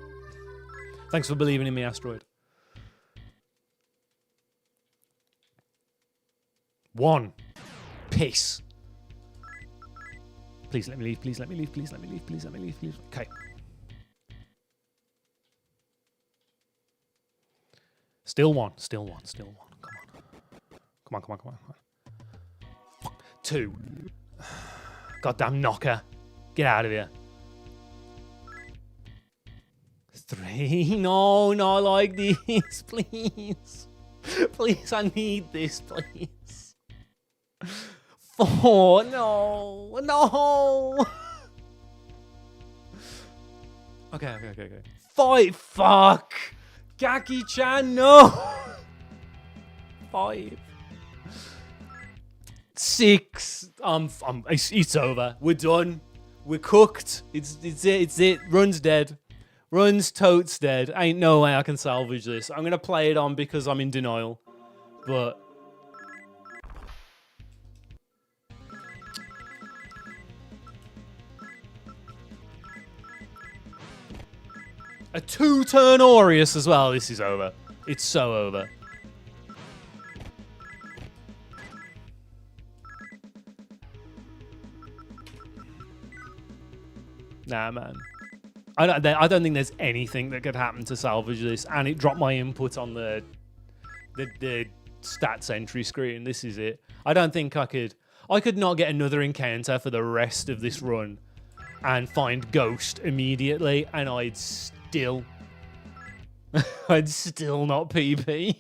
Thanks for believing in me, Asteroid. 1. Piss. Please let me leave. Please let me leave. Please let me leave. Please let me leave. Please. Okay. Still one. Still one. Still one. Come on. Come on. 2. Goddamn knocker. Get out of here. 3. No, not like this. Please. Please, I need this, please. 4. No. No. Okay. 5. Fuck. Gaki-chan, no. 5. 6. It's over. We're done. We're cooked. It's it. Run's dead. Run's totes dead. Ain't no way I can salvage this. I'm gonna play it on because I'm in denial. But a 2-turn Aureus as well. This is over. It's so over. Nah, man. I don't think there's anything that could happen to salvage this, and it dropped my input on the stats entry screen. This is it. I don't think I could not get another encounter for the rest of this run and find Ghost immediately, and I'd still not PB.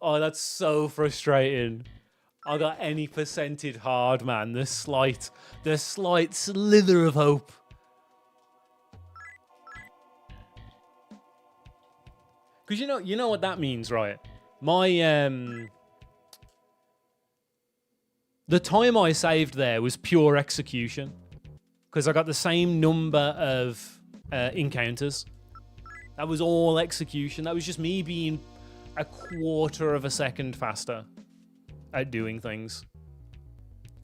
Oh, that's so frustrating. I got any percentage hard, man. The slight slither of hope. Because you know what that means, right? My the time I saved there was pure execution, because I got the same number of encounters. That was all execution. That was just me being a quarter of a second faster at doing things,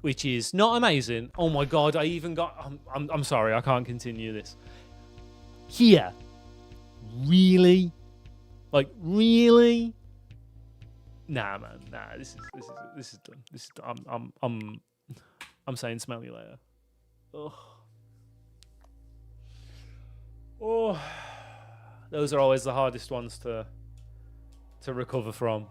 which is not amazing. Oh my god, I even got... I'm sorry, I can't continue this. Here. Really? Like, really? Nah, man. Nah, this is done. This is done. I'm saying smell you later. Ugh. Oh, those are always the hardest ones to recover from.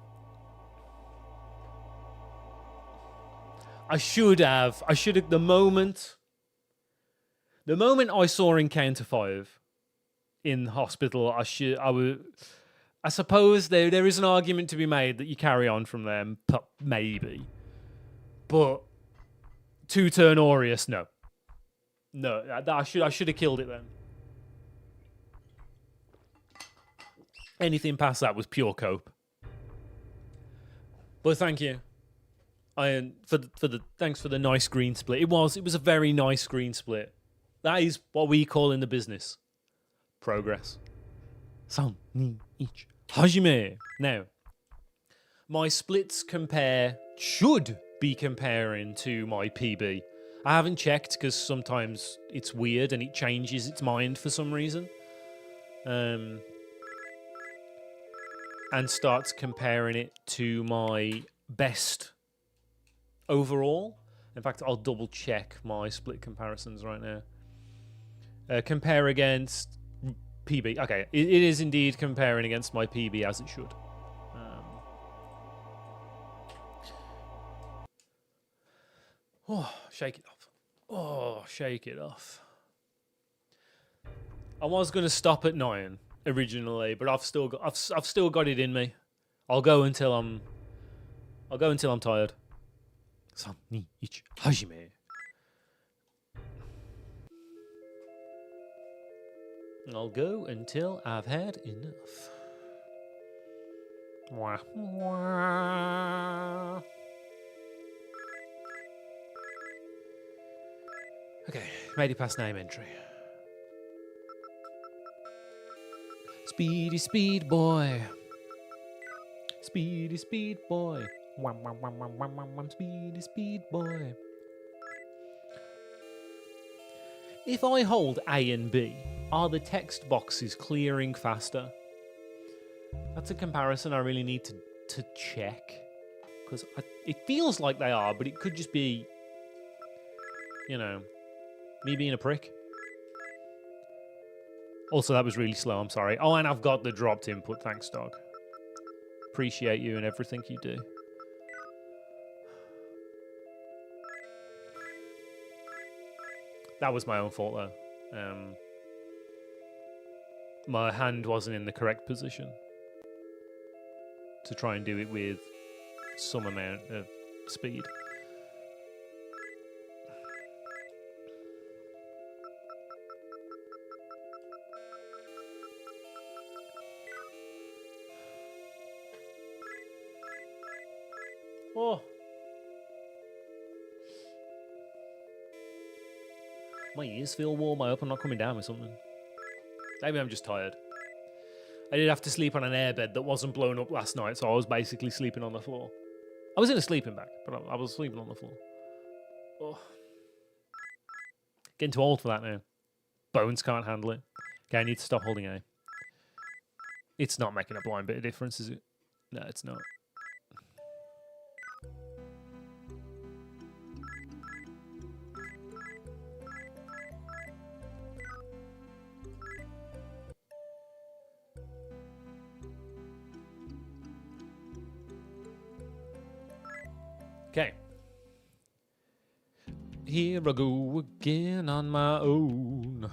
I should have the moment I saw Encounter 5 in hospital, I suppose there is an argument to be made that you carry on from them, maybe. But two-turn Aureus, no. No, I should have killed it then. Anything past that was pure cope. But thank you. Thanks for the nice green split. It was a very nice green split. That is what we call in the business progress. San, ni, ich, hajime. Now, my splits should be comparing to my PB. I haven't checked because sometimes it's weird and it changes its mind for some reason. And starts comparing it to my best overall. In fact, I'll double check my split comparisons right now. Compare against PB. Okay, it is indeed comparing against my PB as it should. Shake it off. Oh, shake it off. I was going to stop at 9 originally, but I've still got it in me. I'll go until I'm tired. San, ni, ich, hajime. I'll go until I've had enough. Wah, wah. Okay, made it past name entry. Speedy speed boy. Speedy speed boy. Wham, wham, wham, wham, wham, wham, wham, speedy speed boy. If I hold A and B, are the text boxes clearing faster? That's a comparison I really need to check. Because it feels like they are, but it could just be, me being a prick. Also, that was really slow, I'm sorry. Oh, and I've got the dropped input, thanks, dog. Appreciate you and everything you do. That was my own fault, though. My hand wasn't in the correct position to try and do it with some amount of speed. Oh. My ears feel warm. I hope I'm not coming down with something. Maybe I'm just tired. I did have to sleep on an airbed that wasn't blown up last night, so I was basically sleeping on the floor. I was in a sleeping bag, but I was sleeping on the floor. Oh. Getting too old for that now. Bones can't handle it. Okay, I need to stop holding A. It's not making a blind bit of difference, is it? No, it's not. Okay. Here I go again on my own.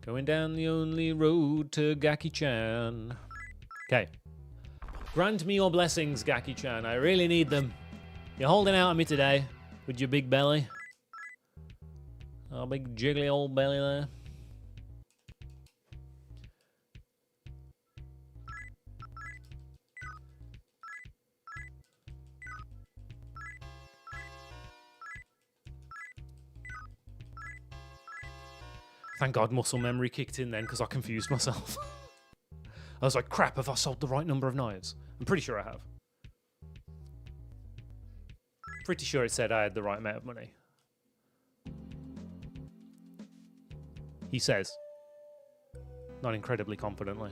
Going down the only road to Gaki-chan. Okay. Grant me your blessings, Gaki-chan. I really need them. You're holding out on me today with your big belly. Oh, big jiggly old belly there. Thank God muscle memory kicked in then, because I confused myself. I was like, crap, have I sold the right number of knives? I'm pretty sure I have. Pretty sure it said I had the right amount of money. He says. Not incredibly confidently.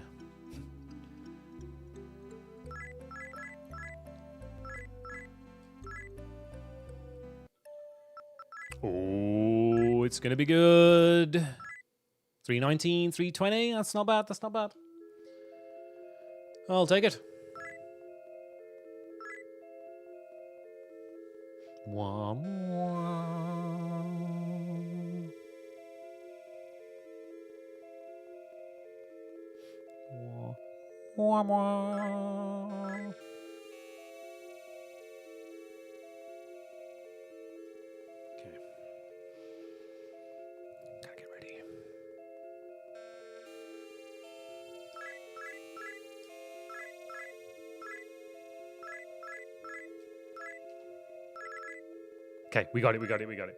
Oh, it's going to be good. 319, 320. That's not bad. That's not bad. I'll take it. One more. One more. Okay. Gotta get ready. Okay, we got it, we got it, we got it.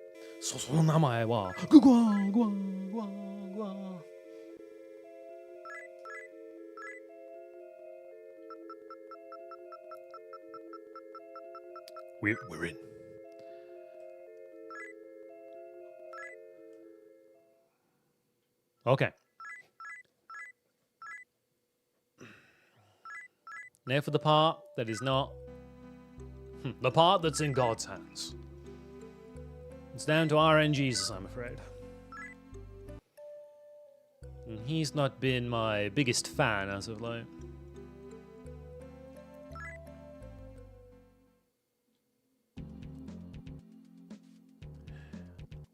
We're in. Okay. Now for the part that is not... the part that's in God's hands. It's down to RNGesus, I'm afraid. And he's not been my biggest fan as of late.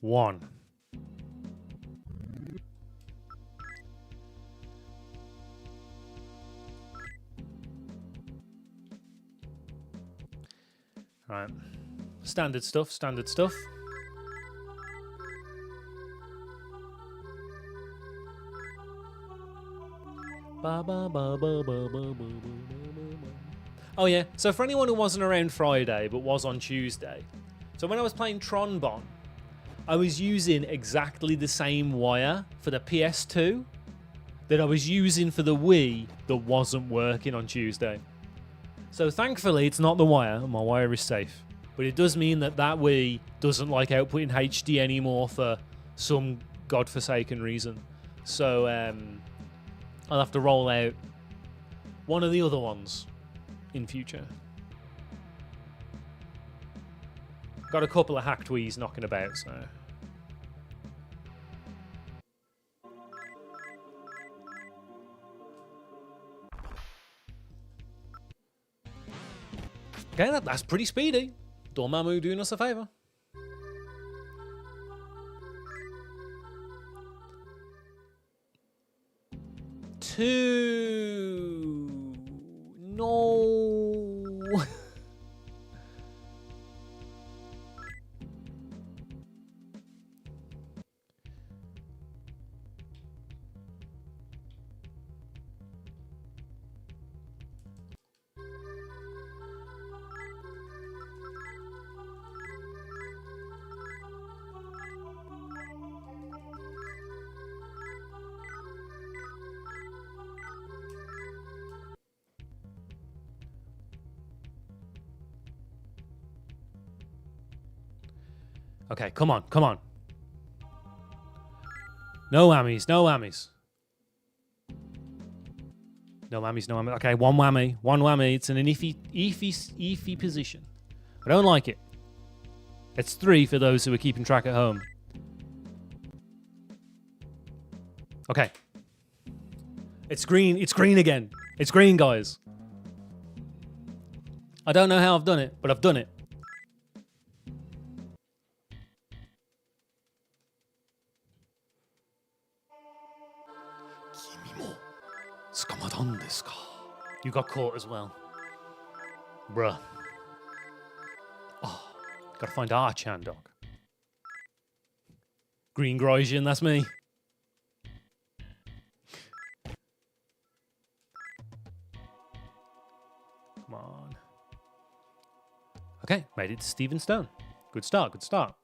One. Right. Standard stuff, standard stuff. Oh yeah, so for anyone who wasn't around Friday but was on Tuesday, so when I was playing Tronbon, I was using exactly the same wire for the PS2 that I was using for the Wii that wasn't working on Tuesday. So thankfully it's not the wire, my wire is safe. But it does mean that that Wii doesn't like outputting HD anymore for some godforsaken reason. So I'll have to roll out one of the other ones in future. Got a couple of hacked Wii's knocking about, so... Okay, that's pretty speedy. Dormammu doing us a favour. Two. No. Okay, come on, come on. No whammies, no whammies. No whammies, no whammies. Okay, one whammy, one whammy. It's in an iffy position. I don't like it. It's 3 for those who are keeping track at home. Okay. It's green again. It's green, guys. I don't know how I've done it, but I've done it. You got caught as well. Bruh. Oh, gotta find our Chan dog. Green Grosian, that's me. Come on. Okay, made it to Stephen Stone. Good start, good start.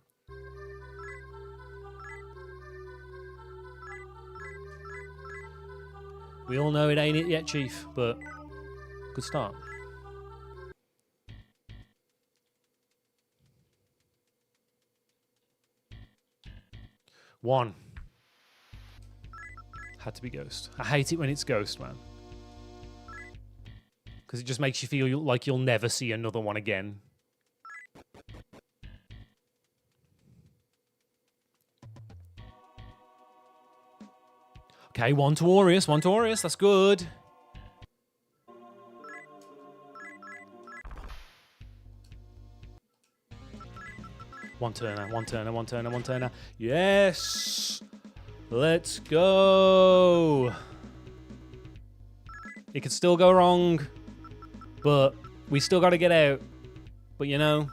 We all know it ain't it yet, Chief, but good start. One. Had to be Ghost. I hate it when it's Ghost, man. Because it just makes you feel like you'll never see another one again. Okay, one to Aureus, that's good. One turner. Yes! Let's go! It could still go wrong, but we still got to get out. But you know,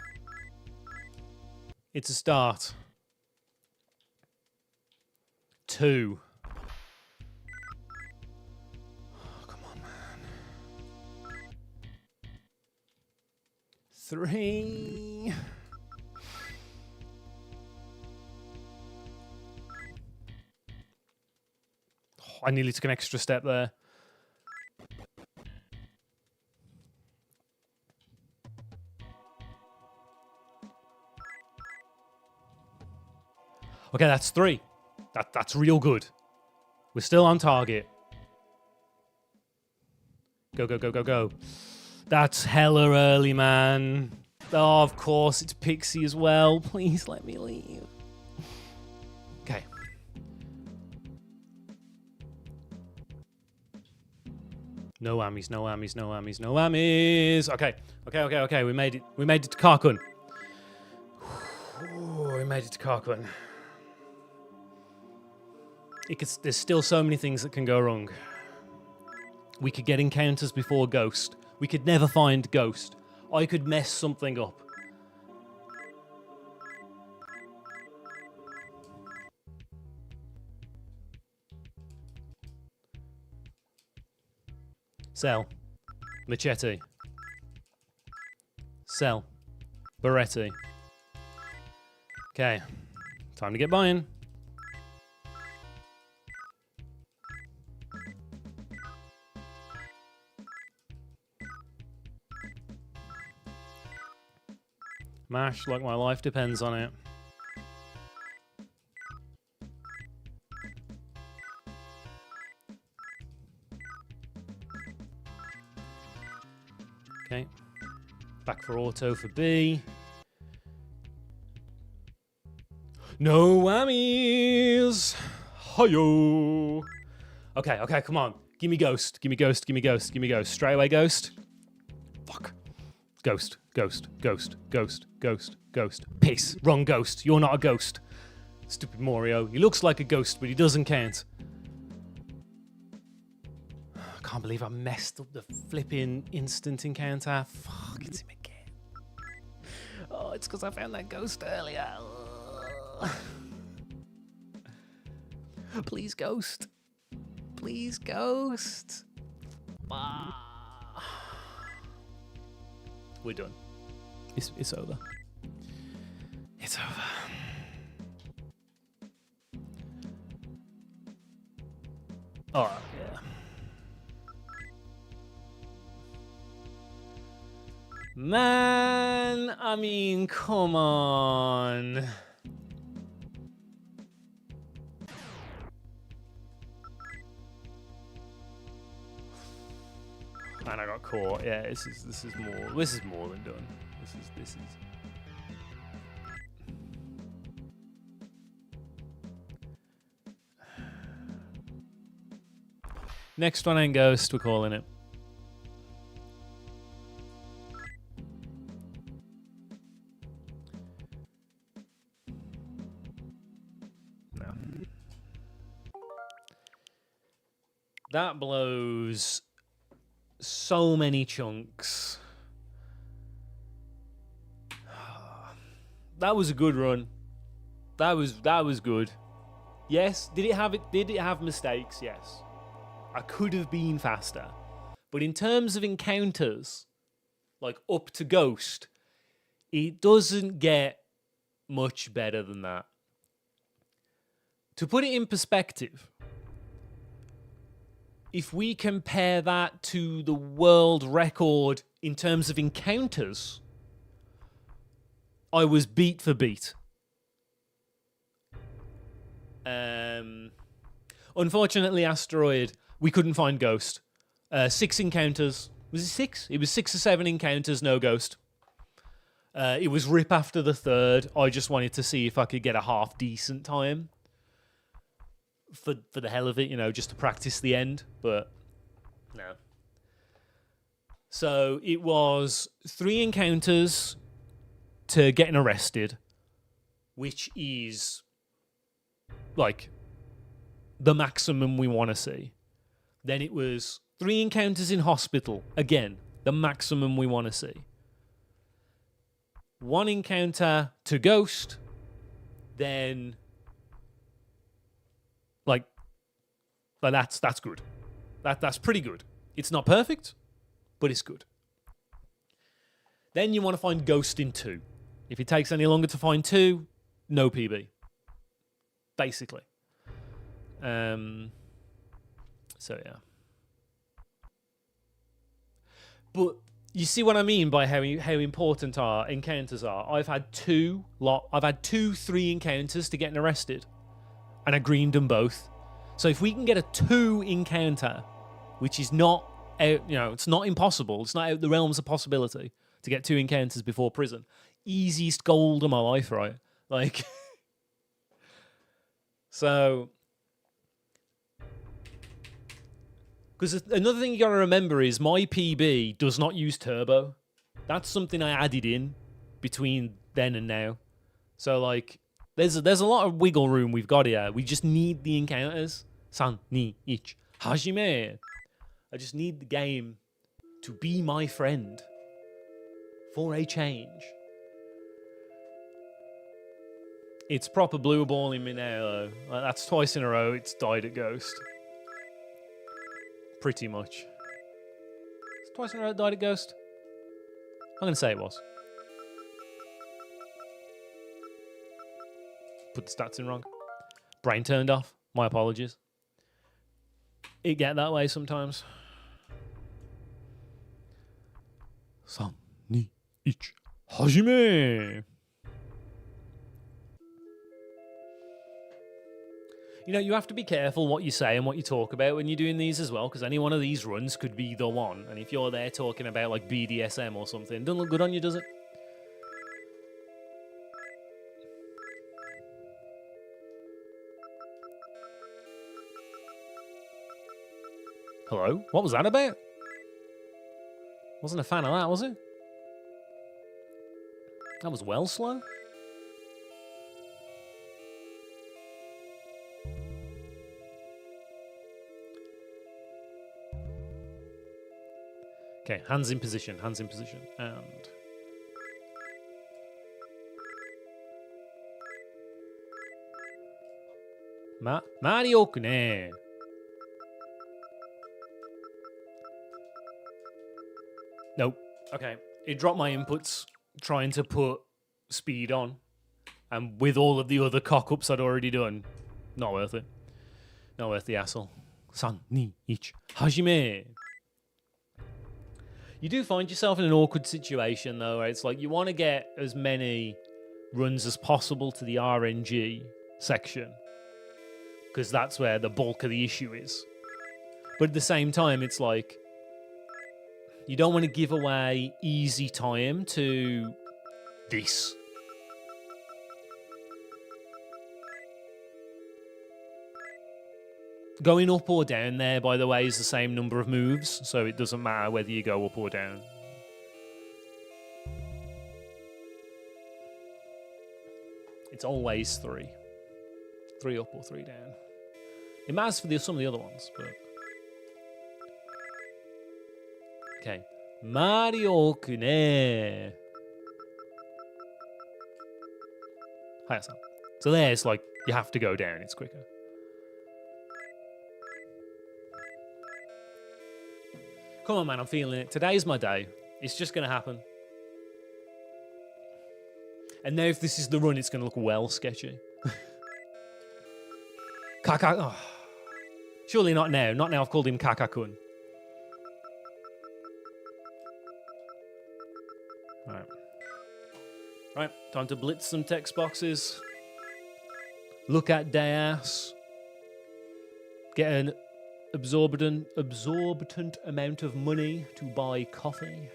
it's a start. 2. Oh, come on, man. 3. Oh, I nearly took an extra step there. Okay, that's 3. That's real good. We're still on target. Go. That's hella early, man. Oh, of course, it's Pixie as well. Please let me leave. Okay. No whammies. Okay. We made it. We made it to Karkun. We made it to Karkun. There's still so many things that can go wrong. We could get encounters before Ghost. We could never find Ghost. I could mess something up. Cell. Machete. Cell. Beretti. Okay. Time to get buying. Mash like my life depends on it. Okay. Back for auto for B. No whammies! Hi-yo! Okay, come on. Give me Ghost. Straight away Ghost. Fuck. Ghost. Piss. Wrong Ghost. You're not a ghost. Stupid Mario. He looks like a ghost, but he doesn't count. I can't believe I messed up the flipping instant encounter. Fuck, it's him again. Oh, it's because I found that ghost earlier. Please, Ghost. Please, Ghost. We're done. It's over. It's over. Alright, yeah. Man, I mean, come on. And I got caught. Yeah, this is more than done. This is next one ain't Ghost, we're calling it. No. That blows so many chunks. That was a good run. That was good. Yes, did it have mistakes? Yes. I could have been faster. But in terms of encounters, like up to Ghost, it doesn't get much better than that. To put it in perspective, if we compare that to the world record in terms of encounters, I was beat for beat. Unfortunately, Asteroid, we couldn't find Ghost. 6 encounters. Was it 6? It was 6 or 7 encounters, no Ghost. It was rip after the 3rd. I just wanted to see if I could get a half-decent time. for the hell of it, you know, just to practice the end, but no. So it was 3 encounters to getting arrested, which is like the maximum we want to see. Then it was 3 encounters in hospital, again, the maximum we want to see. 1 encounter to ghost, then like that's good. That's pretty good. It's not perfect, but it's good. Then you want to find ghost in 2. If it takes any longer to find 2, no PB. Basically. So yeah. But you see what I mean by how important our encounters are. I've had 2 3 encounters to getting arrested, and I greened them both. So if we can get a 2 encounter, which is not out, you know, it's not impossible. It's not out the realms of possibility to get 2 encounters before prison. Easiest gold of my life, right? Like, so. Because another thing you got to remember is my PB does not use turbo. That's something I added in between then and now. So, like, there's a lot of wiggle room we've got here. We just need the encounters. San, ni, ich, hajime. I just need the game to be my friend for a change. It's proper blue balling me now, though. Like, that's twice in a row it's died at Ghost. Pretty much. It's twice in a row it died at Ghost? I'm going to say it was. Put the stats in wrong. Brain turned off. My apologies. It get that way sometimes. San, ni, ich, hajime. You know, you have to be careful what you say and what you talk about when you're doing these as well, because any one of these runs could be the one. And if you're there talking about, like, BDSM or something, it doesn't look good on you, does it? Hello? What was that about? Wasn't a fan of that, was it? That was well slow. Okay, hands in position, and... Marioku ne. Nope. Okay. It dropped my inputs trying to put speed on. And with all of the other cock-ups I'd already done, not worth it. Not worth the hassle. San, ni, ich, hajime. You do find yourself in an awkward situation, though, where it's like you want to get as many runs as possible to the RNG section, because that's where the bulk of the issue is. But at the same time, it's like you don't want to give away easy time to this. Going up or down there, by the way, is the same number of moves, so it doesn't matter whether you go up or down. It's always 3. 3 up or 3 down. It matters for some of the other ones, but... Okay. Marioku ne. Haya-san. So there's like, you have to go down, it's quicker. Come on, man, I'm feeling it. Today's my day. It's just going to happen. And now if this is the run, it's going to look well sketchy. Kaka... Oh. Surely not now. Not now I've called him Kaka-kun. Right. Right, time to blitz some text boxes. Look at Deas. Get an exorbitant amount of money to buy coffee.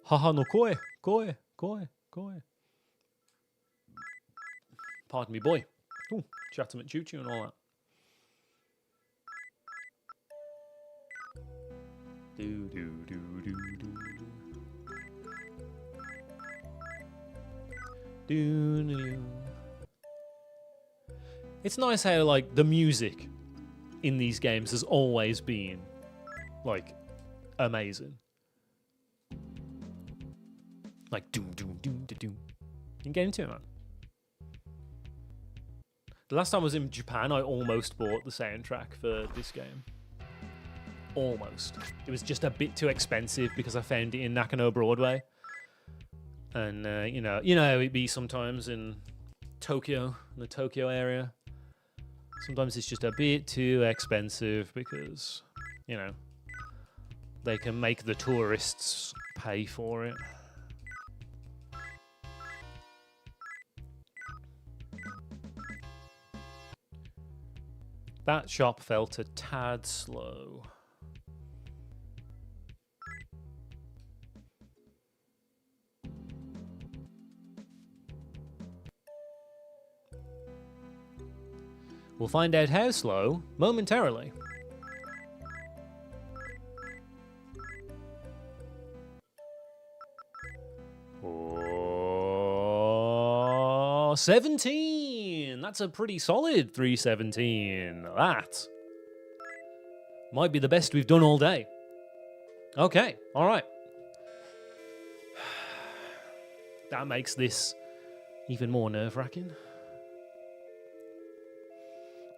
Haha no koi. Koi. Pardon me, boy. Ooh, Chatterman choo-choo and all that. Do, do, do, do, do. Do, do, do. It's nice how, like, the music in these games has always been, like, amazing. Like, doom, doom, doom, doom, doom. You can get into it, man. The last time I was in Japan, I almost bought the soundtrack for this game. Almost. It was just a bit too expensive because I found it in Nakano Broadway. And, you know how it be sometimes in Tokyo, in the Tokyo area. Sometimes it's just a bit too expensive because, you know, they can make the tourists pay for it. That shop felt a tad slow. We'll find out how slow momentarily. Oh, 17! That's a pretty solid 317. That might be the best we've done all day. Okay, all right. That makes this even more nerve-wracking.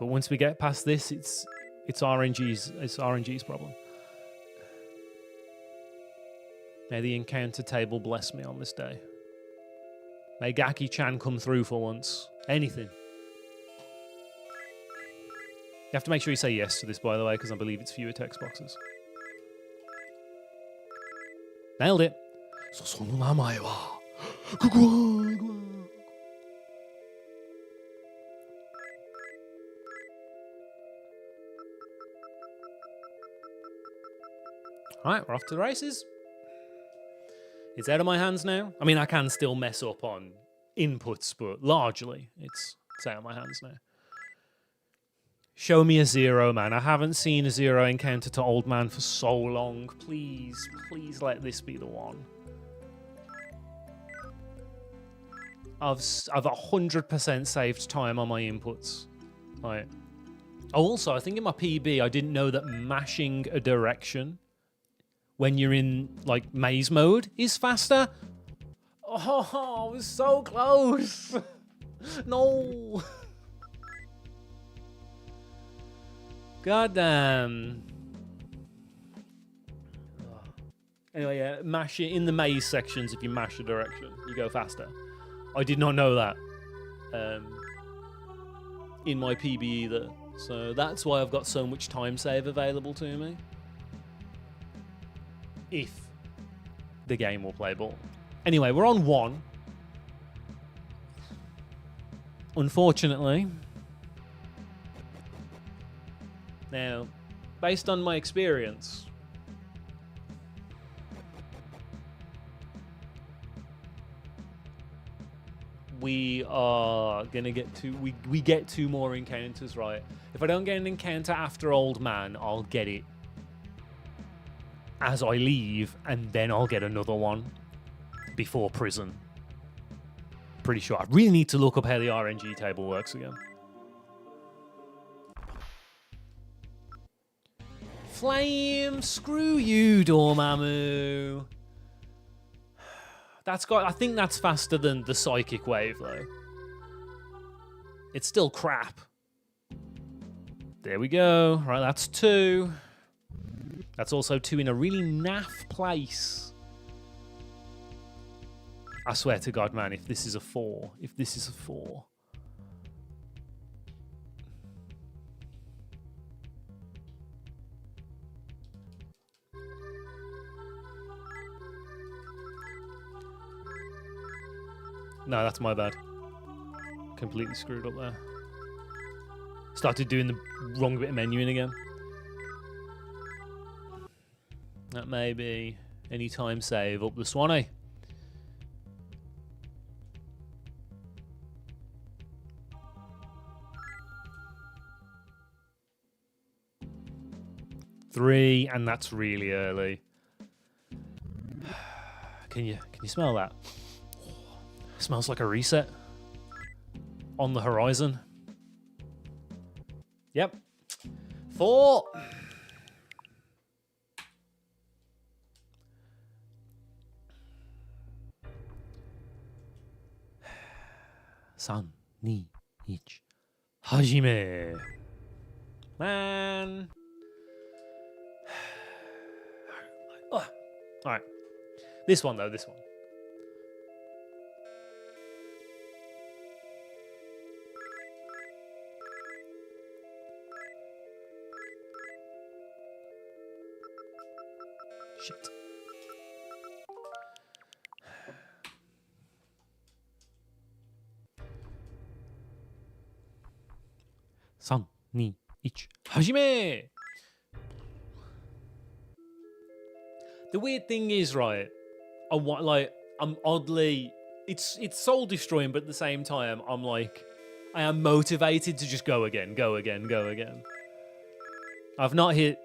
But once we get past this, it's RNG's problem. May the encounter table bless me on this day. May Gaki-chan come through for once. Anything. You have to make sure you say yes to this, by the way, because I believe it's fewer text boxes. Nailed it. Alright, we're off to the races. It's out of my hands now. I mean, I can still mess up on inputs, but largely it's out of my hands now. Show me a zero, man. I haven't seen a zero encounter to Old Man for so long. Please, please let this be the one. I've 100% saved time on my inputs. Right. Oh, also, I think in my PB, I didn't know that mashing a direction when you're in, like, maze mode is faster. Oh, I was so close. No. God damn. Anyway, yeah, mash it in the maze sections. If you mash a direction, you go faster. I did not know that in my PB either. So that's why I've got so much time save available to me. If the game will play ball. Anyway, we're on 1. Unfortunately. Now, based on my experience, we are gonna get we get 2 more encounters, right? If I don't get an encounter after Old Man, I'll get it as I leave, and then I'll get another one before prison. Pretty sure. I really need to look up how the RNG table works again. Flame, screw you, Dormammu. I think that's faster than the psychic wave, though. It's still crap. There we go. Right, that's 2. That's also 2 in a really naff place. I swear to God, man, if this is a 4. If this is a 4. No, that's my bad. Completely screwed up there. Started doing the wrong bit of menuing again. That may be Anytime save up the Swanee. Three, and that's really early. Can you smell that? Smells like a reset on the horizon. Yep. 4. San, ni, ich, hajime. Man. Oh. All right. This one, though, this one. Shit. San, ni, ich, hajime! The weird thing is, right, I'm oddly, it's soul destroying, but at the same time, I'm like, I am motivated to just go again. I've not hit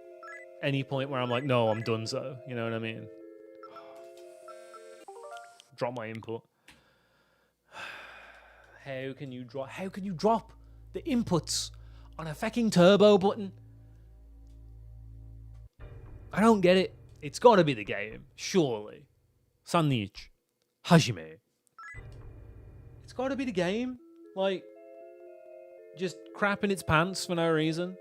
any point where I'm like, no, I'm done so. You know what I mean? Drop my input. How can you drop the inputs on a fucking turbo button? I don't get it. It's got to be the game, surely. Sannichi, hajime. It's got to be the game. Like, just crapping its pants for no reason.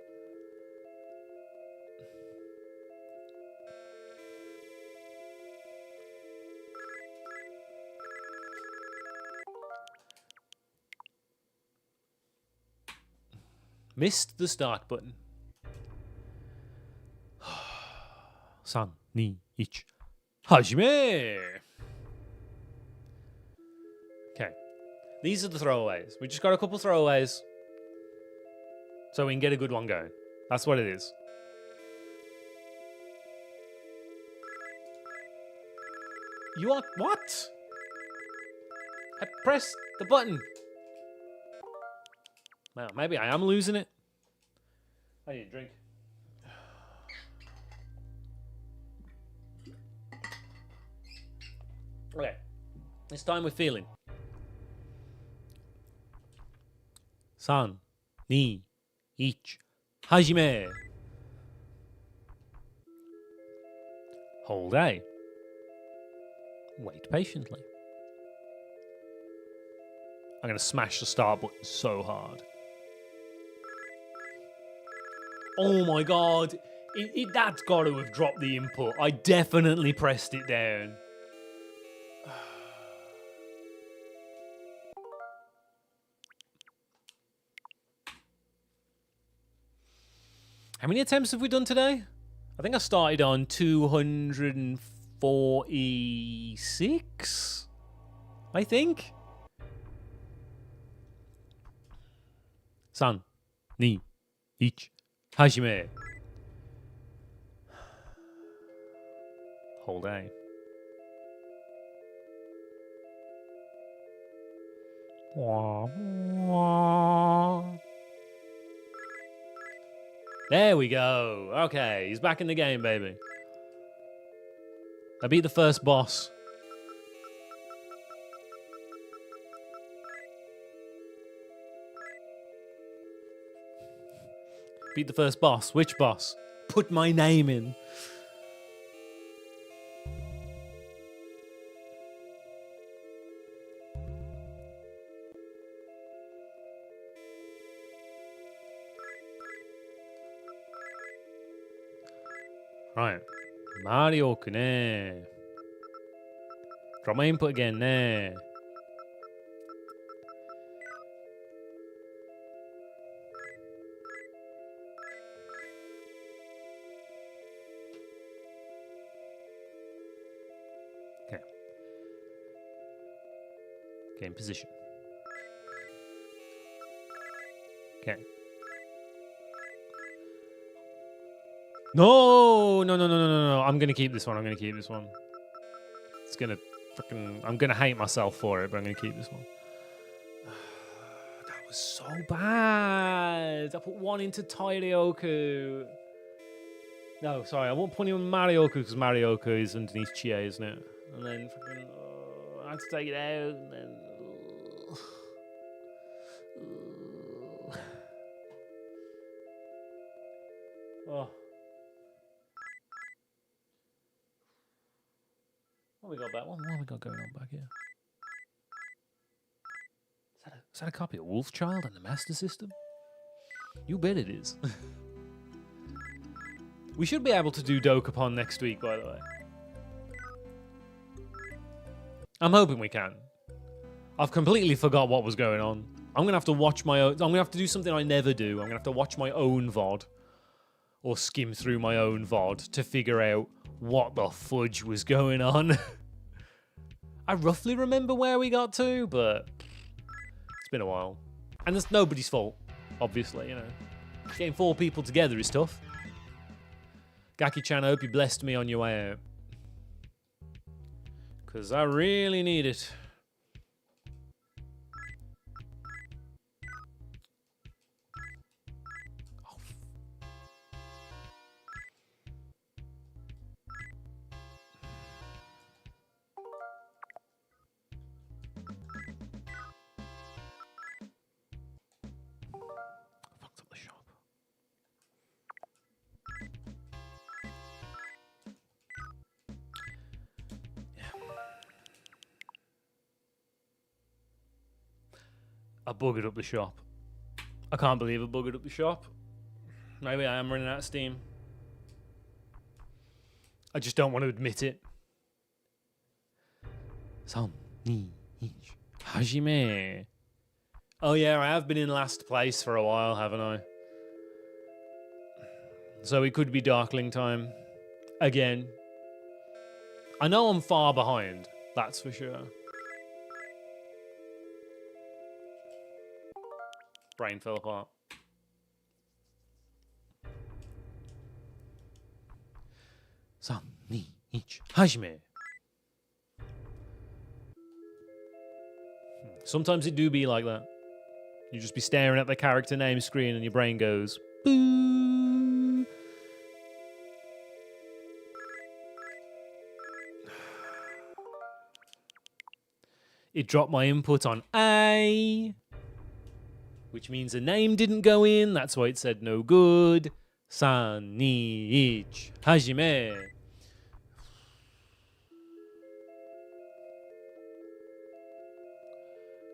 Missed the start button. San, ni, ich, hajime! Okay. These are the throwaways. We just got a couple throwaways. So we can get a good one going. That's what it is. You are... What? I pressed the button. Well, maybe I am losing it. I need a drink. Okay. This time we're feeling. San, ni, ich, hajime. Hold A. Wait patiently. I'm going to smash the start button so hard. Oh my god. That's got to have dropped the input. I definitely pressed it down. How many attempts have we done today? I think I started on 246, I think. San, ni, ich, hajime. Hold A. Wah, wah. There we go. Okay, he's back in the game, baby. I beat the first boss. Beat the first boss. Which boss? Put my name in. Right. Mario ne. Drop my input again ne. Okay. Game position. Okay. No. I'm going to keep this one. It's gonna freaking... I'm gonna hate myself for it, but I'm gonna keep this one. That was so bad. I put one into Tairyoku. No, sorry, I won't put him on Marioku because Marioku is underneath Chie, isn't it? And then freaking... I had to take it out, and then... Oh. What have we got back? What have we got going on back here? Is that a copy of Wolfchild and the Master System? You bet it is. We should be able to do Dokapon next week, by the way. I'm hoping we can. I've completely forgot what was going on. I'm gonna have to watch my own... I'm gonna have to do something I never do. I'm gonna have to watch my own VOD. Or skim through my own VOD to figure out what the fudge was going on. I roughly remember where we got to, but it's been a while. And it's nobody's fault, obviously, you know. Getting 4 people together is tough. Gaki-chan, I hope you blessed me on your way out. Because I really need it. I buggered up the shop. I can't believe I buggered up the shop. Maybe I am running out of steam. I just don't want to admit it. 3, 2, 1. Hajime. Oh yeah, I have been in last place for a while, haven't I? So it could be Darkling time. Again. I know I'm far behind. That's for sure. Brain fell apart. Hajime. Sometimes it do be like that. You just be staring at the character name screen and your brain goes, boo. It dropped my input on A, which means a name didn't go in. That's why it said no good. 3, 2, 1. Hajime.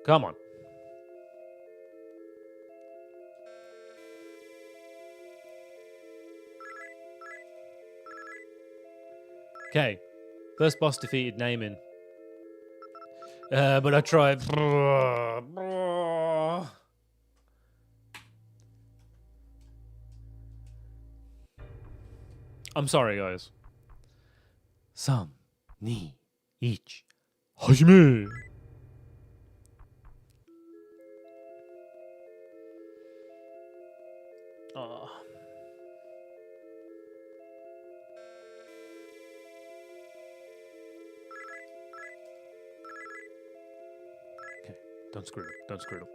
Come on. Okay. First boss defeated, naming. But I tried. I'm sorry, guys. 3, 2, 1. Hajime. Oh. Okay, don't screw it up. Don't screw it up.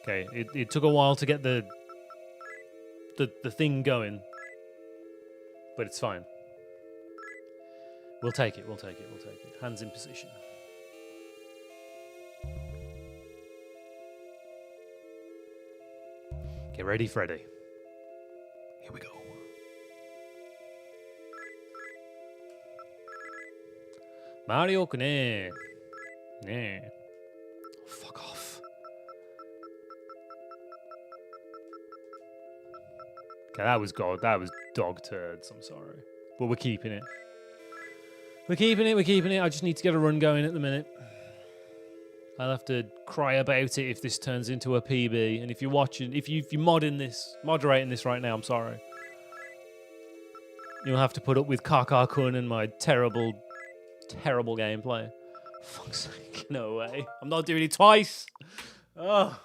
Okay, it took a while to get the thing going, but it's fine. We'll take it. We'll take it. We'll take it. Hands in position. Get ready, Freddy. Here we go. Mario ne. Ne. Fuck off. Okay, that was God. That was dog turds. I'm sorry. But we're keeping it. We're keeping it. We're keeping it. I just need to get a run going at the minute. I'll have to cry about it if this turns into a PB. And if you're watching, if you're moderating this right now, I'm sorry. You'll have to put up with Kaka-kun and my terrible, terrible gameplay. Fuck's sake, no way. I'm not doing it twice. Oh.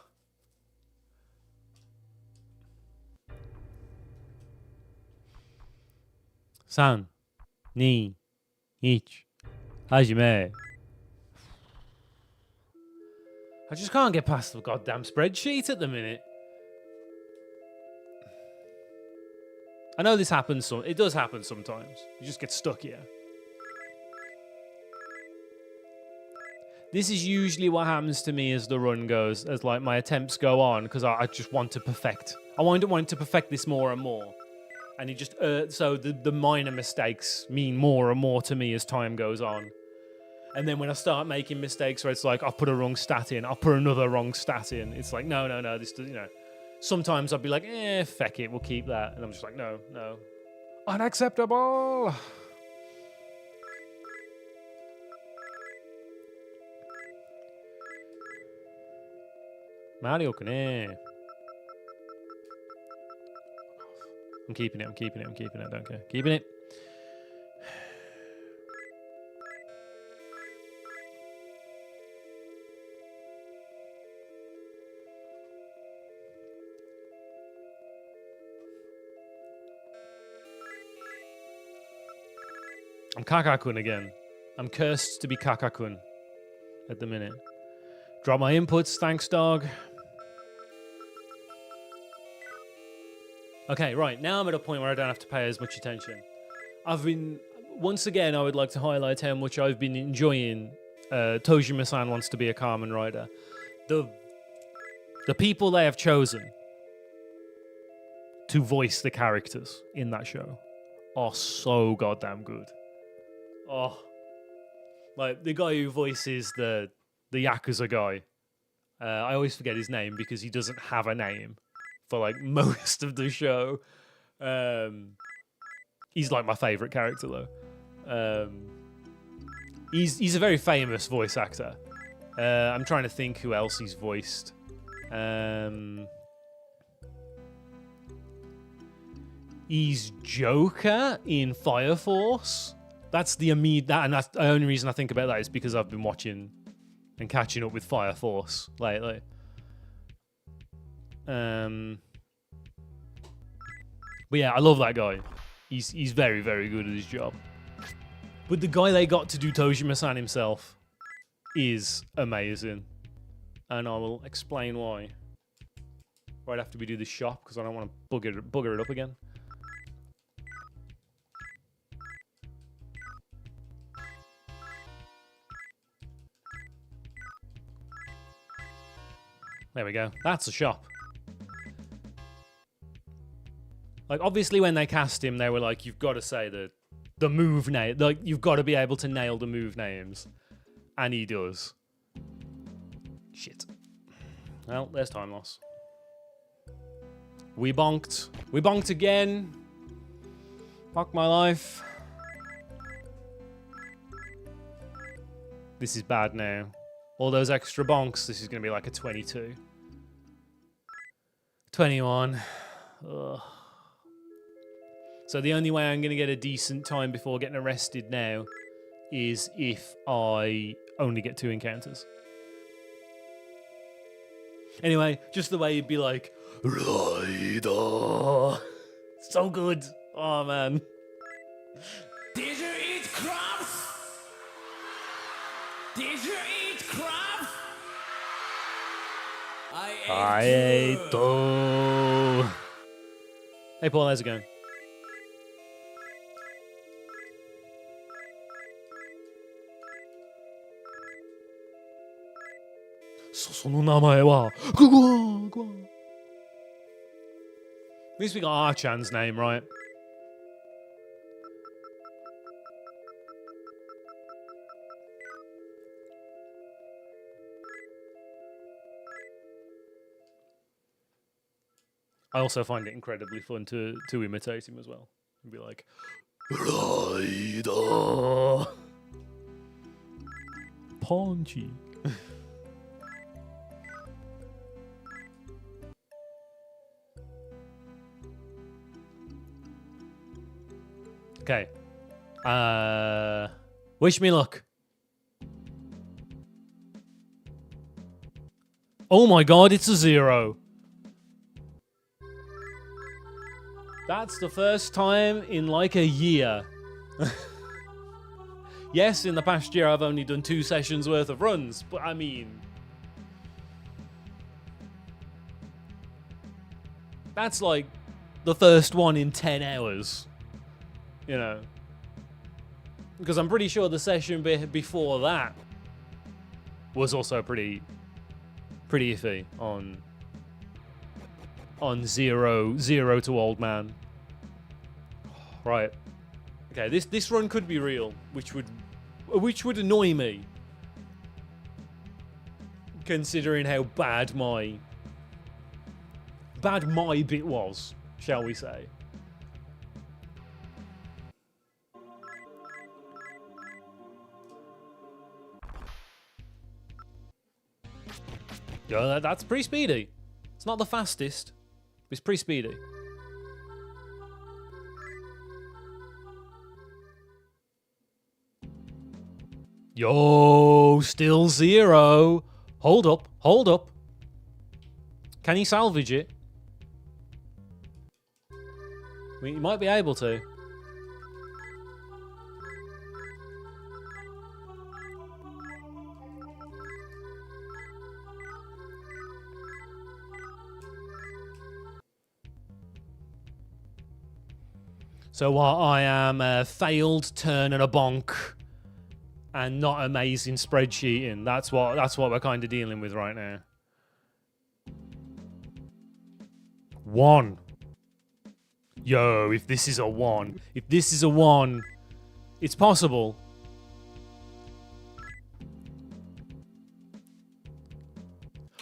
3、2、1、始め. I just can't get past the goddamn spreadsheet at the minute. I know this happens, it does happen sometimes. You just get stuck here. This is usually what happens to me as the run goes, as like my attempts go on, because I just want to perfect. I want to perfect this more and more. And it just, so the minor mistakes mean more and more to me as time goes on. And then when I start making mistakes where it's like, I'll put a wrong stat in, I'll put another wrong stat in. It's like, no, this, you know. Sometimes I'll be like, feck it, we'll keep that. And I'm just like, no. Unacceptable! Mario can I'm keeping it, I don't care. Keeping it. I'm Kakakun again. I'm cursed to be Kakakun at the minute. Drop my inputs, thanks, dog. Okay, right, now I'm at a point where I don't have to pay as much attention. Once again, I would like to highlight how much I've been enjoying Tojima-san Wants to Be a Kamen Rider. The people they have chosen to voice the characters in that show are so goddamn good. Oh, like the guy who voices the Yakuza guy. I always forget his name because he doesn't have a name for like most of the show. He's like my favorite character though. He's a very famous voice actor. I'm trying to think who else he's voiced. He's Joker in Fire Force. That's the that's the only reason I think about that is because I've been watching and catching up with Fire Force lately. But yeah, I love that guy. He's very, very good at his job. But the guy they got to do Tojima-san himself is amazing. And I will explain why. Right after we do the shop, because I don't want to bugger it up again. There we go. That's a shop. Like, obviously, when they cast him, they were like, you've got to say the move name. Like, you've got to be able to nail the move names. And he does. Shit. Well, there's time loss. We bonked. We bonked again. Fuck my life. This is bad now. All those extra bonks, this is going to be like a 22. 21. Ugh. So the only way I'm going to get a decent time before getting arrested now is if I only get 2 encounters. Anyway, just the way you'd be like, Rider. So good. Oh, man. Did you eat crabs? Did you eat crabs? I ate two. Hey, Paul, how's it going? At least we got Archan's name right. I also find it incredibly fun to imitate him as well. And be like, Rider. Paunchy. Okay. Wish me luck. Oh my god, it's a 0. That's the first time in like a year. Yes, in the past year I've only done 2 sessions worth of runs, but I mean... That's like the first one in 10 hours. You know. Because I'm pretty sure the session before that was also pretty iffy on zero to old man. Right. Okay, this run could be real, which would annoy me, considering how bad my bit was, shall we say. Yeah, that's pretty speedy. It's not the fastest, but it's pretty speedy. Yo, still 0. Hold up, hold up. Can you salvage it? You might be able to. So what? I am a failed turn and a bonk, and not amazing spreadsheeting. That's what we're kind of dealing with right now. 1. Yo, if this is a 1, it's possible.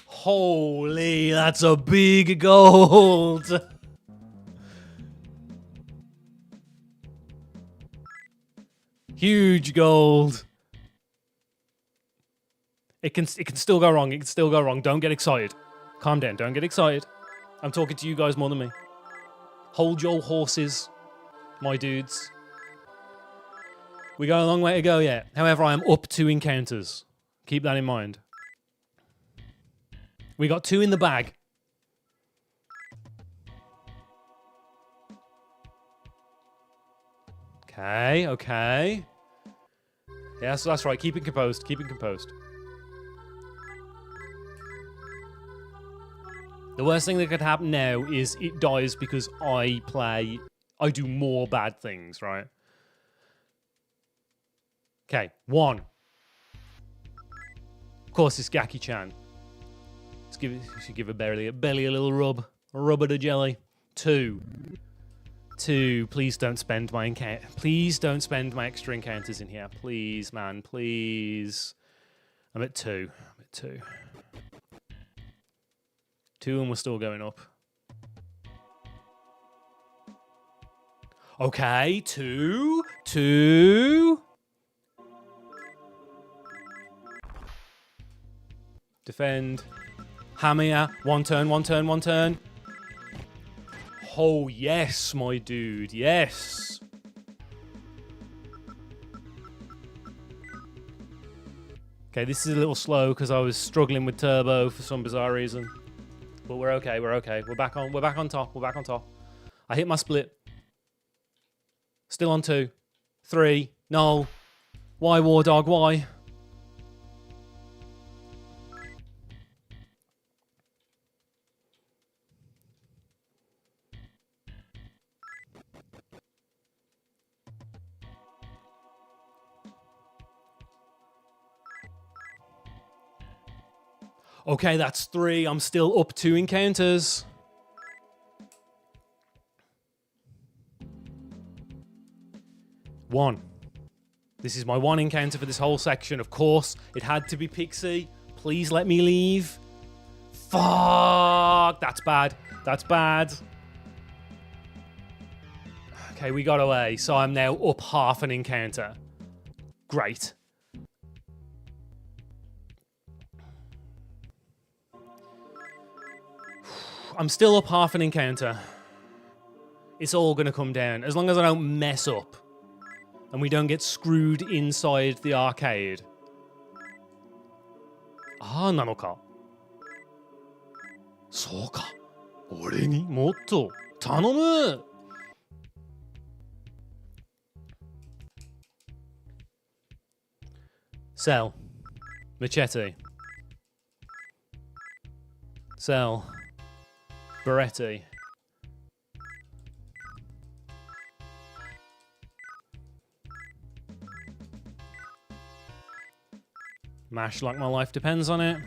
Holy, that's a big gold. Huge gold. It can still go wrong. It can still go wrong. Don't get excited. Calm down. Don't get excited. I'm talking to you guys more than me. Hold your horses, my dudes. We got a long way to go yet. However, I am up 2 encounters. Keep that in mind. We got 2 in the bag. Okay, okay. Yeah, so that's right. Keep it composed. Keep it composed. The worst thing that could happen now is it dies because I do more bad things, right? Okay, 1. Of course, it's Gaki-chan. We should give a belly a little rub. A rub of the jelly. 2. Please don't spend my extra encounters in here. Please, man, please. I'm at 2. 2 and we're still going up. Okay, 2. Defend. Hammer. 1 turn. Oh, yes, my dude. Yes. Okay, this is a little slow because I was struggling with turbo for some bizarre reason. But we're okay. We're back on top. I hit my split. Still on 2. 3. No. Why, War Dog? Why? Okay, that's 3. I'm still up 2 encounters. One. This is my 1 encounter for this whole section. Of course, it had to be Pixie. Please let me leave. Fuck! That's bad. Okay, we got away. So I'm now up half an encounter. Great. I'm still up half an encounter. It's all going to come down. As long as I don't mess up. And we don't get screwed inside the arcade. Nanoka. Souka. Ore ni motto tanomu. Sell. Machete. Sell. Beretti. Mash like my life depends on it.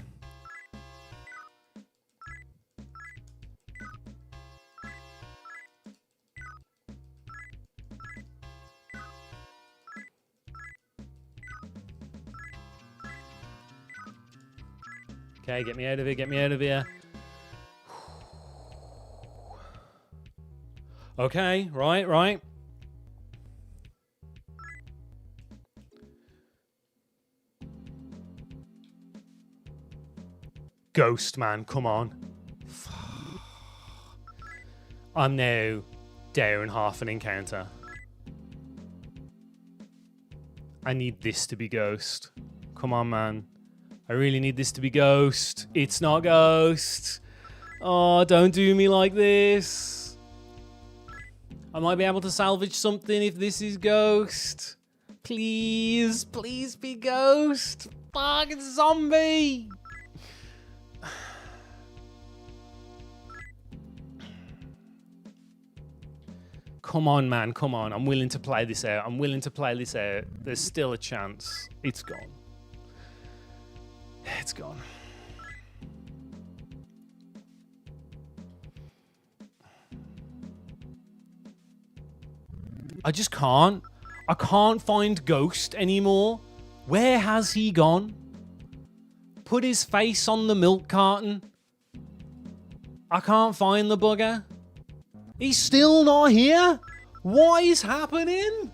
Okay, get me out of here, get me out of here. Okay, right. Ghost, man, come on. I'm now down half an encounter. I need this to be Ghost. Come on, man. I really need this to be Ghost. It's not Ghost. Oh, don't do me like this. I might be able to salvage something if this is Ghost. Please, please be Ghost. Fuck, it's a zombie. Come on, man, come on. I'm willing to play this out. I'm willing to play this out. There's still a chance. It's gone. It's gone. I just can't. I can't find Ghost anymore. Where has he gone? Put his face on the milk carton. I can't find the bugger. He's still not here? What is happening?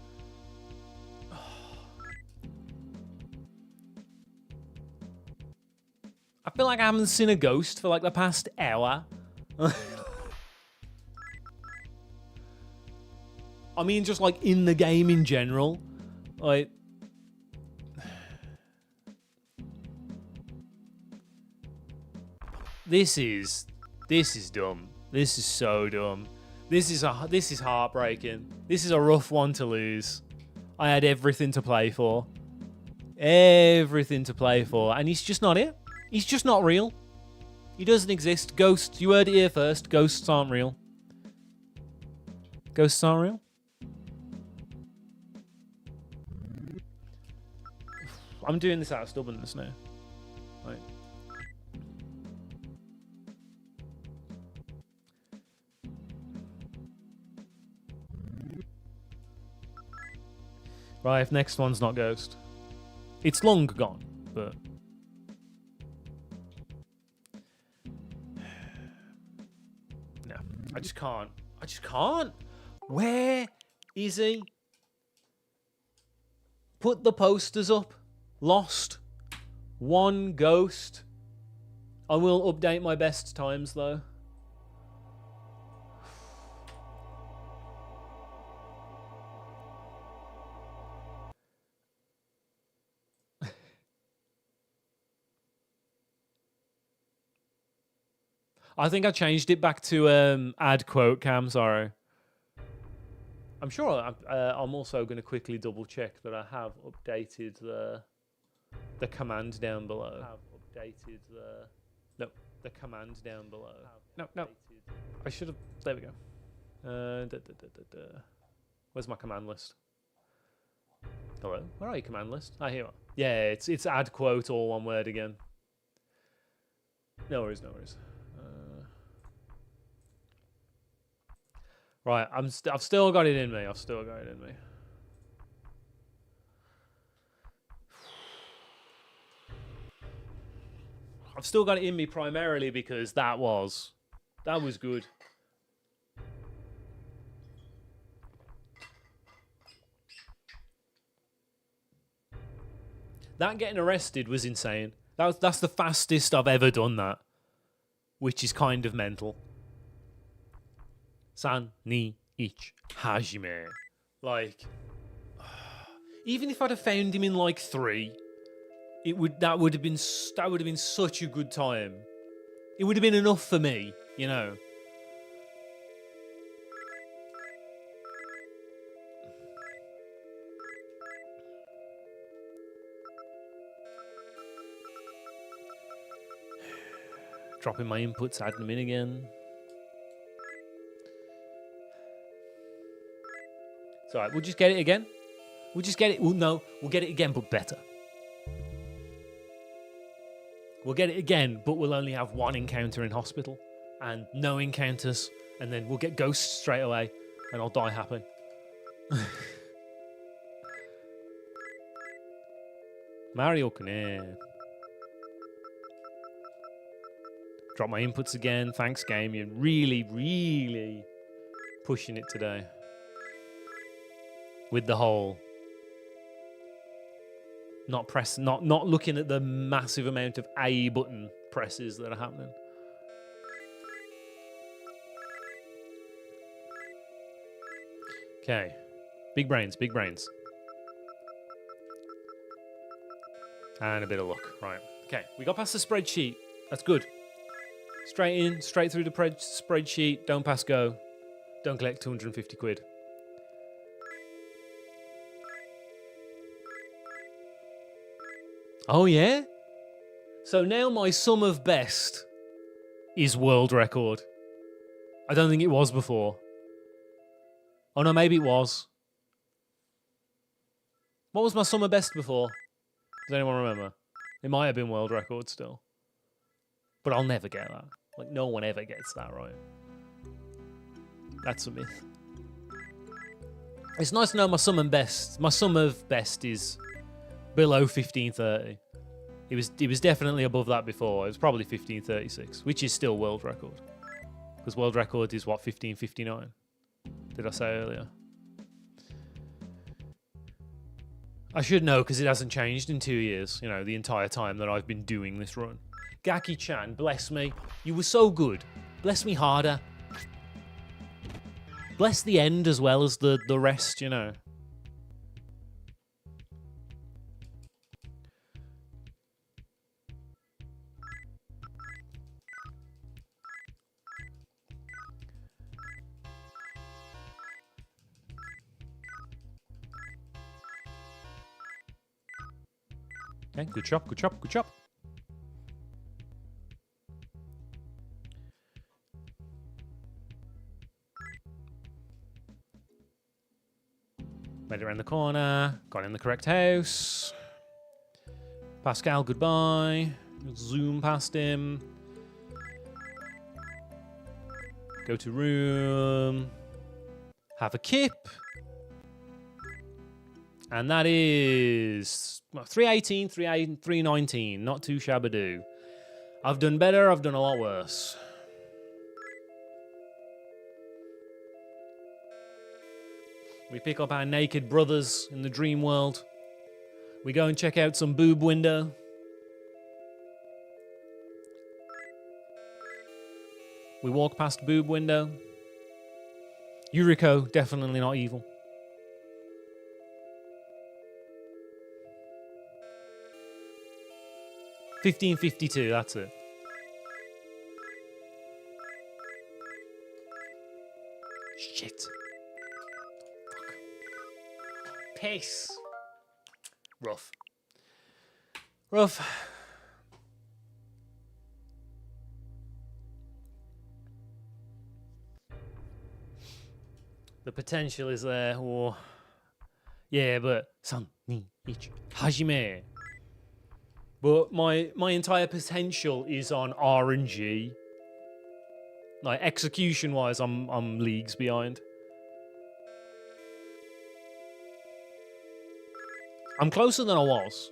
I feel like I haven't seen a ghost for like the past hour. I mean, just like in the game in general. Like, this is dumb. This is so dumb. This is heartbreaking. This is a rough one to lose. I had everything to play for. Everything to play for. And he's just not here. He's just not real. He doesn't exist. Ghosts, you heard it here first. Ghosts aren't real. Ghosts aren't real? I'm doing this out of stubbornness now. Right. Right, if next one's not Ghost. It's long gone, but... No, I just can't. I just can't. Where is he? Put the posters up. Lost. One Ghost. I will update my best times, though. I think I changed it back to add quote cam, sorry. I'm sure I'm also going to quickly double check that I have updated the command down below. The command down below. No. I should have, there we go. Where's my command list? Hello, where are you, command list? Ah, here you are. Yeah, it's add quote, all one word again. No worries. Right, I've still got it in me. I've still got it in me primarily because that was good. That getting arrested was insane. That's the fastest I've ever done that, which is kind of mental. San ni ich hajime. Like, even if I'd have found him in like 3, that would have been such a good time. It would have been enough for me, you know. Dropping my inputs, adding them in again. It's alright, we'll just get it again. We'll just get it. Well, no, we'll get it again, but better. We'll get it again, but we'll only have one encounter in hospital and no encounters, and then we'll get ghosts straight away, and I'll die happy. Mario Kane. Drop my inputs again. Thanks, game. You're really, really pushing it today. With the whole not looking at the massive amount of A button presses that are happening. Okay. Big brains, big brains. And a bit of luck. Right. Okay, we got past the spreadsheet. That's good. Straight in, straight through the spreadsheet. Don't pass go. Don't collect 250 quid. Oh, yeah? So now my sum of best is world record. I don't think it was before. Oh, no, maybe it was. What was my sum of best before? Does anyone remember? It might have been world record still. But I'll never get that. Like, no one ever gets that right. That's a myth. It's nice to know my sum and best. My sum of best is below 1530. It was definitely above that before. It was probably 1536, which is still world record. Because world record is what, 1559? Did I say earlier? I should know because it hasn't changed in 2 years, you know, the entire time that I've been doing this run. Gaki-chan, bless me. You were so good. Bless me harder. Bless the end as well as the rest, you know. Okay, good job, good job, good job. Made it around the corner, got in the correct house. Pascal, goodbye. Zoom past him. Go to room. Have a kip. And that is 318, 319. Not too shabadoo. I've done better, I've done a lot worse. We pick up our naked brothers in the dream world. We go and check out some boob window. We walk past boob window. Yuriko, definitely not evil. $15.52, that's it. Shit. Fuck. Pace. Rough. Rough. The potential is there. Oh. Yeah, but 3, 2, 1, Hajime. But my entire potential is on RNG. Like execution wise, I'm leagues behind. I'm closer than I was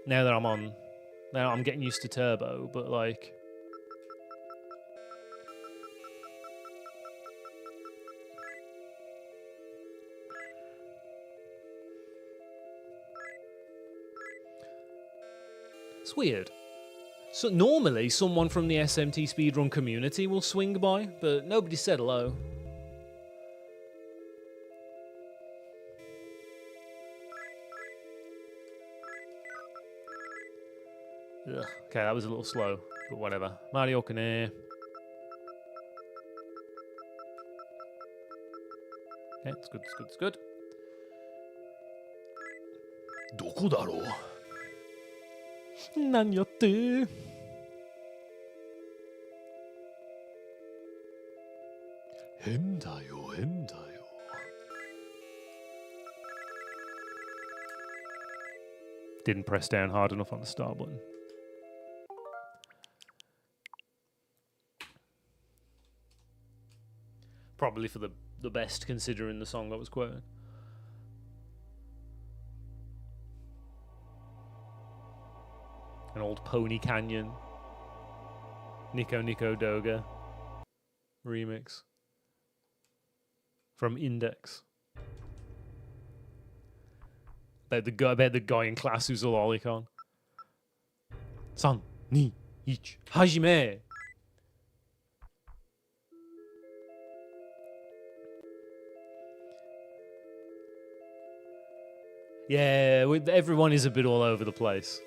now that I'm getting used to turbo, but like it's weird. So normally someone from the SMT speedrun community will swing by, but nobody said hello. Ugh. Okay, that was a little slow, but whatever. Mario Kane. Okay, it's good, it's good, it's good. どこだろう? 何やって? Hendayo, hendayo. Didn't press down hard enough on the start button. Probably for the best, considering the song I was quoting. An old Pony Canyon. Nico Nico Doga remix from Index. About the guy in class who's a lolicon. San, ni, ich, hajime. Yeah, everyone is a bit all over the place.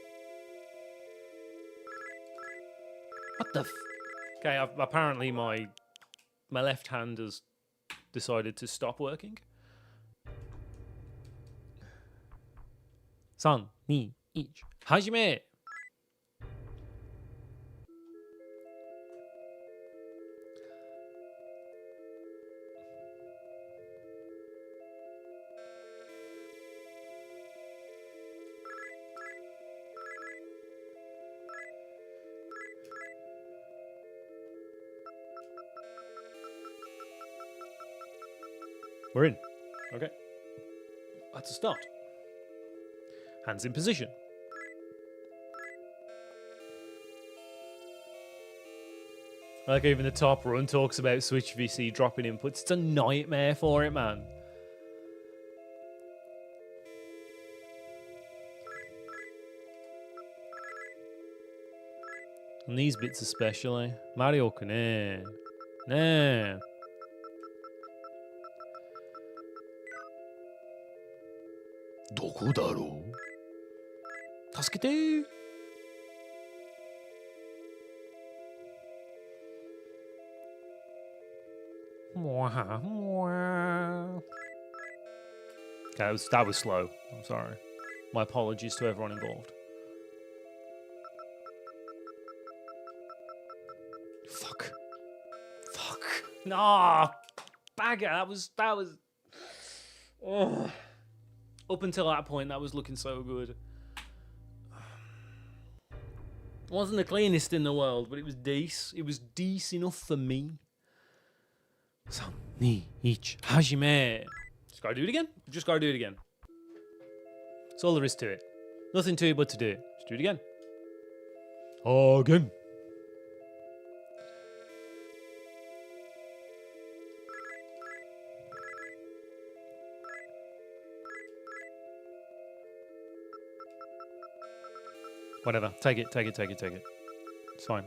What the Okay, apparently my left hand has decided to stop working. San, ni, ich, hajime. We're in. Okay. That's a start. Hands in position. Like even the top run talks about SwitchVC dropping inputs. It's a nightmare for it, man. And these bits especially. Mario Kane. Nah. Doko daro? Tasukete! Okay, that was slow. I'm sorry. My apologies to everyone involved. Fuck. Nah, bagger. That was. Oh. Up until that point, that was looking so good. It wasn't the cleanest in the world, but it was decent. It was decent enough for me. San, ni, ich, hajime. Just gotta do it again. Just gotta do it again. That's all there is to it. Nothing to it but to do it. Just do it again. Again. Whatever. Take it. It's fine.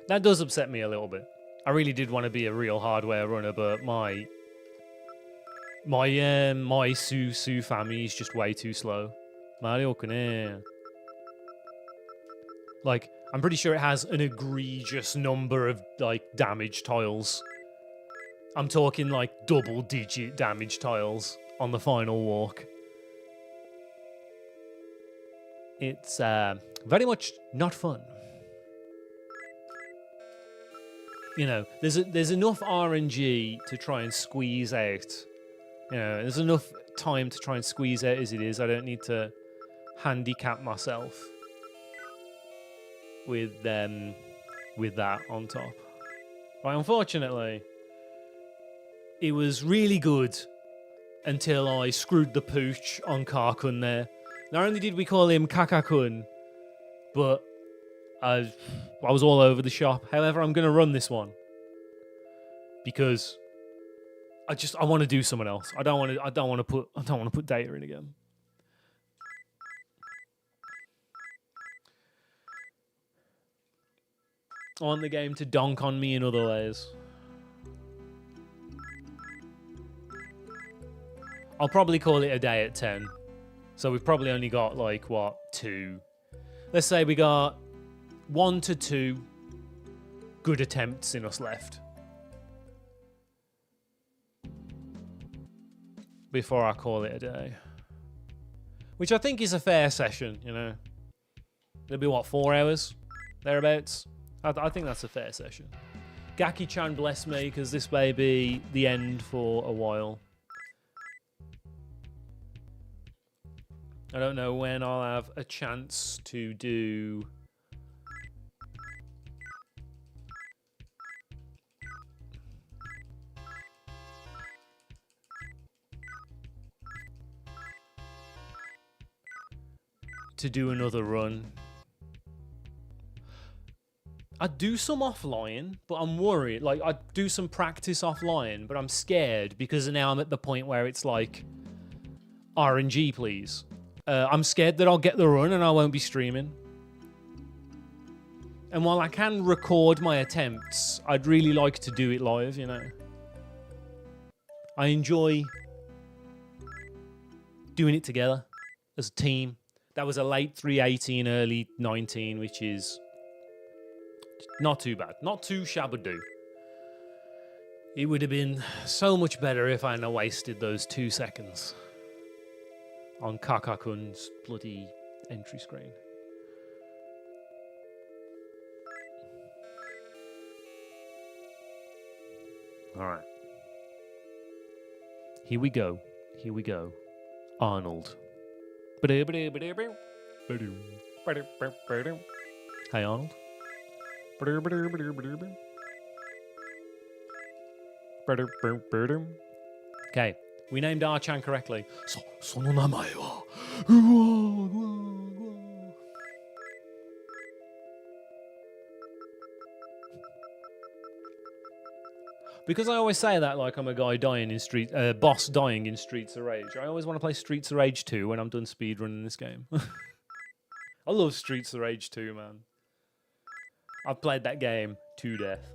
That does upset me a little bit. I really did want to be a real hardware runner, but my Su family is just way too slow. Mario Kane. Like, I'm pretty sure it has an egregious number of, like, damage tiles. I'm talking, like, double-digit damage tiles on the final walk. It's, very much not fun. You know, there's enough RNG to try and squeeze out. You know, there's enough time to try and squeeze out as it is. I don't need to handicap myself with that on top. Right, unfortunately, it was really good until I screwed the pooch on Karkun there. Not only did we call him Kakakun, but I was all over the shop. However, I'm going to run this one because I want to do someone else. I don't want to put data in again. I want the game to donk on me in other ways. I'll probably call it a day at 10. So we've probably only got, like, what, 2? Let's say we got 1 to 2 good attempts in us left. before I call it a day. Which I think is a fair session, you know. It'll be, what, 4 hours? Thereabouts? I think that's a fair session. Gaki-chan bless me, because this may be the end for a while. I don't know when I'll have a chance to do... another run. I'd do some offline, but I'm worried. Like, I'd do some practice offline, but I'm scared because now I'm at the point where it's like, RNG, please. I'm scared that I'll get the run and I won't be streaming. And while I can record my attempts, I'd really like to do it live, you know. I enjoy doing it together as a team. That was a late 318, early 19, which is not too bad. Not too shabba-do. It would have been so much better if I hadn't wasted those 2 seconds on Kaka-kun's bloody entry screen. All right. Here we go. Here we go. Arnold. Hey, Arnold. Okay, we named Archan correctly. その名前は Because I always say that like I'm a guy dying in boss dying in Streets of Rage. I always want to play Streets of Rage 2 when I'm done speedrunning this game. I love Streets of Rage 2, man. I've played that game to death.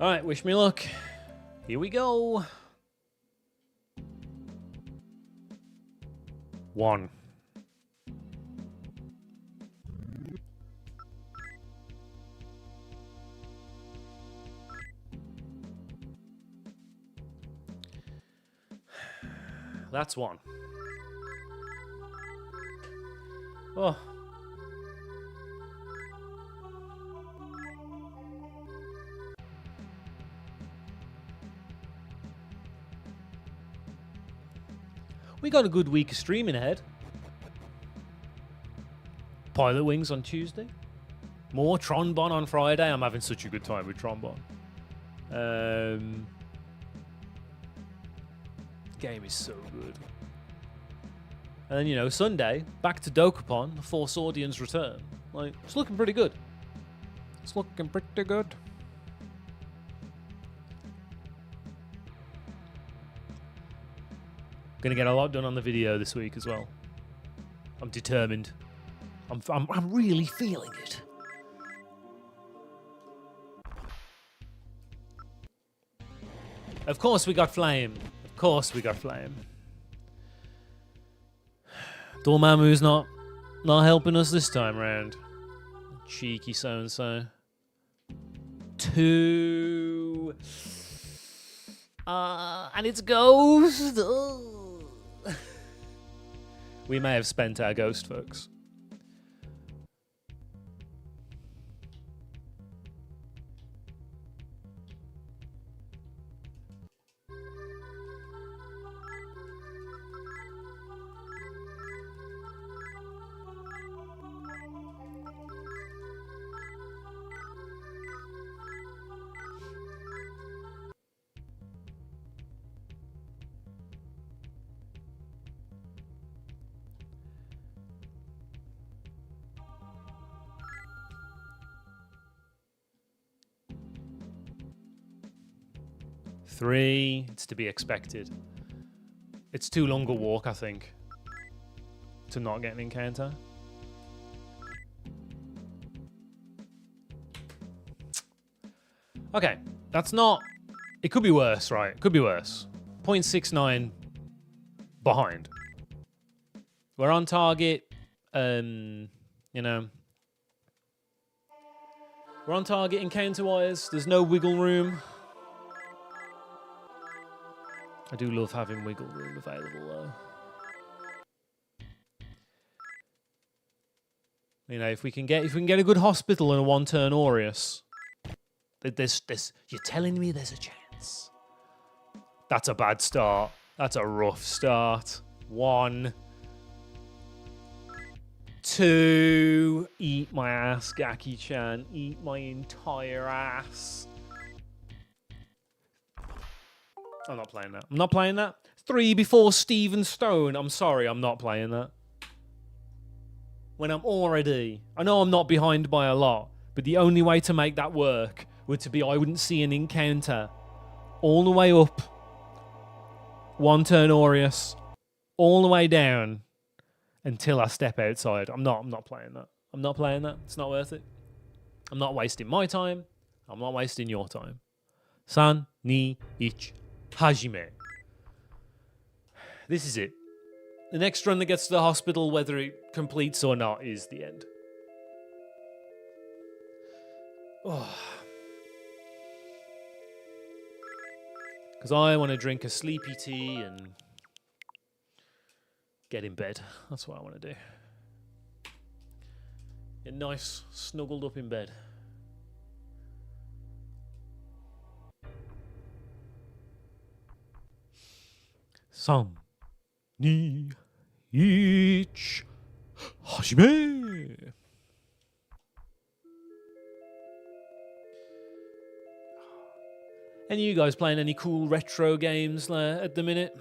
Alright, wish me luck. Here we go. 1. That's 1. Oh. We got a good week of streaming ahead. Pilot Wings on Tuesday. More Tronbon on Friday. I'm having such a good time with Tronbon. Game is so good. And then, you know, Sunday, back to Dokapon, the Force Audience return. Like, it's looking pretty good. It's looking pretty good. Gonna get a lot done on the video this week as well. I'm determined. I'm really feeling it. Of course we got Flame. Of course we got Flame. Dormammu's not helping us this time round. Cheeky so-and-so. 2. And it's Ghost. Oh. We may have spent our Ghost, folks. Three, it's to be expected. It's too long a walk, I think, to not get an encounter. Okay, that's not... It could be worse, right? It could be worse. 0.69 behind. We're on target. You know. We're on target encounter-wise. There's no wiggle room. I do love having wiggle room available, though. You know, if we can get a good hospital and a one-turn Aureus, you're telling me there's a chance. That's a bad start. That's a rough start. 1, 2. Eat my ass, Gaki-chan. Eat my entire ass. I'm not playing that. I'm not playing that. 3 before Steven Stone. I'm sorry, I'm not playing that. When I'm already... I know I'm not behind by a lot, but the only way to make that work would to be I wouldn't see an encounter all the way up, one turn Aureus, all the way down until I step outside. I'm not playing that. I'm not playing that. It's not worth it. I'm not wasting my time. I'm not wasting your time. San, ni, ich, hajime. This is it. The next run that gets to the hospital, whether it completes or not, is the end. Oh. Because I want to drink a sleepy tea and get in bed. That's what I want to do. Get nice, snuggled up in bed. San, ni, ich, hajime. Any of you guys playing any cool retro games at the minute?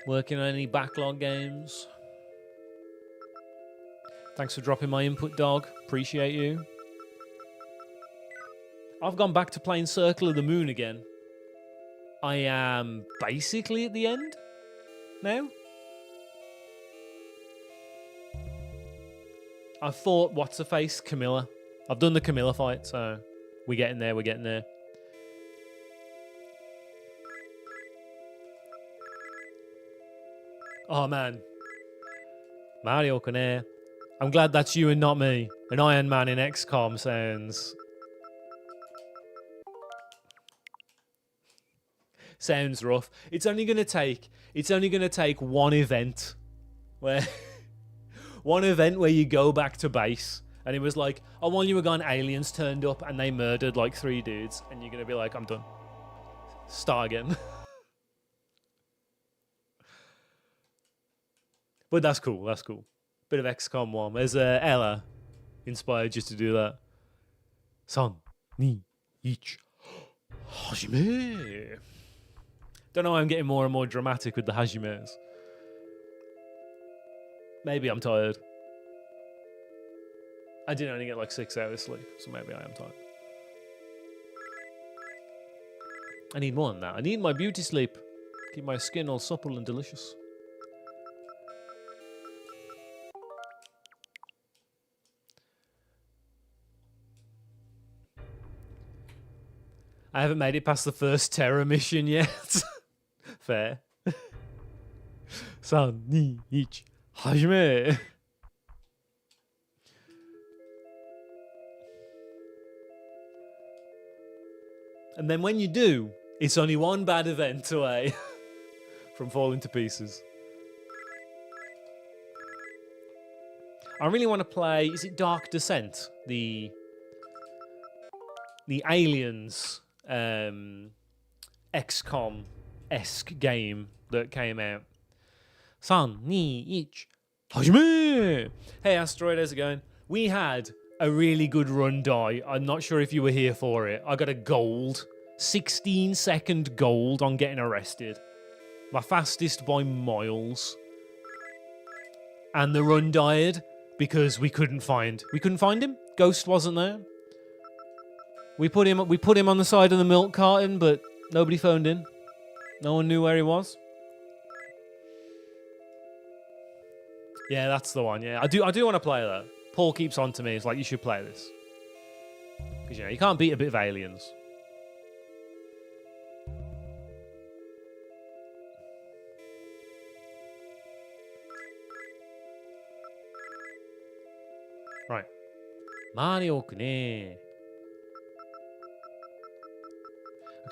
Working on any backlog games? Thanks for dropping my input, dog. Appreciate you. I've gone back to playing Circle of the Moon again. I am basically at the end now. I've fought what's-her-face, Camilla. I've done the Camilla fight, so we're getting there, we're getting there. Oh, man. Mario Kone. I'm glad that's you and not me. An Iron Man in XCOM sounds rough. It's only gonna take one event where you go back to base and it was like, oh, while you were gone, aliens turned up and they murdered like 3 dudes, and you're gonna be like, I'm done. Start again. But that's cool, that's cool. Bit of XCOM 1. There's Ella inspired just to do that. San, ni, ich, hajime. Don't know why I'm getting more and more dramatic with the hajimes. Maybe I'm tired. I did only get like 6 hours sleep, so maybe I am tired. I need more than that. I need my beauty sleep. Keep my skin all supple and delicious. I haven't made it past the first terror mission yet. Fair. San, ni, ich, hajime. And then when you do, it's only one bad event away from falling to pieces. I really want to play, is it Dark Descent? The Aliens XCOM-esque game that came out. San, ni, ich, hajime! Hey Asteroid, how's it going? We had a really good run die. I'm not sure if you were here for it. I got a gold. 16-second gold on getting arrested. My fastest by miles. And the run died because we couldn't find him. Ghost wasn't there. We put him on the side of the milk carton, but nobody phoned in. No one knew where he was. Yeah, that's the one. Yeah, I do want to play that. Paul keeps on to me. It's like, you should play this. Because, you know, you can't beat a bit of Aliens. Right. Mario ne.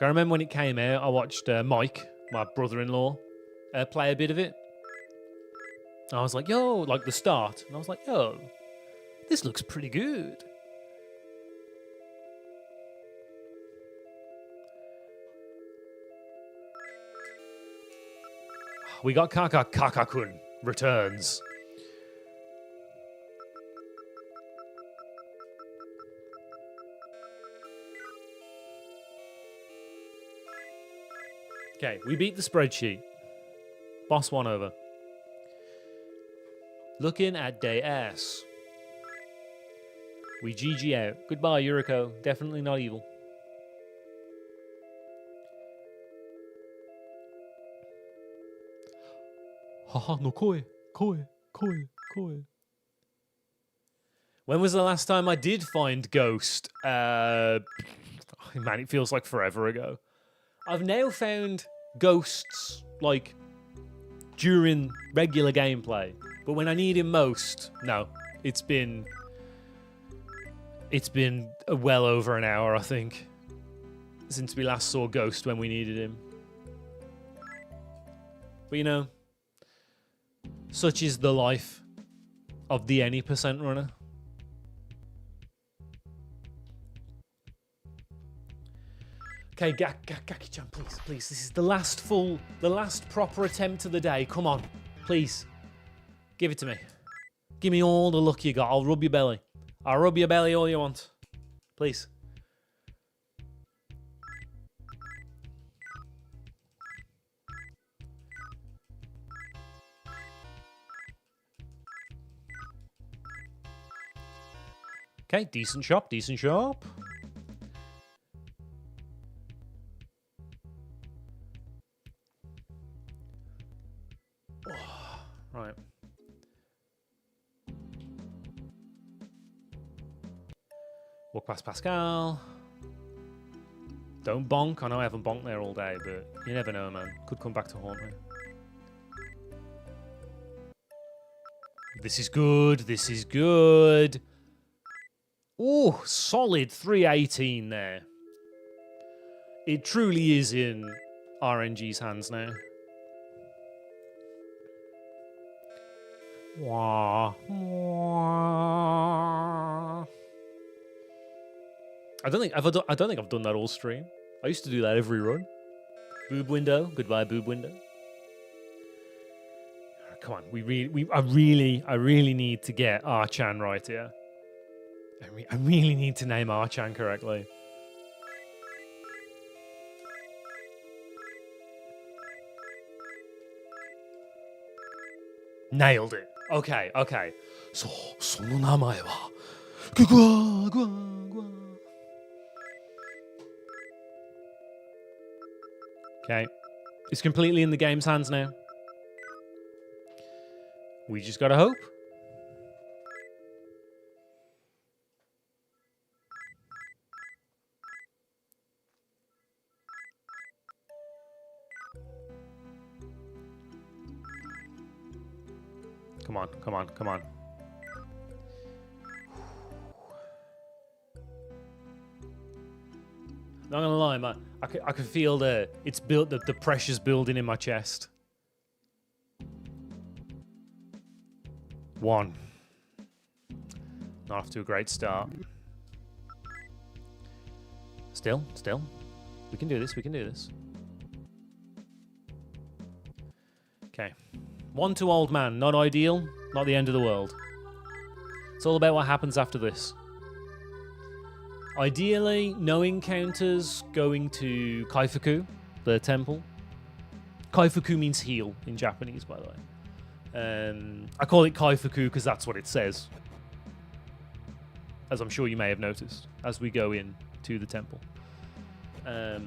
I remember when it came out, I watched Mike, my brother-in-law, play a bit of it. I was like, yo, like the start. And I was like, yo, this looks pretty good. We got Kaka-kun returns. Okay, we beat the spreadsheet. Boss one over. Looking at day S. We GG out. Goodbye, Yuriko. Definitely not evil. Haha, no koi. Koi. When was the last time I did find Ghost? Man, it feels like forever ago. I've now found ghosts, like, during regular gameplay. But when I need him most, no. It's been well over an hour, I think, since we last saw Ghost when we needed him. But, you know, such is the life of the any percent runner. Okay, Gaki-chan, please. This is the last proper attempt of the day. Come on, please. Give it to me. Give me all the luck you got. I'll rub your belly. I'll rub your belly all you want. Please. Okay, decent shop. Right. Walk past Pascal. Don't bonk. I know I haven't bonked there all day, but you never know, man. Could come back to haunt me. This is good. Ooh, solid 318 there. It truly is in RNG's hands now. Wah. I don't think I've done that all stream. I used to do that every run. Boob window. Goodbye, boob window. Come on, I really need to get R-chan right here. I really need to name R-chan correctly. Nailed it. Okay. その名前はグワグワグワ Okay. It's completely in the game's hands now. We just gotta hope. Come on. Not gonna lie, man. I can feel the pressure's building in my chest. 1. Not off to a great start. Still. We can do this. Okay. 1 to old man. Not ideal. Not the end of the world. It's all about what happens after this. Ideally, no encounters going to Kaifuku, the temple. Kaifuku means heal in Japanese, by the way. I call it Kaifuku because that's what it says. As I'm sure you may have noticed as we go in to the temple. But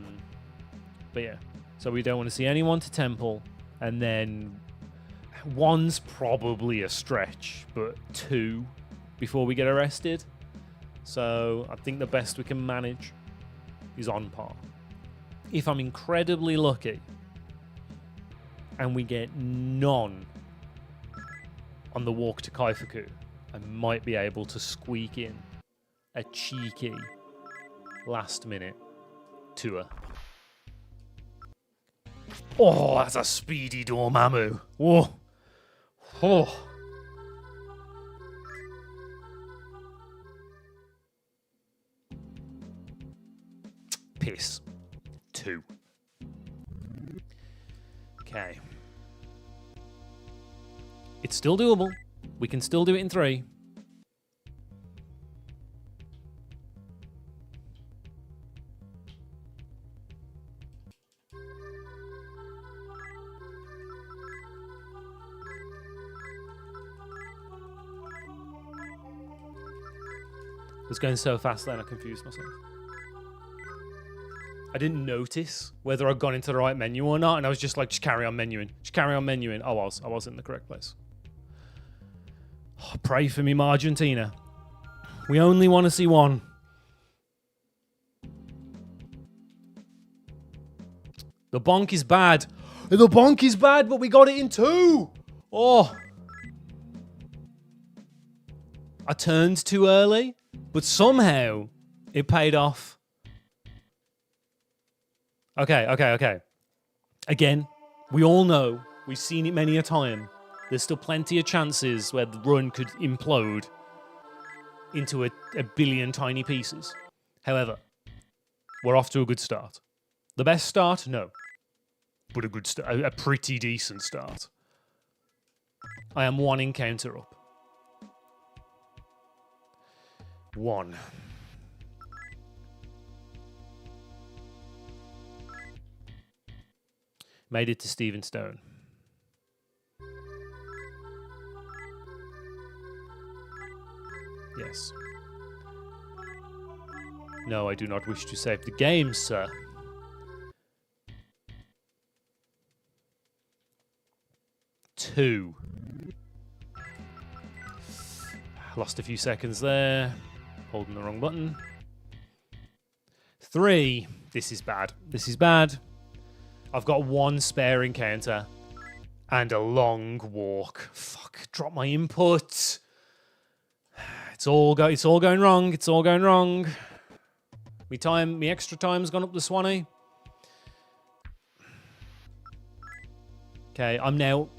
yeah, so we don't want to see anyone to temple. And then 1's probably a stretch, but 2 before we get arrested. So I think the best we can manage is on par. If I'm incredibly lucky and we get none on the walk to Kaifuku, I might be able to squeak in a cheeky last-minute tour. Oh, that's a speedy Dormammu. Whoa. Oh. Piss. 2. Okay. It's still doable. We can still do it in 3. It was going so fast then I confused myself. I didn't notice whether I'd gone into the right menu or not, and I was just like, just carry on menuing. Just carry on menuing. I was in the correct place. Oh, pray for me, Argentina. We only want to see one. The bonk is bad. The bonk is bad, but we got it in 2. Oh. I turned too early, but somehow it paid off. Okay. Again, we all know, we've seen it many a time. There's still plenty of chances where the run could implode into a billion tiny pieces. However, we're off to a good start. The best start? No. But a good start, a pretty decent start. I am 1 encounter up. 1. Made it to Stephen Stone. Yes. No, I do not wish to save the game, sir. Two. Lost a few seconds there. Holding the wrong button. 3. This is bad. This is bad. I've got 1 spare encounter and a long walk. Fuck, drop my input. It's all going wrong. It's all going wrong. Me extra time's gone up the Swanee. Okay, I'm now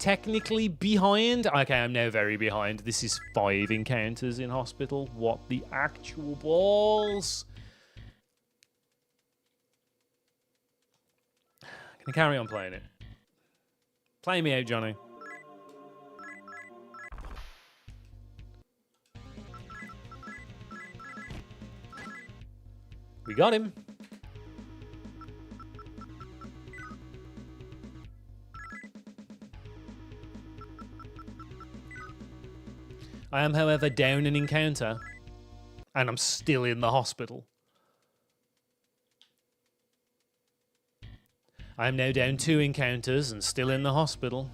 technically behind. Okay, I'm now very behind. This is 5 encounters in hospital. What the actual balls? Can I carry on playing it? Play me out, Johnny. We got him. I am, however, down an encounter, and I'm still in the hospital. I am now down 2 encounters and still in the hospital.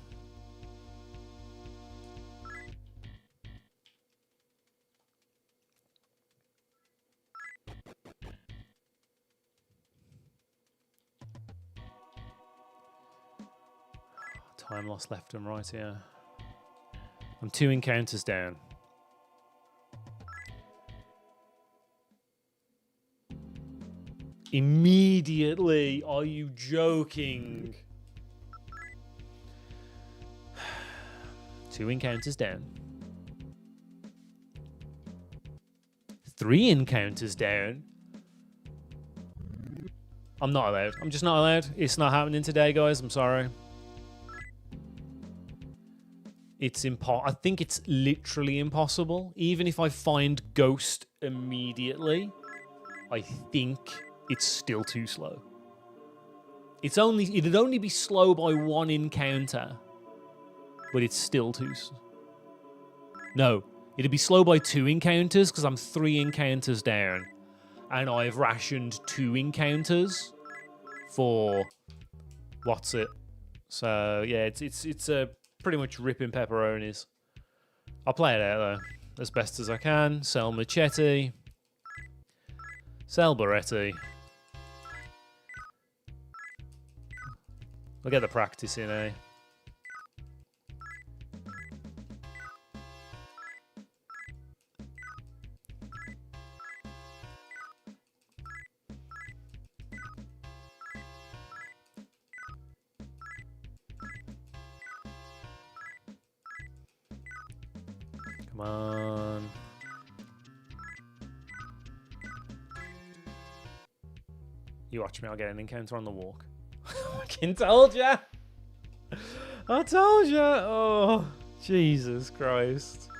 Time lost left and right here. I'm 2 encounters down. Immediately? Are you joking? 2 encounters down. 3 encounters down. I'm not allowed. I'm just not allowed. It's not happening today, guys. I'm sorry. It's I think it's literally impossible. Even if I find Ghost immediately, I think it's still too slow. It'd only be slow by 1 encounter, but it's still too slow. No, it'd be slow by 2 encounters because I'm 3 encounters down, and I've rationed 2 encounters for what's it? So yeah, it's a pretty much ripping pepperonis. I'll play it out though as best as I can. Sell machete. Sell Beretti. We'll get the practice in, eh? Come on. You watch me, I'll get an encounter on the walk. I fucking told ya! I told ya! Oh, Jesus Christ.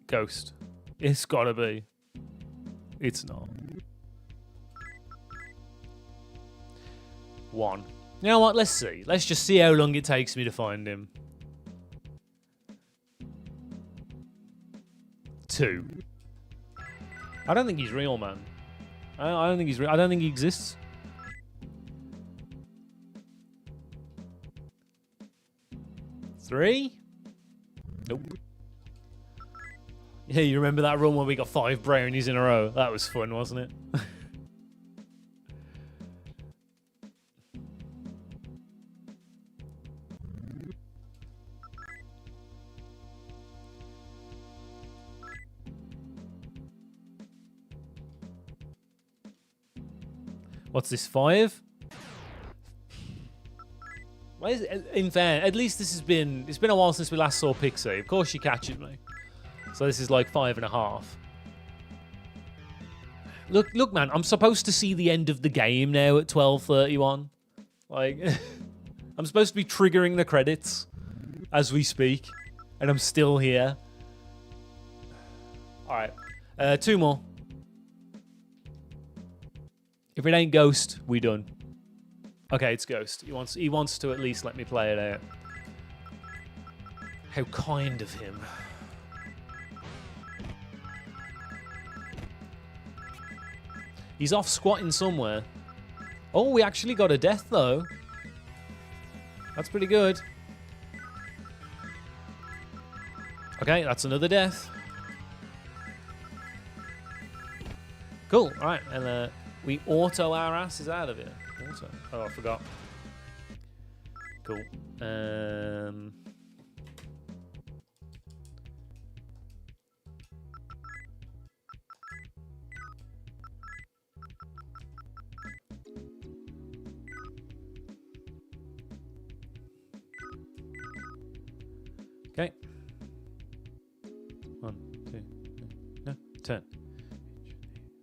Ghost. It's gotta be. It's not. 1. You know what? Let's see. Let's just see how long it takes me to find him. 2. I don't think he's real, man. I don't think he's real. I don't think he exists. 3. Nope. Yeah, you remember that run where we got 5 brownies in a row? That was fun, wasn't it? What's this, 5? Why is it, in fair, at least this has been, it's been a while since we last saw Pixie. Of course she catches me. So this is like 5.5. Look, man, I'm supposed to see the end of the game now at 12:31. Like, I'm supposed to be triggering the credits as we speak, and I'm still here. All right, 2 more. If it ain't Ghost, we done. Okay, it's Ghost. He wants to at least let me play it out. How kind of him. He's off squatting somewhere. Oh, we actually got a death, though. That's pretty good. Okay, that's another death. Cool. All right, and we auto our asses out of here. Auto. Oh, I forgot. Cool. Okay. 1, 2, 3, no, 10.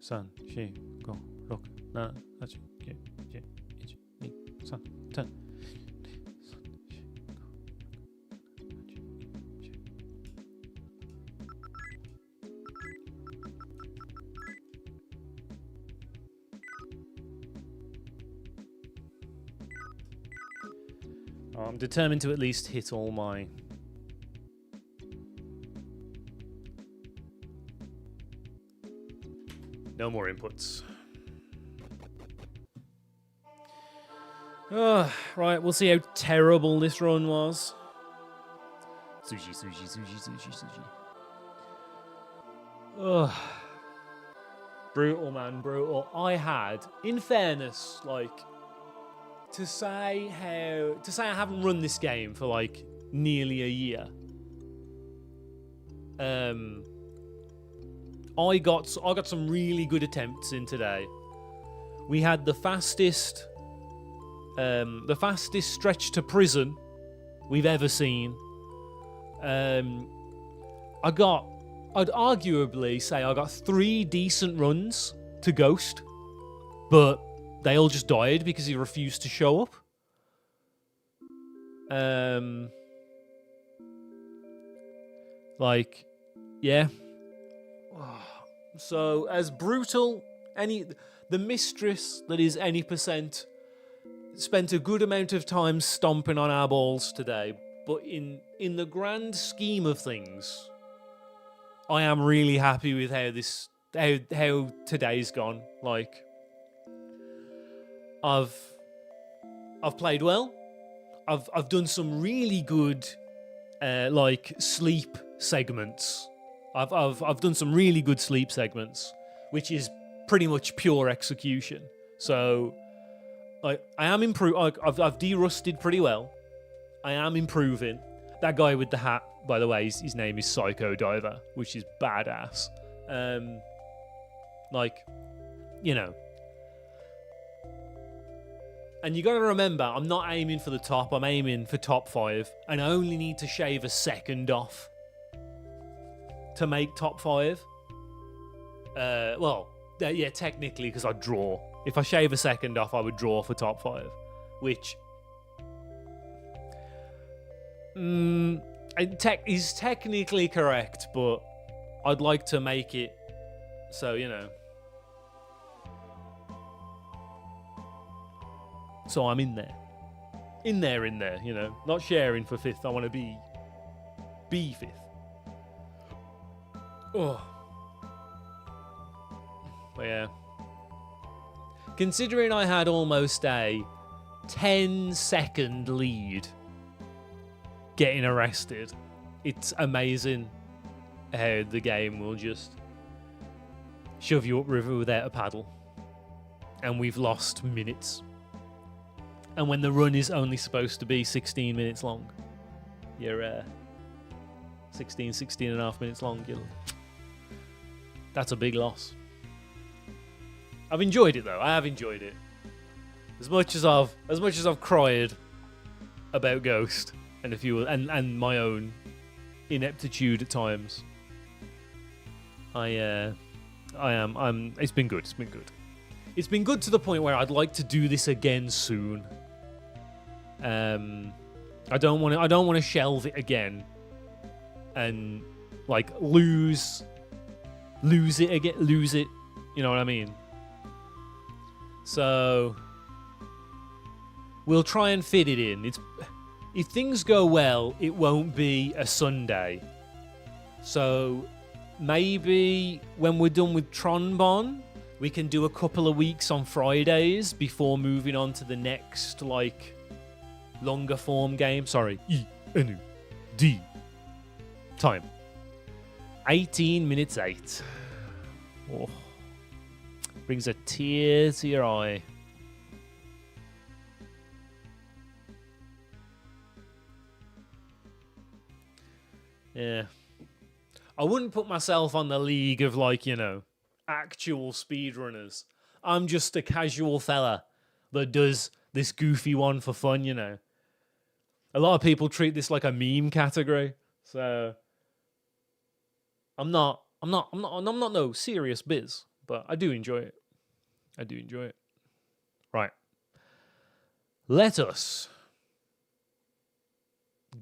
San, shi, go, roku, na, hachi, kyu, ji, ichi, ni, san, 10. I'm determined to at least hit all my... No more inputs. Right, we'll see how terrible this run was. Sushi, sushi, sushi, sushi, sushi. Ugh. Brutal, man, brutal. I had, in fairness, like, to say I haven't run this game for like nearly a year. I got some really good attempts in today. We had the fastest stretch to prison we've ever seen. I'd arguably say I got 3 decent runs to Ghost, but they all just died because he refused to show up. Like, yeah. So, as brutal, the mistress that is any percent spent a good amount of time stomping on our balls today, but in the grand scheme of things, I am really happy with how today's gone. Like, I've played well. I've done some really good like sleep segments. I've done some really good sleep segments, which is pretty much pure execution. So I am improving. I've de-rusted pretty well. I am improving. That guy with the hat, by the way, his name is Psycho Diver, which is badass. Like, you know, And you got to remember, I'm not aiming for the top. I'm aiming for top 5, and I only need to shave a second off to make top 5. Yeah, technically, because I draw. If I shave a second off, I would draw for top 5, which is technically correct, but I'd like to make it so, you know. So I'm in there. In there, you know. Not sharing for 5th. I want to be 5th. Oh. But yeah. Considering I had almost a 10-second lead getting arrested, it's amazing how the game will just shove you upriver without a paddle. And we've lost minutes. And when the run is only supposed to be 16 minutes long, you're 16 and a half minutes long, that's a big loss. I've enjoyed it though. I have enjoyed it. As much as I've cried about Ghost and a few and my own ineptitude at times. I'm it's been good. It's been good to the point where I'd like to do this again soon. I don't want to shelve it again and like lose it, you know what I mean? So we'll try and fit it in. If things go well, it won't be a Sunday. So maybe when we're done with Tronbon, we can do a couple of weeks on Fridays before moving on to the next, like, longer form game. Sorry. E-N-U-D. Time. 18 minutes 8. Oh. Brings a tear to your eye. Yeah. I wouldn't put myself on the league of, like, you know, actual speedrunners. I'm just a casual fella that does this goofy one for fun, you know. A lot of people treat this like a meme category. So I'm not no serious biz, but I do enjoy it. Right. Let us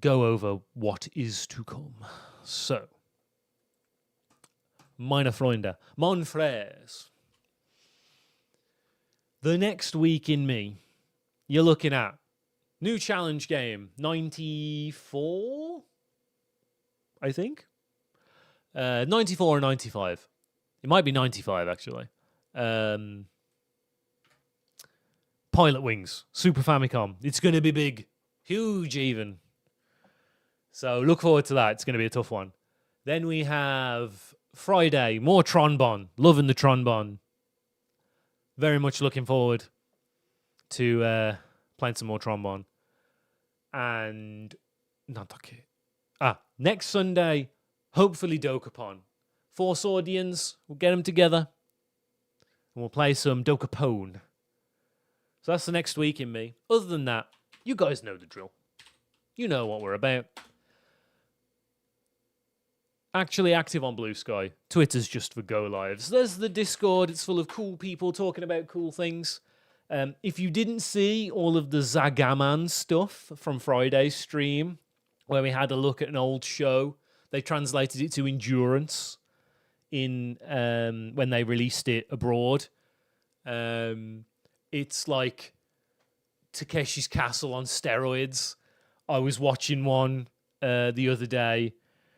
go over what is to come. So, meine Freunde, mon frères. The next week in me, you're looking at new challenge game, 94, I think. 94 or 95. It might be 95, actually. Pilot Wings, Super Famicom. It's going to be big. Huge, even. So look forward to that. It's going to be a tough one. Then we have Friday, more Tronbon. Loving the Tronbon. Very much looking forward to playing some more Tronbon. And next Sunday, hopefully Dokapon. 4 Swordians, we'll get them together. And we'll play some Dokapon. So that's the next week in me. Other than that, you guys know the drill. You know what we're about. Actually active on Bluesky. Twitter's just for go lives. There's the Discord. It's full of cool people talking about cool things. If you didn't see all of the Zagaman stuff from Friday's stream, where we had a look at an old show, they translated it to Endurance in when they released it abroad. It's like Takeshi's Castle on steroids. I was watching one the other day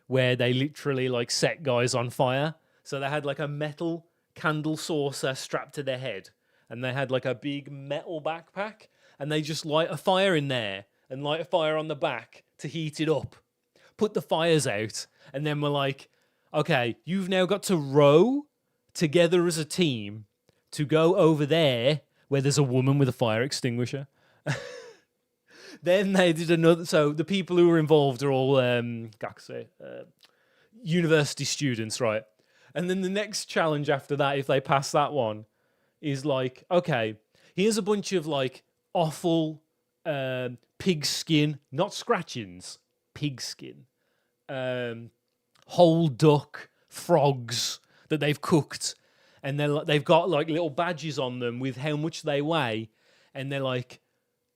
where they literally like set guys on fire. So they had like a metal candle saucer strapped to their head, and they had like a big metal backpack, and they just light a fire in there and light a fire on the back to heat it up, put the fires out, and then we're like, okay, you've now got to row together as a team to go over there where there's a woman with a fire extinguisher. Then they did another. So the people who were involved are all university students, right? And then the next challenge after that, if they pass that one, is like, okay, here's a bunch of like offal pig skin, not scratchings, pig skin, whole duck, frogs that they've cooked, and they've got like little badges on them with how much they weigh, and they're like,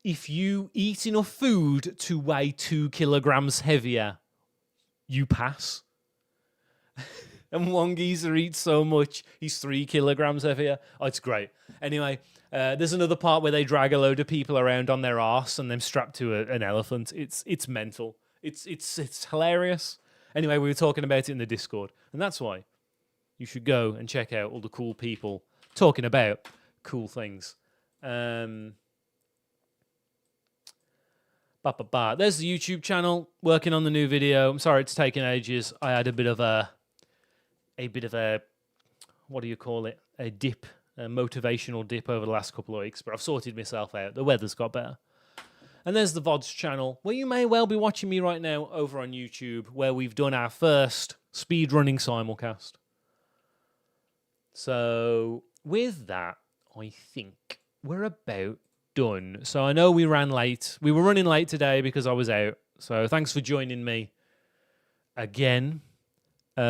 if you eat enough food to weigh 2 kilograms heavier, you pass. And one geezer eats so much, he's 3 kilograms heavier. Oh, it's great. Anyway, there's another part where they drag a load of people around on their arse and them strapped to an elephant. It's mental. It's hilarious. Anyway, we were talking about it in the Discord, and that's why you should go and check out all the cool people talking about cool things. There's the YouTube channel, working on the new video. I'm sorry it's taken ages. I had a bit of a what do you call it? A dip, a motivational dip over the last couple of weeks, but I've sorted myself out. The weather's got better. And there's the VODs channel, where you may well be watching me right now over on YouTube, where we've done our first speedrunning simulcast. So with that, I think we're about done. So I know we ran late. We were running late today because I was out. So thanks for joining me again.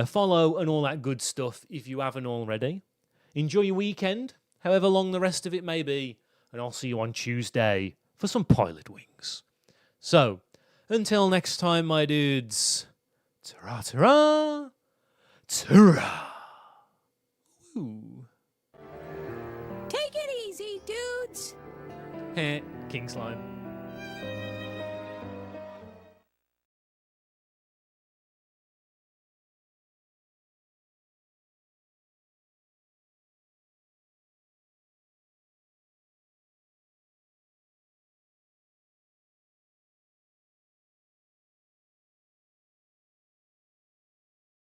Follow and all that good stuff if you haven't already. Enjoy your weekend, however long the rest of it may be. And I'll see you on Tuesday for some pilot wings. So, until next time, my dudes. Ta-ra, ta-ra, ta-ra. Woo. Take it easy, dudes. King Slime.